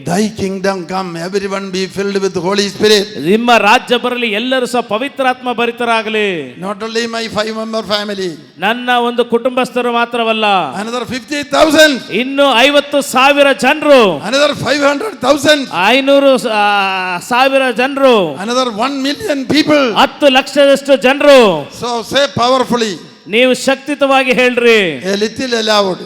Thy kingdom come, everyone be filled with the Holy Spirit. ನಿಮ್ಮ ರಾಜ್ಯ ಬರಲಿ, ಎಲ್ಲರೂ ಸಹ ಪವಿತ್ರಾತ್ಮ ಭರಿತರಾಗಲಿ. Not only my 5-member family, ನನ್ನ ಒಂದು ಕುಟುಂಬಸ್ಥರು ಮಾತ್ರವಲ್ಲ, another 50,000, ಇನ್ನು 50,000 ಜನರು, another 500,000, 500,000 ಜನರು, another 1 million people. 10 ಲಕ್ಷದಷ್ಟು ಜನರು. So say powerfully, ನೀವು ಶಕ್ತಿತವಾಗಿ ಹೇಳ್ರಿ. a little aloud,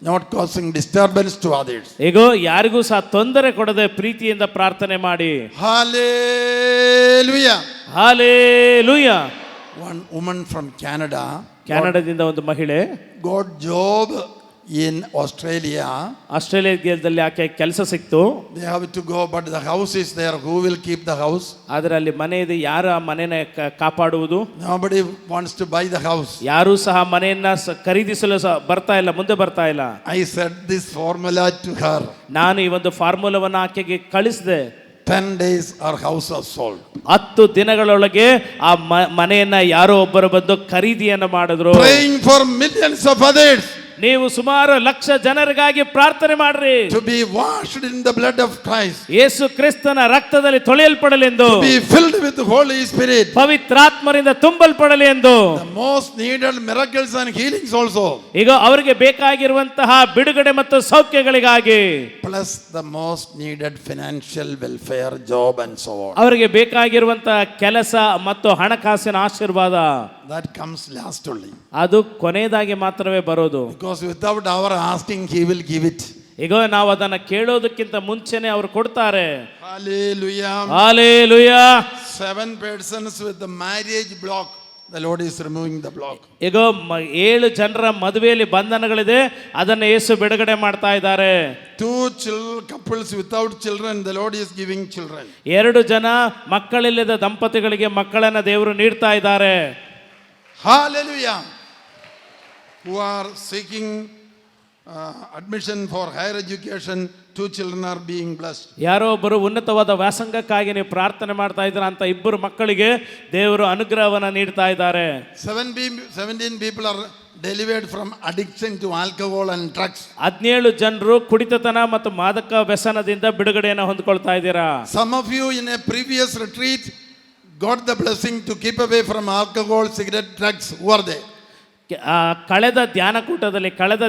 not causing disturbance to others. ಈಗ ಯಾರಿಗೂ ಸಹ ತೊಂದರೆ ಕೊಡದೆ ಪ್ರೀತಿಯಿಂದ ಪ್ರಾರ್ಥನೆ ಮಾಡಿ. Hallelujah. Hallelujah. One woman from Canada, ಕೆನಡಾದಿಂದ ಒಂದು ಮಹಿಳೆ got job in Australia. ಆಸ್ಟ್ರೇಲಿಯಾದಲ್ಲಿ ಆಕೆ ಕೆಲಸ ಸಿಕ್ತು. They have to go, but the house is there. Who will keep the house? ಆದರೆ ಅಲ್ಲಿ ಮನೆ ಇದೆ, ಯಾರು ಆ ಮನೆನ ಕಾಪಾಡುವುದು? Nobody wants to buy the house. ಯಾರೂ ಸಹ ಮನೆಯನ್ನ ಖರೀದಿಸಲು ಸಹ ಬರ್ತಾ ಇಲ್ಲ, ಮುಂದೆ ಬರ್ತಾ ಇಲ್ಲ. I said this formula to her. ನಾನು ಈ ಒಂದು ಫಾರ್ಮುಲಾವನ್ನು ಆಕೆಗೆ ಕಳಿಸಿದೆ. 10 days our house was sold. 10 ದಿನಗಳೊಳಗೆ ಆ ಮನೆಯನ್ನ ಯಾರೋ ಒಬ್ಬರು ಬಂದು ಖರೀದಿಯನ್ನು ಮಾಡಿದ್ರು. Praying for millions of others. ನೀವು ಸುಮಾರು ಲಕ್ಷ ಜನರಿಗಾಗಿ ಪ್ರಾರ್ಥನೆ ಮಾಡ್ರಿ. To be washed in the blood of Christ. ಯೇಸು ಕ್ರಿಸ್ತನ ರಕ್ತದಲ್ಲಿ ತೊಳೆಯಲ್ಪಡಲೆಂದು. To be filled with the Holy Spirit. ಪವಿತ್ರಾತ್ಮರಿಂದ ತುಂಬಲ್ಪಡಲಿ ಎಂದು. The most needed miracles and healings also. ಈಗ ಅವರಿಗೆ ಬೇಕಾಗಿರುವಂತಹ ಬಿಡುಗಡೆ ಮತ್ತು ಸೌಖ್ಯಗಳಿಗಾಗಿ. Plus the most needed financial welfare, job and so on. ಅವರಿಗೆ ಬೇಕಾಗಿರುವಂತಹ ಕೆಲಸ ಮತ್ತು ಹಣಕಾಸಿನ ಆಶೀರ್ವಾದ. That comes last only. ಅದು ಕೊನೆಯದಾಗಿ ಮಾತ್ರವೇ ಬರೋದು. Because without our asking, He will give it. ಈಗ ನಾವು ಅದನ್ನ ಕೇಳೋದಕ್ಕಿಂತ ಮುಂಚೆನೆ ಅವರು ಕೊಡ್ತಾರೆ. Hallelujah. Hallelujah. 7 persons with the marriage block. The Lord is removing the block. ಈಗ 7 ಜನರ ಮದುವೆಯಲ್ಲಿ ಬಂಧನಗಳಿದೆ, ಅದನ್ನ ಯೇಸು ಬಿಡುಗಡೆ ಮಾಡ್ತಾ ಇದ್ದಾರೆ. 2 couples without children, the Lord is giving children. 2 ಜನ ಮಕ್ಕಳಿಲ್ಲದ ದಂಪತಿಗಳಿಗೆ ಮಕ್ಕಳನ್ನ ದೇವರು ನೀಡ್ತಾ ಇದ್ದಾರೆ. Hallelujah. Who are seeking admission for higher education, 2 children are being blessed. ಯಾರೋ ಒಬ್ಬರು ಉನ್ನತವಾದ ವ್ಯಾಸಂಗಕ್ಕಾಗಿ ನೀವು ಪ್ರಾರ್ಥನೆ ಮಾಡ್ತಾ ಇದ್ದೀರಾ ಅಂತ 2 ಮಕ್ಕಳಿಗೆ ದೇವರು ಅನುಗ್ರಹವನ್ನ ನೀಡ್ತಾ ಇದ್ದಾರೆ. 17 people are delivered from addiction to alcohol and drugs. 17 ಜನರು ಕುಡಿತತನ ಮತ್ತು ಮಾದಕ ವ್ಯಸನದಿಂದ ಬಿಡುಗಡೆಯನ್ನು ಹೊಂದಿಕೊಳ್ತಾ ಇದ್ದೀರಾ. Some of you in a previous retreat got the blessing to keep away from alcohol, cigarette, drugs. Who are they? ಕಳೆದ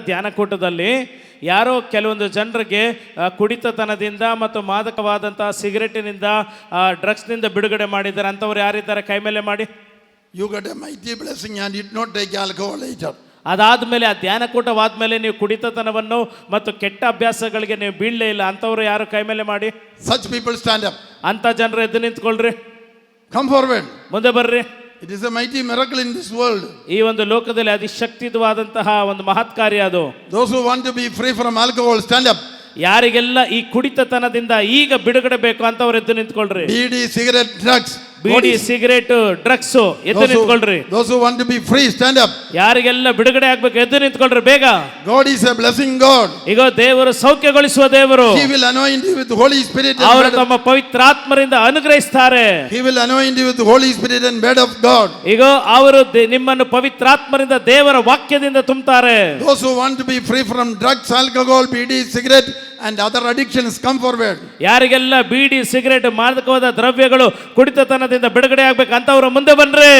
ಧ್ಯಾನಕೂಟದಲ್ಲಿ ಯಾರೋ ಕೆಲವೊಂದು ಜನರಿಗೆ ಕುಡಿತತನದಿಂದ ಮತ್ತು ಮಾದಕವಾದಂಥ ಸಿಗರೆಟಿನಿಂದ ಡ್ರಗ್ಸ್ನಿಂದ ಬಿಡುಗಡೆ ಮಾಡಿದ್ದಾರೆ. ಅಂಥವ್ರು ಯಾರಿದ್ದಾರೆ? ಕೈ ಮೇಲೆ ಮಾಡಿ. You got a mighty blessing and did not take alcohol later. ಅದಾದಮೇಲೆ ಆ ಧ್ಯಾನಕೂಟವಾದ್ಮೇಲೆ ನೀವು ಕುಡಿತತನವನ್ನು ಮತ್ತು ಕೆಟ್ಟ ಅಭ್ಯಾಸಗಳಿಗೆ ನೀವು ಬೀಳಲೇ ಇಲ್ಲ. ಅಂಥವ್ರು ಯಾರು? ಕೈ ಮೇಲೆ ಮಾಡಿ. Such people stand up. ಅಂಥ ಜನರು ಎದ್ದು ನಿಂತ್ಕೊಳ್ರಿ. Come forward. ಮುಂದೆ ಬರ್ರಿ. It is a mighty miracle in this world. ಈ ಒಂದು ಲೋಕದಲ್ಲಿ ಅತಿಶಕ್ತಿವಾದಂತಹ ಒಂದು ಮಹತ್ ಕಾರ್ಯ ಅದು. Those who want to be free from alcohol, stand up. ಯಾರಿಗೆಲ್ಲ ಈ ಕುಡಿತತನದಿಂದ ಈಗ ಬಿಡುಗಡೆ ಬೇಕು ಅಂತವ್ರು ಎದ್ದು ನಿಂತ್ಕೊಳ್ರಿ. ಬೀಡಿ, ಸಿಗರೆಟ್, ಡ್ರಗ್ಸ್, ಬೀಡಿ, ಸಿಗರೇಟ್, ಡ್ರಗ್ಸ್, ಎದ್ದು ನಿಂತ್ಕೊಳ್ರಿ. Those who want to be free, stand up. ಯಾರಿಗೆಲ್ಲ ಬಿಡುಗಡೆ ಆಗ್ಬೇಕು ಎದ್ದು ನಿಂತ್ಕೊಳ್ರಿ ಬೇಗ. God is a blessing God. ಈಗ ದೇವರು ಸೌಖ್ಯಗೊಳಿಸುವ ದೇವರು. He will anoint you with the Holy Spirit. ಅವರು ತಮ್ಮ ಪವಿತ್ರಾತ್ಮರಿಂದ ಅನುಗ್ರಹಿಸ್ತಾರೆ. He will anoint you with the Holy Spirit and word of God. ಈಗ ಅವರು ನಿಮ್ಮನ್ನು ಪವಿತ್ರಾತ್ಮರಿಂದ ದೇವರ ವಾಕ್ಯದಿಂದ ತುಂಬುತ್ತಾರೆ. Those who want to be free from drugs, alcohol, bidi, cigarette and other addictions, come forward. ಯಾರಿಗೆಲ್ಲ ಬೀಡಿ, cigarette, ಮಾದಕವಾದ ದ್ರವ್ಯಗಳು, ಕುಡಿತತನದಿಂದ ಬಿಡುಗಡೆ ಆಗ್ಬೇಕು ಅಂತವ್ರು ಮುಂದೆ ಬನ್ರಿ.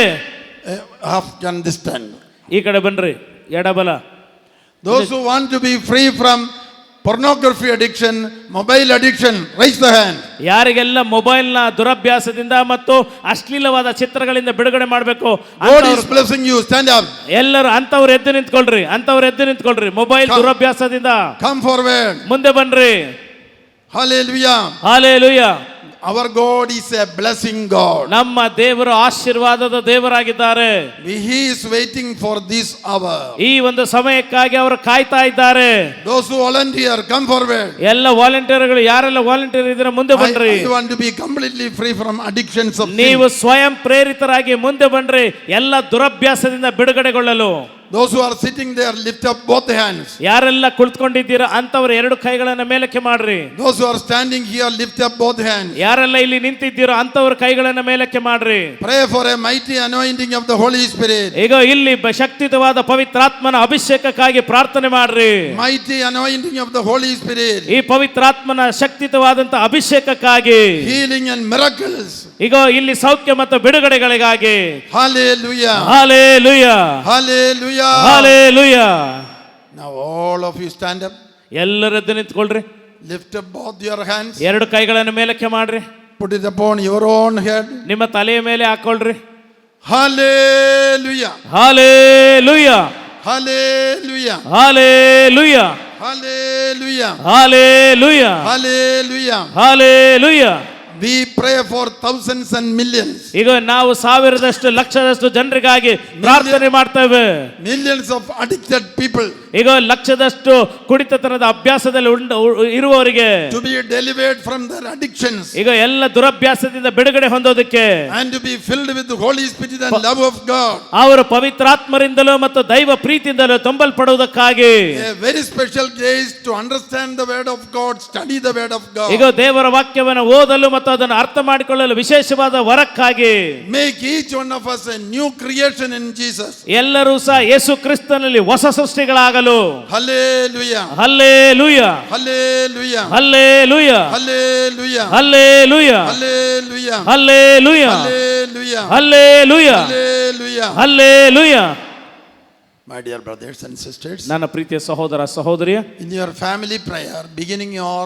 Half can this stand. ಈ ಕಡೆ ಬನ್ರಿ, ಎಡಬಲ. Those who want to be free from pornography addiction, mobile addiction, raise the hand. ಯಾರಿಗೆಲ್ಲ ಮೊಬೈಲ್ನ ದುರಭ್ಯಾಸದಿಂದ ಮತ್ತು ಅಶ್ಲೀಲವಾದ ಚಿತ್ರಗಳಿಂದ ಬಿಡುಗಡೆ ಮಾಡಬೇಕು God is blessing you. Stand up. ಎಲ್ಲರೂ ಅಂತವ್ರು ಎದ್ದು ನಿಂತ್ಕೊಳ್ರಿ ಮೊಬೈಲ್ ದುರಭ್ಯಾಸದಿಂದ Come forward. ಮುಂದೆ ಬನ್ರಿ. Hallelujah. Hallelujah. Our God is a blessing God. ನಮ್ಮ ದೇವರು ಆಶೀರ್ವಾದದ ದೇವರಾಗಿದ್ದಾರೆ. He is waiting for this hour. ಈ ಒಂದು ಸಮಯಕ್ಕಾಗಿ ಅವರು ಕಾಯ್ತಾ ಇದ್ದಾರೆ. Those who volunteer, come forward. ಎಲ್ಲ ವಾಲಂಟಿಯರ್ಗಳು ಯಾರೆಲ್ಲ ವಾಲಂಟಿಯರ್ ಇದ್ರೆ ಮುಂದೆ ಬನ್ರಿ. I want to be completely free from addictions of sin. ನೀವು ಸ್ವಯಂ ಪ್ರೇರಿತರಾಗಿ ಮುಂದೆ ಬನ್ರಿ ಎಲ್ಲ ದುರಭ್ಯಾಸದಿಂದ ಬಿಡುಗಡೆಗೊಳ್ಳಲು. Those who are sitting there, lift up both hands. ಯಾರೆಲ್ಲ ಕುಳಿತುಕೊಂಡಿದ್ದೀರಾ ಅಂತವರು ಎರಡು ಕೈಗಳನ್ನು ಮೇಲಕ್ಕೆ ಮಾಡ್ರಿ. Those who are standing here, lift up both hands. ಯಾರೆಲ್ಲ ಇಲ್ಲಿ ನಿಂತಿದ್ದೀರೋ ಅಂತವರು ಕೈಗಳನ್ನು ಮೇಲಕ್ಕೆ ಮಾಡ್ರಿ. Pray for a mighty anointing of the Holy Spirit. ಈಗ ಇಲ್ಲಿ ಶಕ್ತಿಯುತವಾದ ಪವಿತ್ರಾತ್ಮನ ಅಭಿಷೇಕಕ್ಕಾಗಿ ಪ್ರಾರ್ಥನೆ ಮಾಡ್ರಿ. Mighty anointing of the Holy Spirit. ಈ ಪವಿತ್ರಾತ್ಮನ ಶಕ್ತಿಯುತವಾದಂತ ಅಭಿಷೇಕಕ್ಕಾಗಿ Healing and miracles. ಈಗ ಇಲ್ಲಿ ಸೌಖ್ಯ ಮತ್ತು ಬಿಡುಗಡೆಗಳಿಗಾಗಿ. Hallelujah. Hallelujah. Hallelujah. Hallelujah. Now all of you stand up. ಎಲ್ಲರೂ ಎದ್ದು ನಿಂತ್ಕೊಳ್ರಿ. Lift up both your hands. ಎರಡು ಕೈಗಳನ್ನು ಮೇಲಕ್ಕೆ ಮಾಡ್ರಿ. Put it upon your own head. ನಿಮ್ಮ ತಲೆಯ ಮೇಲೆ ಹಾಕೊಳ್ರಿ. Hallelujah. Hallelujah. Hallelujah. Hallelujah. Hallelujah. Hallelujah. Hallelujah. Hallelujah. We pray for thousands and millions. ಈಗ ನಾವು ಸಾವಿರದಷ್ಟು ಲಕ್ಷದಷ್ಟು ಜನರಿಗಾಗಿ ಪ್ರಾರ್ಥನೆ ಮಾಡ್ತೇವೆ. Millions of addicted people. ಈಗ ಲಕ್ಷದಷ್ಟು ಕುಡಿತತನದ ಅಭ್ಯಾಸದಲ್ಲಿ ಇರುವವರಿಗೆ To be delivered from their addictions. ಈಗ ಎಲ್ಲ ದುರಭ್ಯಾಸದಿಂದ ಬಿಡುಗಡೆ ಹೊಂದೋದಕ್ಕೆ And to be filled with the Holy Spirit and love of God. ಅವರು ಪವಿತ್ರಾತ್ಮರಿಂದಲೂ ಮತ್ತು ದೈವ ಪ್ರೀತಿಯಿಂದಲೂ ತುಂಬಲ್ಪಡುವುದಕ್ಕಾಗಿ A very special grace to understand the word of God, study the word of God. ಈಗ ದೇವರ ವಾಕ್ಯವನ್ನು ಓದಲು ಮತ್ತು ಅದನ್ನು ಅರ್ಥ ಮಾಡಿಕೊಳ್ಳಲು ವಿಶೇಷವಾದ ವರಕ್ಕಾಗಿ Make each one of us a new creation in Jesus. ಎಲ್ಲರೂ ಸಹ ಯೇಸು ಕ್ರಿಸ್ತನಲ್ಲಿ ಹೊಸ ಸೃಷ್ಟಿಗಳಾಗಲು. Hallelujah. Hallelujah. Hallelujah. Hallelujah. Hallelujah. Hallelujah. Hallelujah. Hallelujah. Hallelujah. Hallelujah. Hallelujah. Hallelujah. My dear brothers and sisters, ನನ್ನ ಪ್ರೀತಿಯ ಸಹೋದರ ಸಹೋದರಿಯ, in your family prayer, beginning or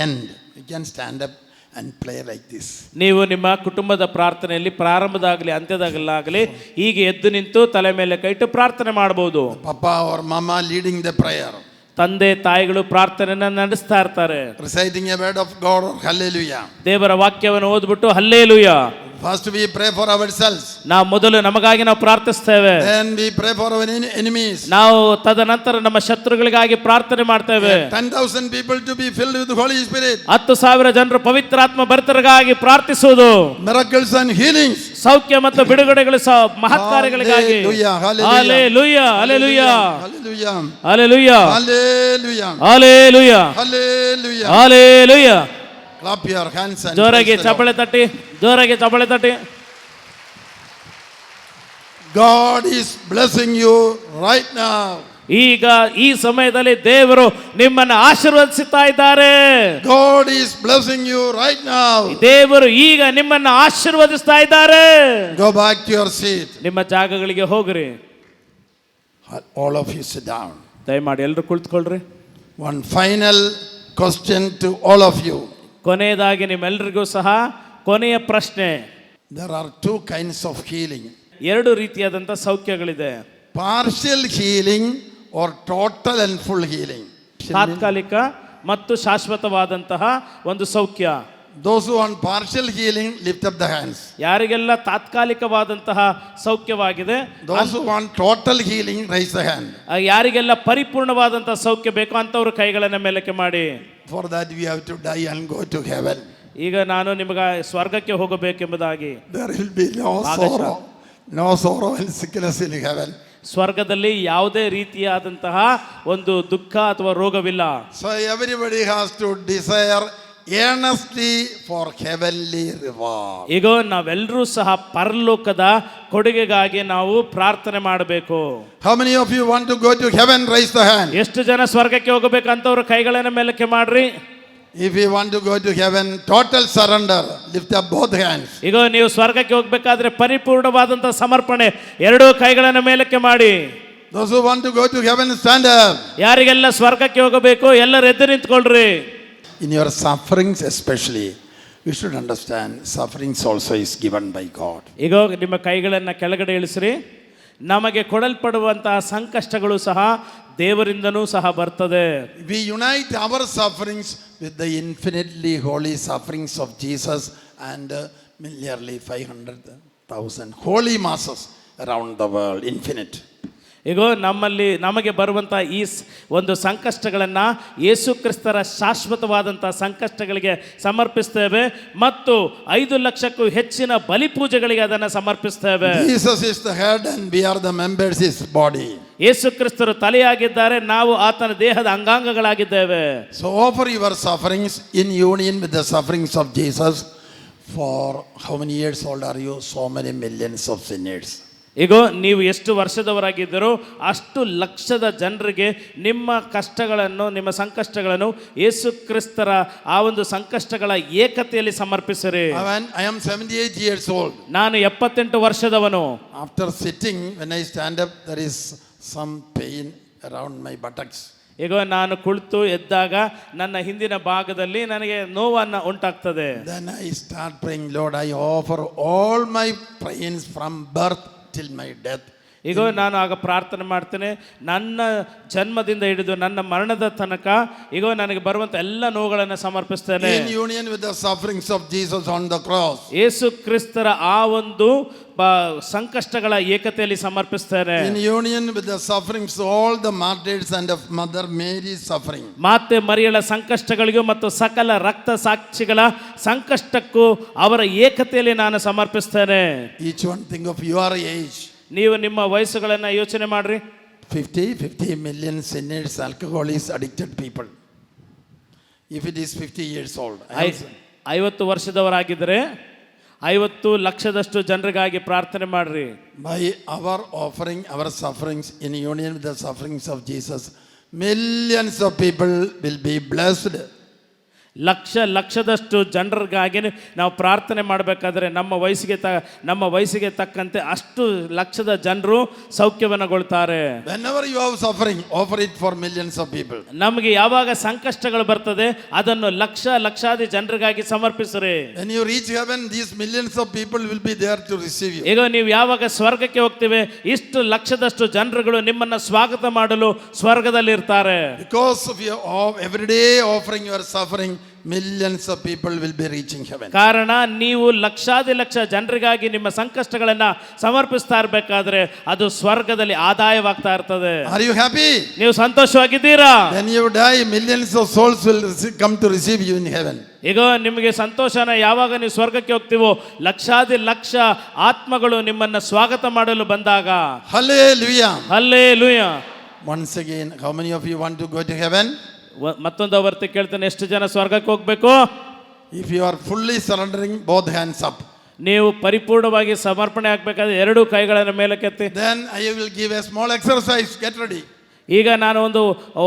end, you can stand up and play like this. ನೀವು ನಿಮ್ಮ ಕುಟುಂಬದ ಪ್ರಾರ್ಥನೆಯಲ್ಲಿ ಪ್ರಾರಂಭದಾಗಲಿ ಅಂತ್ಯದಾಗಲಾಗಲಿ ಹೀಗೆ ಎದ್ದು ನಿಂತು ತಲೆ ಮೇಲೆ ಕೈಟ್ಟು ಪ್ರಾರ್ಥನೆ ಮಾಡಬಹುದು. Papa or mama leading the prayer. ತಂದೆ ತಾಯಿಗಳು ಪ್ರಾರ್ಥನೆಯನ್ನ ನಡೆಸ್ತಾ ಇರ್ತಾರೆ. Reciting a word of God or hallelujah. ದೇವರ ವಾಕ್ಯವನ್ನು ಓದ್ಬಿಟ್ಟು hallelujah. First we pray for ourselves. ನಾವು ಮೊದಲು ನಮಗಾಗಿ ನಾವು ಪ್ರಾರ್ಥಿಸ್ತೇವೆ. Then we pray for our enemies. ನಾವು ತದನಂತರ ನಮ್ಮ ಶತ್ರುಗಳಿಗಾಗಿ ಪ್ರಾರ್ಥನೆ ಮಾಡ್ತೇವೆ. 10,000 people to be filled with the Holy Spirit. 10,000 ಜನರು ಪವಿತ್ರಾತ್ಮ ಭರಿತರಿಗಾಗಿ ಪ್ರಾರ್ಥಿಸುವುದು. Miracles and healings. ಸೌಖ್ಯ ಮತ್ತು ಬಿಡುಗಡೆಗಳು ಮಹತ್ ಕಾರ್ಯಗಳಿಗಾಗಿ. Hallelujah. Hallelujah. Hallelujah. Hallelujah. Hallelujah. Hallelujah. Hallelujah. Hallelujah. Hallelujah. Clap your hands and ಜೋರಾಗಿ ಚಪ್ಪಾಳೆ ತಟ್ಟಿ. ಜೋರಾಗಿ ಚಪ್ಪಾಳೆ ತಟ್ಟಿ. God is blessing you right now. ಈಗ ಈ ಸಮಯದಲ್ಲಿ ದೇವರು ನಿಮ್ಮನ್ನು ಆಶೀರ್ವದಿಸುತ್ತಾ ಇದ್ದಾರೆ. God is blessing you right now. ದೇವರು ಈಗ ನಿಮ್ಮನ್ನು ಆಶೀರ್ವದಿಸ್ತಾ ಇದ್ದಾರೆ. Go back to your seat. ನಿಮ್ಮ ಜಾಗಗಳಿಗೆ ಹೋಗ್ರಿ. All of you sit down. ದಯಮಾಡಿ ಎಲ್ಲರೂ ಕುಳಿತುಕೊಳ್ಳ್ರಿ. One final question to all of you. ಕೊನೆಯದಾಗಿ ನಿಮ್ಮೆಲ್ಲರಿಗೂ ಸಹ ಕೊನೆಯ ಪ್ರಶ್ನೆ. There are two kinds of healing. ಎರಡು ರೀತಿಯಾದಂಥ ಸೌಖ್ಯಗಳಿದೆ. Partial healing or total and full healing. ತಾತ್ಕಾಲಿಕ ಮತ್ತು ಶಾಶ್ವತವಾದಂತಹ ಒಂದು ಸೌಖ್ಯ. Those who want partial healing, lift up the hands. ಯಾರಿಗೆಲ್ಲ ತಾತ್ಕಾಲಿಕವಾದಂತಹ ಸೌಖ್ಯವಾಗಿದೆ, Those who want total healing, raise the hand. ಯಾರಿಗೆಲ್ಲ ಪರಿಪೂರ್ಣವಾದಂತಹ ಸೌಖ್ಯ ಬೇಕು ಅಂತವರು ಕೈಗಳನ್ನು ಮೇಲಕ್ಕೆ ಮಾಡಿ. For that we have to die and go to heaven. ಈಗ ನಾನು ನಿಮಗೆ ಸ್ವರ್ಗಕ್ಕೆ ಹೋಗಬೇಕೆಂಬುದಾಗಿ. There will be no sorrow and sickness in heaven. ಸ್ವರ್ಗದಲ್ಲಿ ಯಾವುದೇ ರೀತಿಯಾದಂತಹ ಒಂದು ದುಃಖ ಅಥವಾ ರೋಗವಿಲ್ಲ. So everybody has to desire earnestly for heavenly reward. ಈಗ ನಾವೆಲ್ಲರೂ ಸಹ ಪರಲೋಕದ ಕೊಡುಗೆಗಾಗಿ ನಾವು ಪ್ರಾರ್ಥನೆ ಮಾಡಬೇಕು. How many of you want to go to heaven? Raise the hand. ಎಷ್ಟು ಜನ ಸ್ವರ್ಗಕ್ಕೆ ಹೋಗಬೇಕಂತವ್ರು ಕೈಗಳನ್ನು ಮೇಲಕ್ಕೆ ಮಾಡ್ರಿ. If you want to go to heaven, total surrender, lift up both hands. ಈಗ ನೀವು ಸ್ವರ್ಗಕ್ಕೆ ಹೋಗಬೇಕಾದ್ರೆ ಪರಿಪೂರ್ಣವಾದಂತಹ ಸಮರ್ಪಣೆ ಎರಡೂ ಕೈಗಳನ್ನು ಮೇಲಕ್ಕೆ ಮಾಡಿ. Those who want to go to heaven, stand up. ಯಾರಿಗೆಲ್ಲ ಸ್ವರ್ಗಕ್ಕೆ ಹೋಗಬೇಕು ಎಲ್ಲರೂ ಎದ್ದು ನಿಂತ್ಕೊಳ್ರಿ. In your sufferings especially, you should understand sufferings also is given by God. ಈಗ ನಿಮ್ಮ ಕೈಗಳನ್ನು ಕೆಳಗಡೆ ಇಳಿಸ್ರಿ. ನಮಗೆ ಕೊಡಲ್ಪಡುವಂತಹ ಸಂಕಷ್ಟಗಳು ಸಹ ದೇವರಿಂದನೂ ಸಹ ಬರ್ತದೆ. We unite our sufferings with the infinitely holy sufferings of Jesus and nearly 500,000 holy masses around the world, infinite. ಈಗ ನಮಗೆ ಬರುವಂಥ ಈ ಒಂದು ಸಂಕಷ್ಟಗಳನ್ನು ಯೇಸು ಕ್ರಿಸ್ತರ ಶಾಶ್ವತವಾದಂಥ ಸಂಕಷ್ಟಗಳಿಗೆ ಸಮರ್ಪಿಸ್ತೇವೆ ಮತ್ತು 5 ಲಕ್ಷಕ್ಕೂ ಹೆಚ್ಚಿನ ಬಲಿಪೂಜೆಗಳಿಗೆ ಅದನ್ನು ಸಮರ್ಪಿಸ್ತೇವೆ. Jesus is the head and we are the members his body. ಯೇಸು ಕ್ರಿಸ್ತರು ತಲೆಯಾಗಿದ್ದಾರೆ, ನಾವು ಆತನ ದೇಹದ ಅಂಗಾಂಗಗಳಾಗಿದ್ದೇವೆ. So offer your sufferings in union with the sufferings of Jesus. For how many years old are you? So many millions of sinners. ಈಗ ನೀವು ಎಷ್ಟು ವರ್ಷದವರಾಗಿದ್ದೀರೋ ಅಷ್ಟು ಲಕ್ಷದ ಜನರಿಗೆ ನಿಮ್ಮ ಕಷ್ಟಗಳನ್ನು, ನಿಮ್ಮ ಸಂಕಷ್ಟಗಳನ್ನು ಯೇಸು ಕ್ರಿಸ್ತರ ಆ ಒಂದು ಸಂಕಷ್ಟಗಳ ಏಕತೆಯಲ್ಲಿ ಸಮರ್ಪಿಸಿರಿ. I am 78 years old. ನಾನು 78 ವರ್ಷದವನು. After sitting, when I stand up, there is some pain around my buttocks. ಈಗ ನಾನು ಕುಳಿತು ಎದ್ದಾಗ ನನ್ನ ಹಿಂದಿನ ಭಾಗದಲ್ಲಿ ನನಗೆ ನೋವನ್ನು ಉಂಟಾಗ್ತದೆ. Then I start praying, Lord, I offer all my pains from birth till my death. ಈಗ ನಾನು ಆಗ ಪ್ರಾರ್ಥನೆ ಮಾಡ್ತೇನೆ, ನನ್ನ ಜನ್ಮದಿಂದ ಹಿಡಿದು ನನ್ನ ಮರಣದ ತನಕ ಈಗ ನನಗೆ ಬರುವಂತ ಎಲ್ಲ ನೋವುಗಳನ್ನು ಸಮರ್ಪಿಸ್ತೇನೆ. In union with the sufferings of Jesus on the cross. ಯೇಸು ಕ್ರಿಸ್ತರ ಆ ಒಂದು ಸಂಕಷ್ಟಗಳ ಏಕತೆಯಲ್ಲಿ ಸಮರ್ಪಿಸ್ತೇನೆ. In union with the sufferings of all the martyrs and of Mother Mary's suffering. ಮಾತೆ ಮರಿಯಳ ಸಂಕಷ್ಟಗಳಿಗೂ ಮತ್ತು ಸಕಲ ರಕ್ತ ಸಾಕ್ಷಿಗಳ ಸಂಕಷ್ಟಕ್ಕೂ ಅವರ ಏಕತೆಯಲ್ಲಿ ನಾನು ಸಮರ್ಪಿಸ್ತೇನೆ. Each one think of your age. ನೀವು ನಿಮ್ಮ ವಯಸ್ಸುಗಳನ್ನು ಯೋಚನೆ ಮಾಡ್ರಿ. 50 million sinners, alcoholics, addicted people. If it is 50 years old. 50 ವರ್ಷದವರಾಗಿದ್ದರೆ 50 ಲಕ್ಷದಷ್ಟು ಜನರಿಗಾಗಿ ಪ್ರಾರ್ಥನೆ ಮಾಡ್ರಿ. By our offering our sufferings in union with the sufferings of Jesus, millions of people will be blessed. ಲಕ್ಷದಷ್ಟು ಜನರಿಗಾಗಿ ನಾವು ಪ್ರಾರ್ಥನೆ ಮಾಡಬೇಕಾದ್ರೆ ನಮ್ಮ ವಯಸ್ಸಿಗೆ ತಕ್ಕಂತೆ ಅಷ್ಟು ಲಕ್ಷದ ಜನರು ಸೌಖ್ಯವನ್ನಗೊಳ್ತಾರೆ. Whenever you have suffering, offer it for millions of people. ನಮಗೆ ಯಾವಾಗ ಸಂಕಷ್ಟಗಳು ಬರ್ತದೆ ಅದನ್ನು ಲಕ್ಷಾದಿ ಜನರಿಗಾಗಿ ಸಮರ್ಪಿಸ್ರಿ. When you reach heaven, these millions of people will be there to receive you. ಈಗ ನೀವು ಯಾವಾಗ ಸ್ವರ್ಗಕ್ಕೆ ಹೋಗ್ತೀವಿ ಇಷ್ಟು ಲಕ್ಷದಷ್ಟು ಜನರುಗಳು ನಿಮ್ಮನ್ನ ಸ್ವಾಗತ ಮಾಡಲು ಸ್ವರ್ಗದಲ್ಲಿ ಇರ್ತಾರೆ. Because of your every day offering your suffering, millions of people will be reaching heaven. ಕಾರಣ ನೀವು ಲಕ್ಷಾದಿ ಲಕ್ಷ ಜನರಿಗಾಗಿ ನಿಮ್ಮ ಸಂಕಷ್ಟಗಳನ್ನ ಸಮರ್ಪಿಸ್ತಾ ಇರಬೇಕಾದ್ರೆ ಅದು ಸ್ವರ್ಗದಲ್ಲಿ ಆದಾಯವಾಗ್ತಾ ಇರ್ತದೆ. Are you happy? ನೀವು ಸಂತೋಷವಾಗಿದ್ದೀರಾ? When you die, millions of souls will come to receive you in heaven. ಈಗ ನಿಮಗೆ ಸಂತೋಷನ ಯಾವಾಗ ನೀವು ಸ್ವರ್ಗಕ್ಕೆ ಹೋಗ್ತೀವೋ ಲಕ್ಷಾದಿ ಲಕ್ಷ ಆತ್ಮಗಳು ನಿಮ್ಮನ್ನ ಸ್ವಾಗತ ಮಾಡಲು ಬಂದಾಗ. Hallelujah. Hallelujah. Once again, how many of you want to go to heaven? ಮತ್ತೊಂದು ಆವರ್ತಿ ಕೇಳ್ತೇನೆ, ಎಷ್ಟು ಜನ ಸ್ವರ್ಗಕ್ಕೆ ಹೋಗ್ಬೇಕು? If you are fully surrendering, both hands up. ನೀವು ಪರಿಪೂರ್ಣವಾಗಿ ಸಮರ್ಪಣೆ ಆಗ್ಬೇಕಾದ್ರೆ ಎರಡೂ ಕೈಗಳನ್ನು ಮೇಲಕ್ಕೆತ್ತಿ. Then I will give a small exercise. Get ready. ಈಗ ನಾನು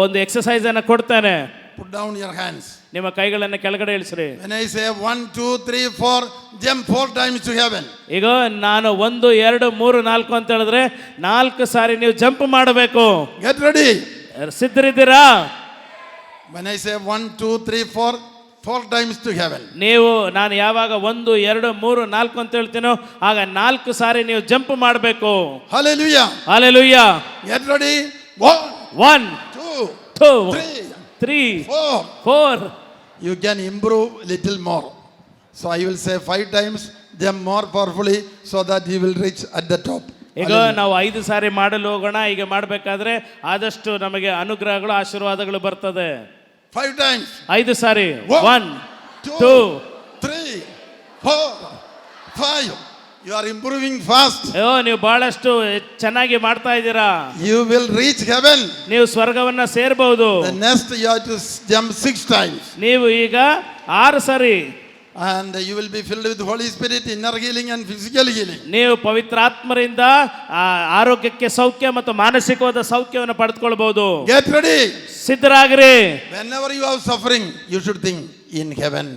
ಒಂದು ಎಕ್ಸರ್ಸೈಸ್ ಅನ್ನು ಕೊಡ್ತೇನೆ. Put down your hands. ನಿಮ್ಮ ಕೈಗಳನ್ನು ಕೆಳಗಡೆ ಇಳಿಸ್ರಿ. When I say 1 2 3 4, jump 4 times to heaven. ಈಗ ನಾನು 1 2 3 4 ಅಂತ ಹೇಳಿದ್ರೆ 4 ಸಾರಿ ನೀವು ಜಂಪ್ ಮಾಡಬೇಕು. Get ready. ಸಿದ್ಧರಿದ್ದೀರಾ? When I say 1 2 3 4, 4 times to heaven. ನಾನು ಯಾವಾಗ 1 2 3 4 ಅಂತ ಹೇಳ್ತೀನೋ ಆಗ 4 ಸಾರಿ ನೀವು ಜಂಪ್ ಮಾಡಬೇಕು. Hallelujah. Hallelujah. Get ready. 1 2 3 4. You can improve little more. So I will say 5 times, jump more powerfully so that you will reach at the top. ಈಗ ನಾವು 5 ಸಾರಿ ಮಾಡಲು ಹೋಗೋಣ. ಈಗ ಮಾಡಬೇಕಾದ್ರೆ ಆದಷ್ಟು ನಮಗೆ ಅನುಗ್ರಹಗಳು ಆಶೀರ್ವಾದಗಳು ಬರ್ತದೆ. 5 times. 5 sorry. 1 2 3 4 5. You are improving fast. ನೀವು ಬಹಳಷ್ಟು ಚೆನ್ನಾಗಿ ಮಾಡ್ತಾ ಇದ್ದೀರಾ. You will reach heaven. ನೀವು ಸ್ವರ್ಗವನ್ನ ಸೇರಬಹುದು. The next you have to jump 6 times. ನೀವು ಈಗ 6 ಸಾರಿ. And you will be filled with Holy Spirit, inner healing and physical healing. ನೀವು ಪವಿತ್ರಾತ್ಮರಿಂದ ಆರೋಗ್ಯಕ್ಕೆ ಸೌಖ್ಯ ಮತ್ತು ಮಾನಸಿಕವಾದ ಸೌಖ್ಯವನ್ನು ಪಡೆದುಕೊಳ್ಳಬಹುದು. Get ready. ಸಿದ್ಧರಾಗಿರಿ. Whenever you have suffering, you should think in heaven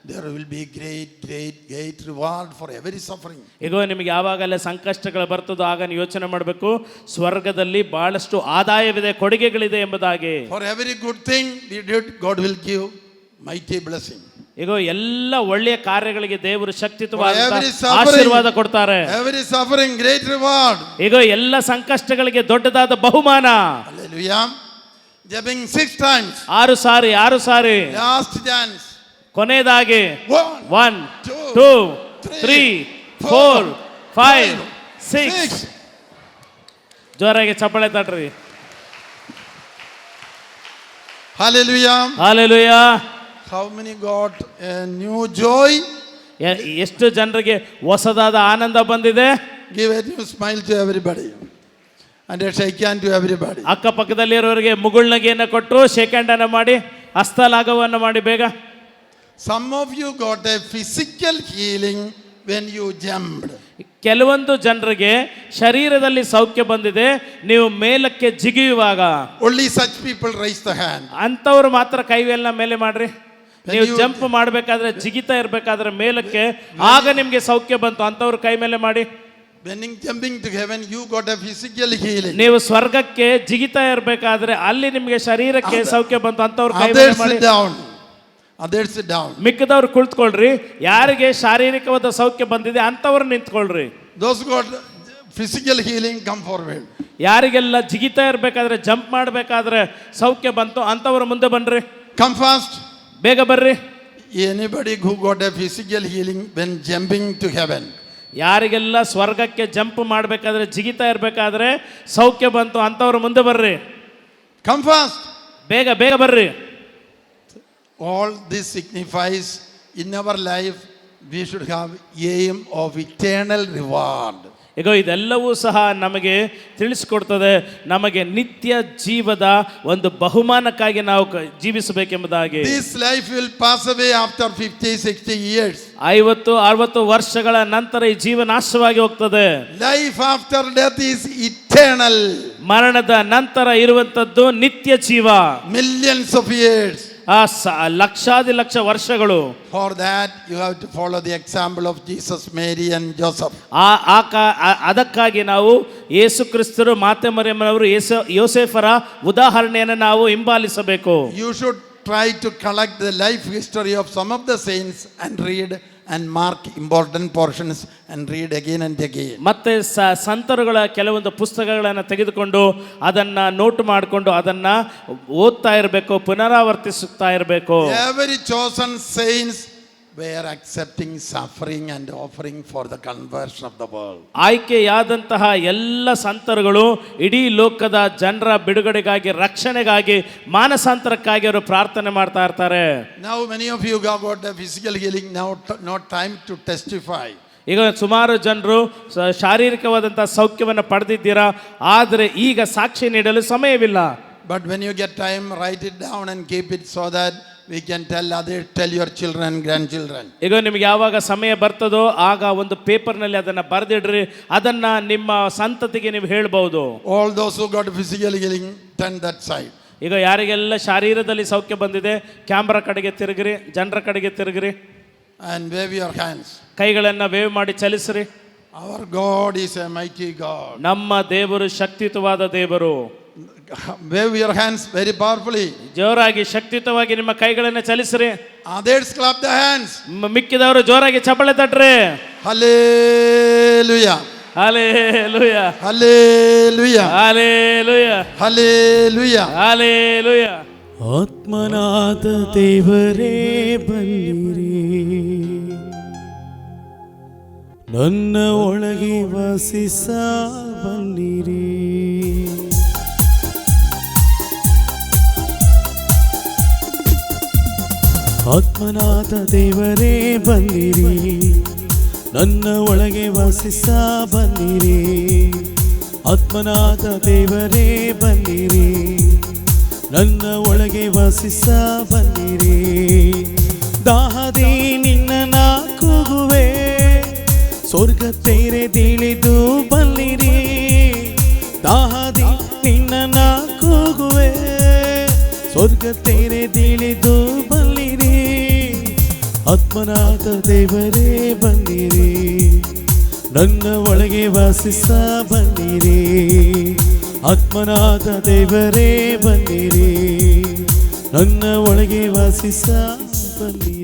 there will be great reward for every suffering. ಈಗ ನಿಮಗೆ ಯಾವಾಗಲೇ ಸಂಕಷ್ಟಗಳು ಬರ್ತದೋ ಆಗ ನೀವು ಯೋಚನೆ ಮಾಡಬೇಕು, ಸ್ವರ್ಗದಲ್ಲಿ ಬಹಳಷ್ಟು ಆದಾಯವಿದೆ, ಕೊಡುಗೆಗಳಿದೆ ಎಂಬುದಾಗಿ. For every good thing we did, God will give mighty blessing. ಈಗ ಎಲ್ಲ ಒಳ್ಳೆಯ ಕಾರ್ಯಗಳಿಗೆ ದೇವರು ಶಕ್ತಿಯುತವಾದ every suffering, ಆಶೀರ್ವಾದ ಕೊಡ್ತಾರೆ. Every suffering, great reward. ಈಗ ಎಲ್ಲ ಸಂಕಷ್ಟಗಳಿಗೆ ದೊಡ್ಡದಾದ ಬಹುಮಾನ. Hallelujah. Jumping 6 times. 6 ಸಾರಿ. Last chance. ಕೊನೆಯದಾಗಿ 1 2 3 4 5 6. ಜೋರಾಗಿ ಚಪ್ಪಾಳೆ ತಟ್ರಿ. Hallelujah. Hallelujah. How many got a new joy? ಎಷ್ಟು ಜನರಿಗೆ ಹೊಸದಾದ ಆನಂದ ಬಂದಿದೆ? Give a new smile to everybody and a shake hand to everybody. ಅಕ್ಕಪಕ್ಕದಲ್ಲಿರೋರಿಗೆ ಮುಗುಳ್ನಗೆಯನ್ನು ಕೊಟ್ಟು ಶೇಕ್ ಹ್ಯಾಂಡ್ ಅನ್ನು ಮಾಡಿ ಹಸ್ತಲಾಘವವನ್ನು ಮಾಡಿ ಬೇಗ. Some of you got a physical healing when you jumped. ಕೆಲವೊಂದು ಜನರಿಗೆ ಶರೀರದಲ್ಲಿ ಸೌಖ್ಯ ಬಂದಿದೆ ನೀವು ಮೇಲಕ್ಕೆ ಜಿಗಿಯುವಾಗ. Only such people raise the hand. ಅಂತವರು ಮಾತ್ರ ಕೈವೆಲ್ಲ ಮೇಲೆ ಮಾಡ್ರಿ. ನೀವು ಜಂಪ್ ಮಾಡಬೇಕಾದ್ರೆ ಜಿಗಿತಾ ಇರಬೇಕಾದ್ರೆ ಮೇಲಕ್ಕೆ ಆಗ ನಿಮಗೆ ಸೌಖ್ಯ ಬಂತು, ಅಂತವ್ರು ಕೈ ಮೇಲೆ ಮಾಡಿ. When jumping to heaven, you got a physical healing. ನೀವು ಸ್ವರ್ಗಕ್ಕೆ ಜಿಗಿತಾ ಇರಬೇಕಾದ್ರೆ ಅಲ್ಲಿ ನಿಮಗೆ ಶರೀರಕ್ಕೆ ಸೌಖ್ಯ ಬಂತು, ಅಂತವ್ರು ಕೈ ಮೇಲೆ ಮಾಡಿ. Others sit down. ಮಿಕ್ಕದವ್ರು ಕುಳಿತುಕೊಳ್ಳ್ರಿ. ಯಾರಿಗೆ ಶಾರೀರಿಕವಾದ ಸೌಖ್ಯ ಬಂದಿದೆ ಅಂತವ್ರು ನಿಂತ್ಕೊಳ್ರಿ. Those got physical healing, come forward. ಯಾರಿಗೆಲ್ಲ ಜಿಗಿತಾ ಇರಬೇಕಾದ್ರೆ ಜಂಪ್ ಮಾಡಬೇಕಾದ್ರೆ ಸೌಖ್ಯ ಬಂತು ಅಂತವ್ರು ಮುಂದೆ ಬನ್ರಿ. Come fast. ಬೇಗ ಬರ್ರಿ. Anybody who got a physical healing when jumping to heaven. ಯಾರಿಗೆಲ್ಲ ಸ್ವರ್ಗಕ್ಕೆ ಜಂಪ್ ಮಾಡಬೇಕಾದ್ರೆ ಜಿಗಿತಾ ಇರಬೇಕಾದ್ರೆ ಸೌಖ್ಯ ಬಂತು ಅಂತವ್ರು ಮುಂದೆ ಬರ್ರಿ. Come fast. ಬೇಗ ಬರ್ರಿ. All this signifies in our life we should have aim of eternal reward. ಈಗ ಇದೆಲ್ಲವೂ ಸಹ ನಮಗೆ ತಿಳಿಸಿಕೊಡ್ತದೆ, ನಮಗೆ ನಿತ್ಯ ಜೀವದ ಒಂದು ಬಹುಮಾನಕ್ಕಾಗಿ ನಾವು ಜೀವಿಸಬೇಕೆಂಬುದಾಗಿ. This life will pass away after 50-60 years. 50-60 ವರ್ಷಗಳ ನಂತರ ಈ ಜೀವ ನಾಶವಾಗಿ ಹೋಗ್ತದೆ. Life after death is eternal. ಮರಣದ ನಂತರ ಇರುವಂತದ್ದು ನಿತ್ಯ ಜೀವ. Millions of years. ಲಕ್ಷಾದಿಲಕ್ಷ ವರ್ಷಗಳು. For that you have to follow the example of Jesus, Mary and Joseph. ಅದಕ್ಕಾಗಿ ನಾವು ಯೇಸು ಕ್ರಿಸ್ತರು, ಮಾತೆ ಮರಿಯಮ್ಮನವರು, ಯೋಸೇಫರ ಉದಾಹರಣೆಯನ್ನು ನಾವು ಹಿಂಬಾಲಿಸಬೇಕು. You should try to collect the life history of some of the saints and read and mark important portions and read again and again. ಮತ್ತೆ ಸಂತರುಗಳ ಕೆಲವೊಂದು ಪುಸ್ತಕಗಳನ್ನು ತೆಗೆದುಕೊಂಡು ಅದನ್ನ ನೋಟ್ ಮಾಡಿಕೊಂಡು ಅದನ್ನ ಓದ್ತಾ ಇರಬೇಕು, ಪುನರಾವರ್ತಿಸುತ್ತಾ ಇರಬೇಕು. Every chosen saints were accepting suffering and offering for the conversion of the world. ಆಯ್ಕೆಯಾದಂತಹ ಎಲ್ಲ ಸಂತರುಗಳು ಇಡೀ ಲೋಕದ ಜನರ ಬಿಡುಗಡೆಗಾಗಿ, ರಕ್ಷಣೆಗಾಗಿ, ಮಾನಸಾಂತರಕ್ಕಾಗಿ ಅವರು ಪ್ರಾರ್ಥನೆ ಮಾಡ್ತಾ ಇರ್ತಾರೆ. Now many of you got a physical healing, now not time to testify. ಈಗ ಸುಮಾರು ಜನರು ಶಾರೀರಿಕವಾದಂತಹ ಸೌಖ್ಯವನ್ನು ಪಡೆದಿದ್ದೀರಾ, ಆದರೆ ಈಗ ಸಾಕ್ಷಿ ನೀಡಲು ಸಮಯವಿಲ್ಲ. But when you get time, write it down and keep it so that we can tell your children and grandchildren. ಈಗ ನಿಮಗೆ ಯಾವಾಗ ಸಮಯ ಬರ್ತದೋ ಆಗ ಒಂದು ಪೇಪರ್ನಲ್ಲಿ ಅದನ್ನ ಬರೆದಿಡ್ರಿ, ಅದನ್ನ ನಿಮ್ಮ ಸಂತತಿಗೆ ನೀವು ಹೇಳ್ಬಹುದು. All those who got physical healing, turn that side. ಈಗ ಯಾರಿಗೆಲ್ಲ ಶಾರೀರದಲ್ಲಿ ಸೌಖ್ಯ ಬಂದಿದೆ ಕ್ಯಾಮ್ರಾ ಕಡೆಗೆ ತಿರುಗಿರಿ, ಜನರ ಕಡೆಗೆ ತಿರುಗಿರಿ. And wave your hands. ಕೈಗಳನ್ನ ವೇವ್ ಮಾಡಿ ಚಲಿಸ್ರಿ. Our God is a mighty God. ನಮ್ಮ ದೇವರು ಶಕ್ತಿಯುತವಾದ ದೇವರು. Wave your hands very powerfully. ಜೋರಾಗಿ ಶಕ್ತಿಯುತವಾಗಿ ನಿಮ್ಮ ಕೈಗಳನ್ನು ಚಲಿಸ್ರಿ. Others clap the hands. ಮಿಕ್ಕಿದವರು ಜೋರಾಗಿ ಚಪ್ಪಾಳೆ ತಟ್ರಿ. Hallelujah. Hallelujah. Hallelujah. Hallelujah. Hallelujah. Hallelujah. ಆತ್ಮನಾದ ದೇವರೇ ಬನ್ನಿರಿ, ನನ್ನ ಒಳಗೆ ವಾಸಿಸ ಬನ್ನಿರಿ. ಆತ್ಮನಾದ ದೇವರೇ ಬನ್ನಿರಿ, ನನ್ನ ಒಳಗೆ ವಾಸಿಸ ಬನ್ನಿರಿ. ಆತ್ಮನಾದ ದೇವರೇ ಬನ್ನಿರಿ, ನನ್ನ ಒಳಗೆ ವಾಸಿಸ ಬನ್ನಿರಿ. ದಾಹದಿ ನಿನ್ನ ಕೂಗುವೆ, ಸ್ವರ್ಗ ತೆರೆದಿಳಿದು ಬನ್ನಿರಿ. ದಾಹದಿ ನಿನ್ನ ಕೂಗುವೆ, ಸ್ವರ್ಗ ತೆರೆದಿಳಿದು ಬನ್ನಿರಿ. ಆತ್ಮನಾದ ದೇವರೇ ಬನ್ನಿರಿ, ನನ್ನ ಒಳಗೆ ವಾಸಿಸ ಬನ್ನಿರಿ. ಆತ್ಮನಾದ ದೇವರೇ ಬನ್ನಿರಿ, ನನ್ನ ಒಳಗೆ ವಾಸಿಸ ಬನ್ನಿರಿ.